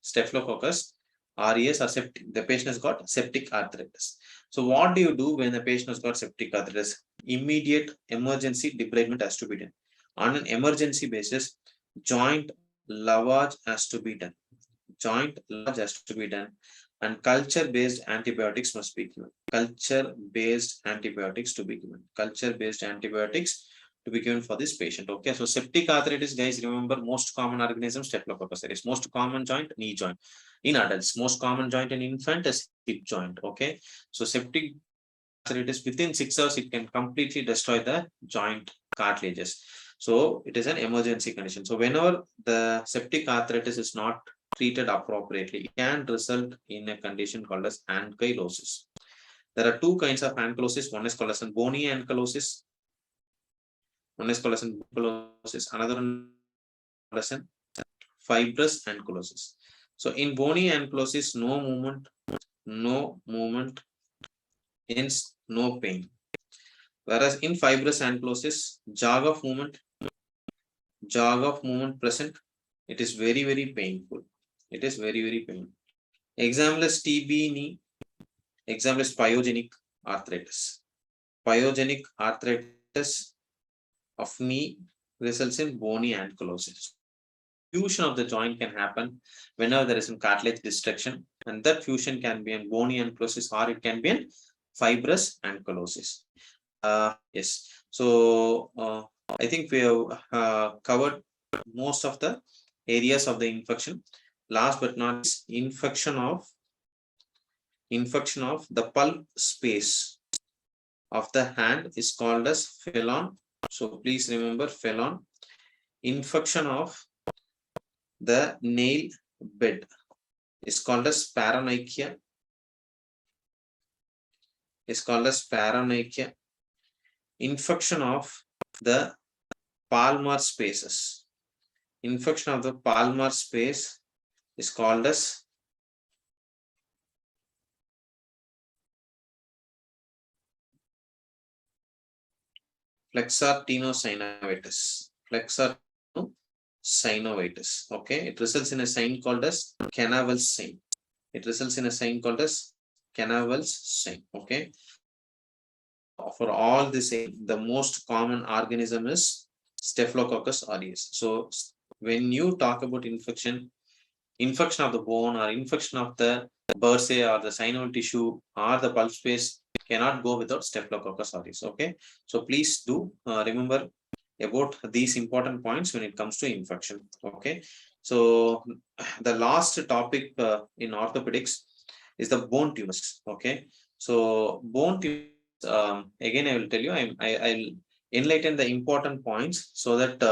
Staphylococcus aureus or septic. The patient has got septic arthritis. So what do you do when the patient has got septic arthritis? Immediate emergency debridement has to be done. On an emergency basis, joint lavage has to be done. Joint lavage has to be done, and culture-based antibiotics must be given. Culture-based antibiotics to be given. Culture-based antibiotics to be given for this patient. Okay, so septic arthritis, guys, remember most common organism Staphylococcus aureus. Most common joint, knee joint. In adults, most common joint in infant is hip joint. Okay, so septic arthritis within 6 hours it can completely destroy the joint cartilages. So it is an emergency condition. So whenever the septic arthritis is not treated appropriately, it can result in a condition called as ankylosis. There are two kinds of ankylosis. One is called as bony ankylosis. One is called as ankylosis. Another one is called as fibrous ankylosis. So in bony ankylosis, no movement, hence no pain. Whereas in fibrous ankylosis, jog of movement present, it is very, very painful. It is very, very painful. Example is TB knee. Example is pyogenic arthritis. Pyogenic arthritis of knee results in bony ankylosis. Fusion of the joint can happen whenever there is some cartilage destruction, and that fusion can be in bony ankylosis or it can be in fibrous ankylosis. Yes, so I think we have covered most of the areas of the infection. Last but not least, infection of the pulp space of the hand is called as phelon. So please remember phelon. Infection of the nail bed is called as paronychia. Infection of the palmar spaces. Infection of the palmar space is called as flexor tenosynovitis. Okay, it results in a sign called as Canavel's sign. Okay, for all this, the most common organism is Staphylococcus aureus. So when you talk about infection of the bone or infection of the bursae or the synovial tissue or the pulp space cannot go without Staphylococcus aureus. Okay, so please do remember about these important points when it comes to infection. Okay, so the last topic in orthopedics is the bone tumors. Okay, so bone tumors, again I will tell you, I'll enlighten the important points so that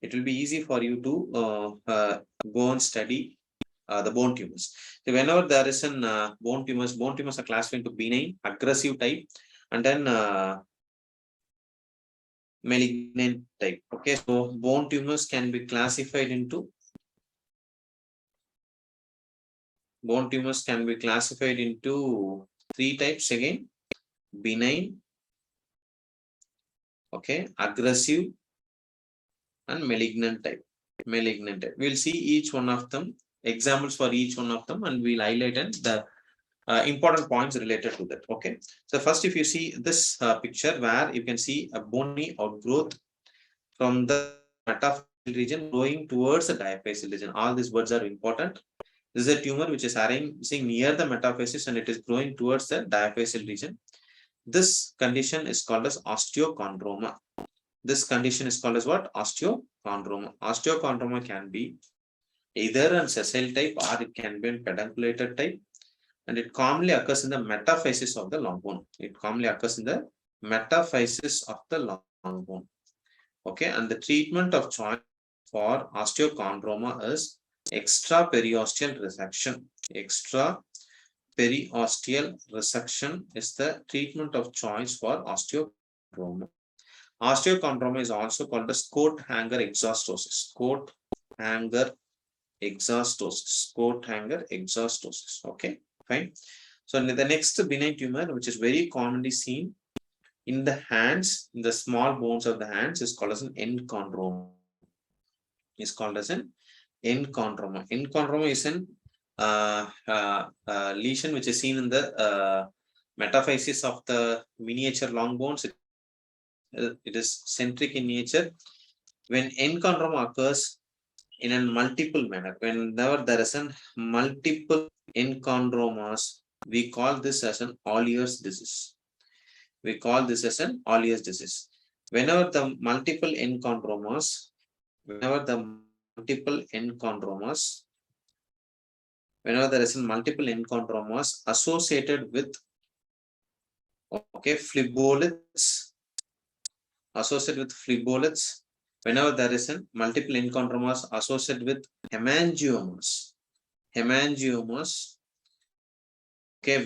it will be easy for you to go and study the bone tumors. So whenever there is an bone tumors are classified into benign, aggressive type, and then malignant type. Okay, so bone tumors can be classified into three types again: benign, okay, aggressive, and malignant type. We'll see each one of them, examples for each one of them, and we'll highlight the important points related to that. Okay, so first, if you see this picture where you can see a bony outgrowth from the metaphyseal region going towards the diaphyseal region. All these words are important. This is a tumor which is arising near the metaphysis and it is growing towards the diaphyseal region. This condition is called as osteochondroma. This condition is called as what? Osteochondroma. Osteochondroma can be either an sessile type or it can be a pedunculated type, and it commonly occurs in the metaphysis of the long bone. It commonly occurs in the metaphysis of the long bone. Okay, and the treatment of choice for osteochondroma is extra periosteal resection. Extra periosteal resection is the treatment of choice for osteochondroma. Osteochondroma is also called as coat hanger exhaustosis. Coat hanger exhaustosis. Coat hanger exhaustosis. Okay, fine. So the next benign tumor, which is very commonly seen in the hands, in the small bones of the hands, is called as an enchondroma. Is called as an enchondroma. Enchondroma is an lesion which is seen in the metaphysis of the miniature long bones. It is centric in nature. When enchondroma occurs in a multiple manner, whenever there is a multiple enchondromas, we call this as an Ollier's disease. We call this as an Ollier's disease. Whenever the multiple enchondromas, whenever there is a multiple enchondromas associated with phleboliths, whenever there is a multiple enchondromas associated with hemangiomas,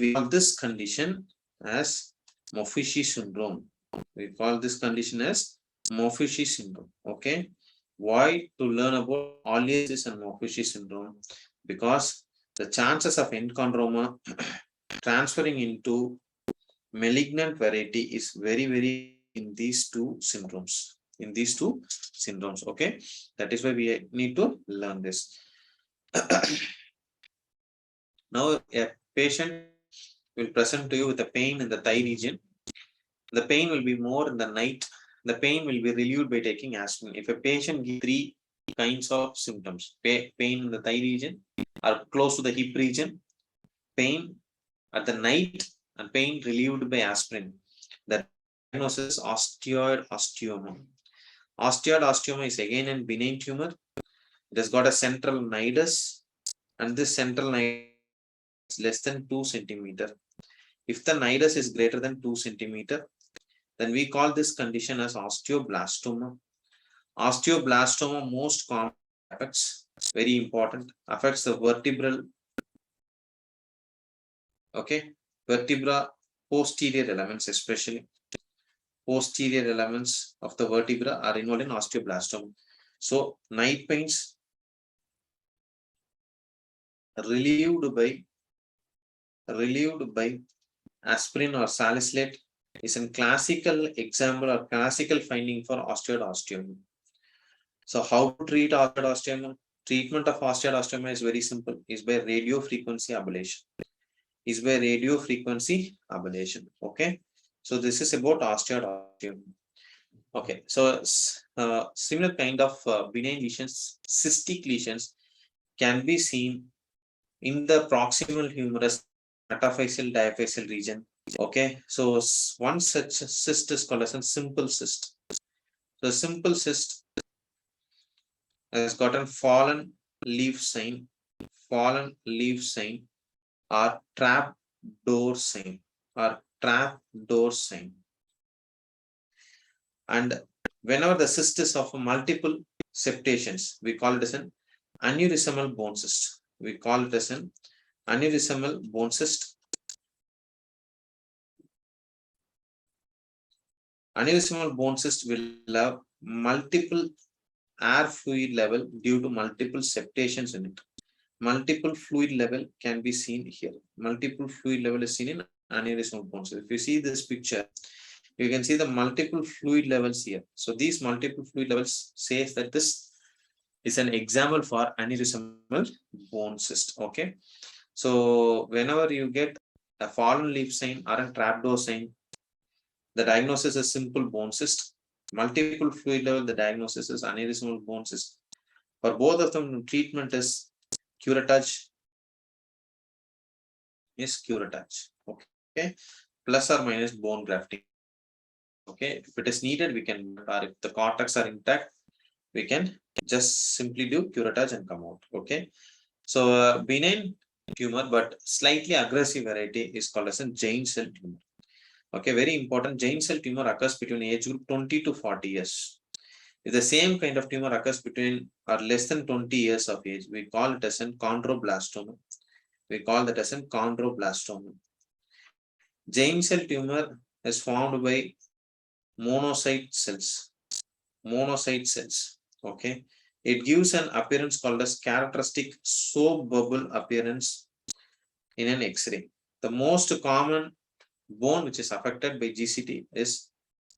we call this condition as Maffucci syndrome. We call this condition as Maffucci syndrome. Okay, why to learn about Ollier's and Maffucci syndrome? Because the chances of enchondroma transferring into malignant variety is very in these two syndromes. Okay, that is why we need to learn this. Now a patient will present to you with a pain in the thigh region. The pain will be more in the night. The pain will be relieved by taking aspirin. If a patient gives 3 kinds of symptoms: pain in the thigh region or close to the hip region, pain at the night, and pain relieved by aspirin, the diagnosis is osteoid osteoma. Osteoid osteoma is again a benign tumor. It has got a central nidus, and this central nidus is less than 2 centimeter. If the nidus is greater than 2 centimeter, then we call this condition as osteoblastoma. Osteoblastoma most common affects, very important, affects the vertebral, vertebra posterior elements, especially posterior elements of the vertebra are involved in osteoblastoma. So night pains relieved by aspirin or salicylate is a classical example or classical finding for osteoid osteoma. So how to treat osteoid osteoma? Treatment of osteoid osteoma is very simple, is by radio frequency ablation. Okay, so this is about osteoid osteoma. Okay, so similar kind of benign lesions, cystic lesions, can be seen in the proximal humerus, metaphyseal diaphyseal region. Okay, so one such cyst is called as a simple cyst. The simple cyst has got a fallen leaf sign or trap door sign and whenever the cyst is of multiple septations, we call it as an aneurysmal bone cyst. Aneurysmal bone cyst will have multiple air fluid level due to multiple septations in it. Multiple fluid level can be seen here. Multiple fluid level is seen in aneurysmal bone cyst. If you see this picture, you can see the multiple fluid levels here. So these multiple fluid levels says that this is an example for aneurysmal bone cyst. Okay, so whenever you get a fallen leaf sign or a trapdoor sign, the diagnosis is simple bone cyst. Multiple fluid level, the diagnosis is aneurysmal bone cyst. For both of them, treatment is curettage. Okay, plus or minus bone grafting. Okay, if it is needed, we can, or if the cortex are intact, we can just simply do curettage and come out. Okay, so benign tumor, but slightly aggressive variety is called as a giant cell tumor. Okay, very important. Giant cell tumor occurs between age group 20 to 40 years. If the same kind of tumor occurs between or less than 20 years of age, we call it as a chondroblastoma. We call that as a chondroblastoma. Giant cell tumor is formed by monocyte cells. Monocyte cells. Okay. It gives an appearance called as characteristic soap bubble appearance in an X-ray. The most common bone which is affected by GCT is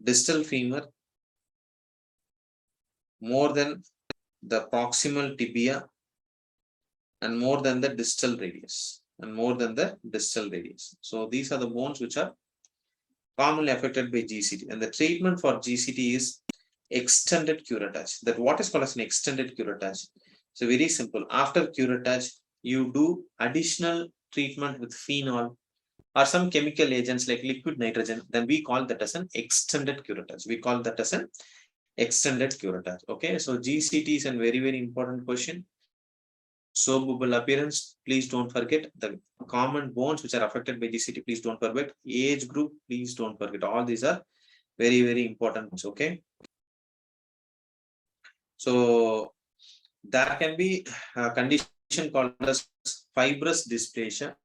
distal femur more than the proximal tibia and more than the distal radius and more than the distal radius. So these are the bones which are commonly affected by GCT, and the treatment for GCT is extended curettage. That what is called as an extended curettage. So very simple. After curettage, you do additional treatment with phenol or some chemical agents like liquid nitrogen. Then we call that as an extended curettage. We call that as an extended curettage. Okay, so GCT is a very, very important question. So bubble appearance, please don't forget. The common bones which are affected by GCT, please don't forget. Age group, please don't forget. All these are very, very important ones. Okay. So there can be a condition called as fibrous dysplasia.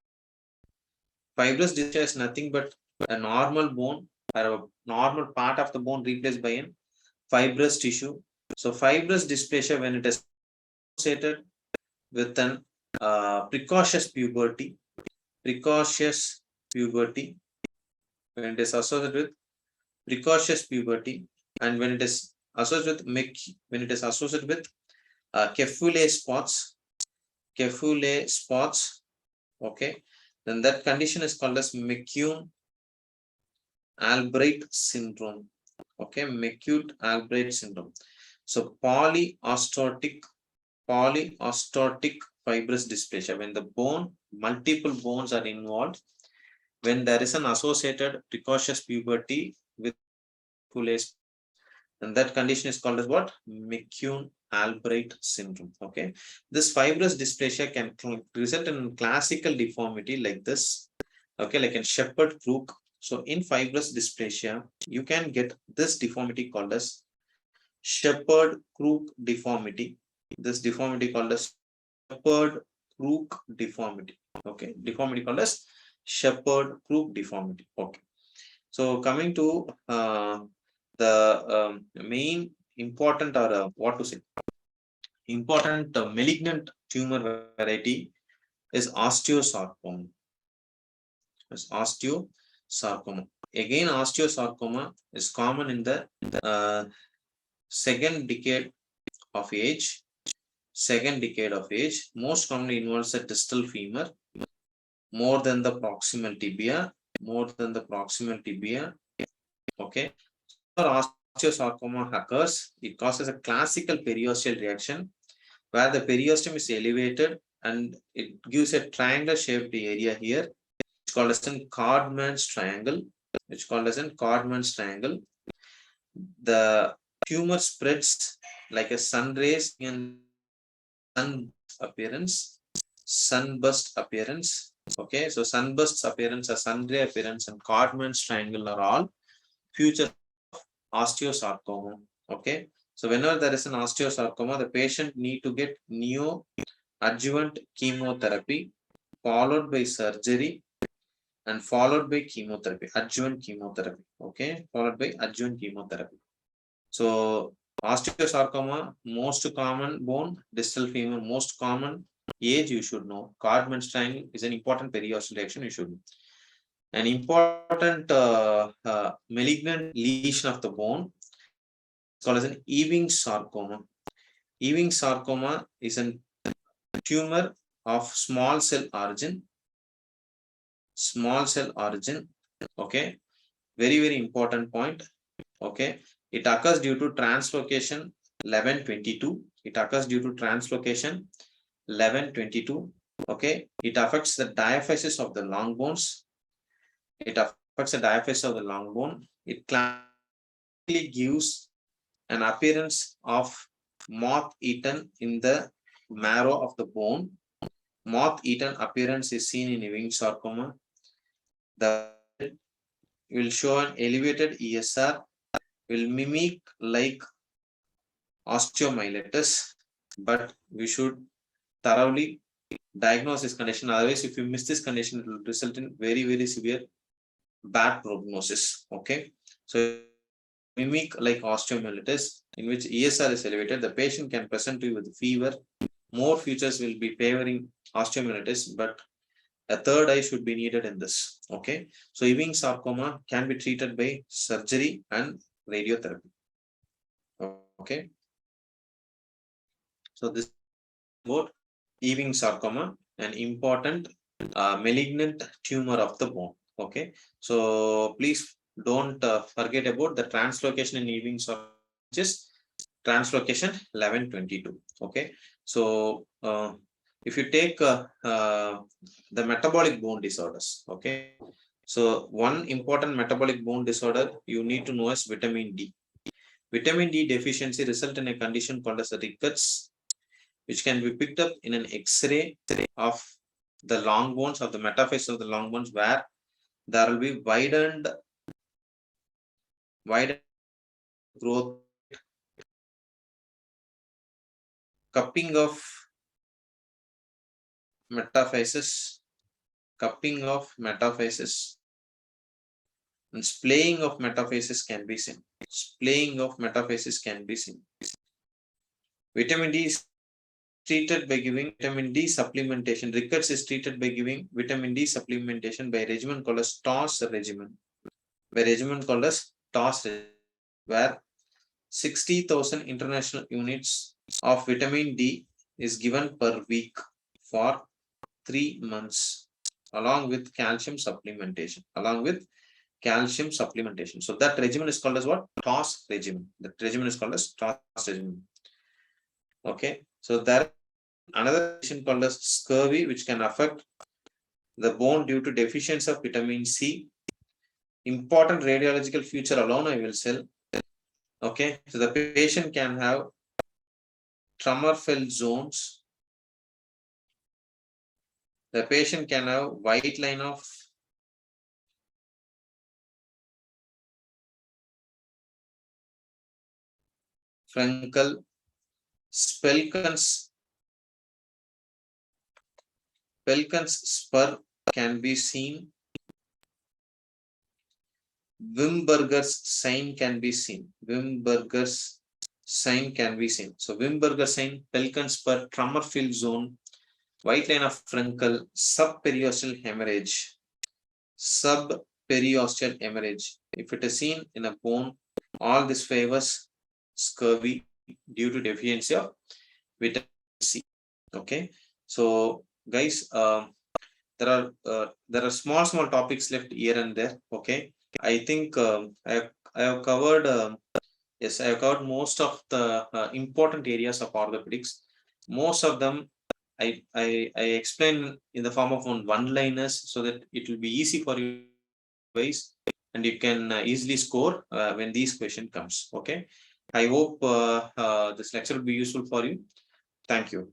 Fibrous dysplasia is nothing but a normal bone or a normal part of the bone replaced by a fibrous tissue. So fibrous dysplasia, when it is associated with an precocious puberty, when it is associated with precocious puberty, and when it is associated with Kefule spots, okay, then that condition is called as McCune-Albright syndrome. Okay, McCune-Albright syndrome. So polyostotic fibrous dysplasia, when the multiple bones are involved, when there is an associated precocious puberty with Kefule, and that condition is called as what? McCune-Albright syndrome. Okay, this fibrous dysplasia can result in classical deformity like this. Okay, like in shepherd crook. So in fibrous dysplasia, you can get this deformity called as shepherd crook deformity. This deformity called as shepherd crook deformity. Okay, deformity called as shepherd crook deformity. Okay, so coming to the main important or important malignant tumor variety is osteosarcoma. Again, osteosarcoma is common in the second decade of age. Most commonly involves the distal femur more than the proximal tibia. Okay. Osteosarcoma occurs, it causes a classical periosteal reaction where the periosteum is elevated and it gives a triangular shaped area here. It's called as a Codman's triangle. The tumor spreads like a sun rays and sunburst appearance. Okay, so sunburst appearance, a sun ray appearance, and Codman's triangle are all future osteosarcoma. Okay, so whenever there is an osteosarcoma, the patient need to get neoadjuvant chemotherapy followed by surgery and followed by chemotherapy, adjuvant chemotherapy. Okay, followed by adjuvant chemotherapy. So osteosarcoma, most common bone, distal femur, most common age you should know. Codman's triangle is an important periosteal reaction you should know. An important malignant lesion of the bone is called as an Ewing sarcoma. Ewing sarcoma is a tumor of small cell origin. Okay, very, very important point. Okay, it occurs due to translocation 1122. Okay, it affects the diaphysis of the long bones. It affects affects the diaphysis of the long bone. It clearly gives an appearance of moth-eaten in the marrow of the bone. Moth-eaten appearance is seen in Ewing sarcoma. The will show an elevated ESR, will mimic like osteomyelitis, but we should thoroughly diagnose this condition. Otherwise, if you miss this condition, it will result in very, very severe bad prognosis. Okay, so mimic like osteomyelitis, in which ESR is elevated, the patient can present to you with fever. More features will be favoring osteomyelitis, but a third eye should be needed in this. Okay, so Ewing sarcoma can be treated by surgery and radiotherapy. Okay, so this is about Ewing sarcoma, an important malignant tumor of the bone. Okay, so please don't forget about the translocation in Ewing sarcoma, which is translocation 1122. Okay, so if you take the metabolic bone disorders, okay, so one important metabolic bone disorder you need to know is vitamin D. Vitamin D deficiency results in a condition called as rickets, which can be picked up in an X-ray of the long bones, of the metaphysis of the long bones, where there will be widened growth, cupping of metaphysis, and splaying of metaphysis can be seen. Vitamin D is treated by giving vitamin D supplementation. Rickets is treated by giving vitamin D supplementation by a regimen called as TOS regimen. Where 60,000 international units of vitamin D is given per week for 3 months, along with calcium supplementation. So that regimen is called as what? TOS regimen. Okay, so there is another condition called as scurvy, which can affect the bone due to deficiency of vitamin C. Important radiological feature alone I will sell. Okay, so the patient can have tremor-filled zones. The patient can have white line of Frankel, Spelkens spur can be seen. Wimberger's sign can be seen. So Wimberger sign, Pelkens spur, tremor-filled zone, white line of Frankel, subperiosteal hemorrhage. If it is seen in a bone, all this favors scurvy due to deficiency of vitamin C. Okay, so guys, there are small topics left here and there. Okay, I think I have covered yes, I have covered most of the important areas of orthopedics. Most of them I explain in the form of one-liners so that it will be easy for you guys, and you can easily score when these question comes. Okay, I hope this lecture will be useful for you. Thank you.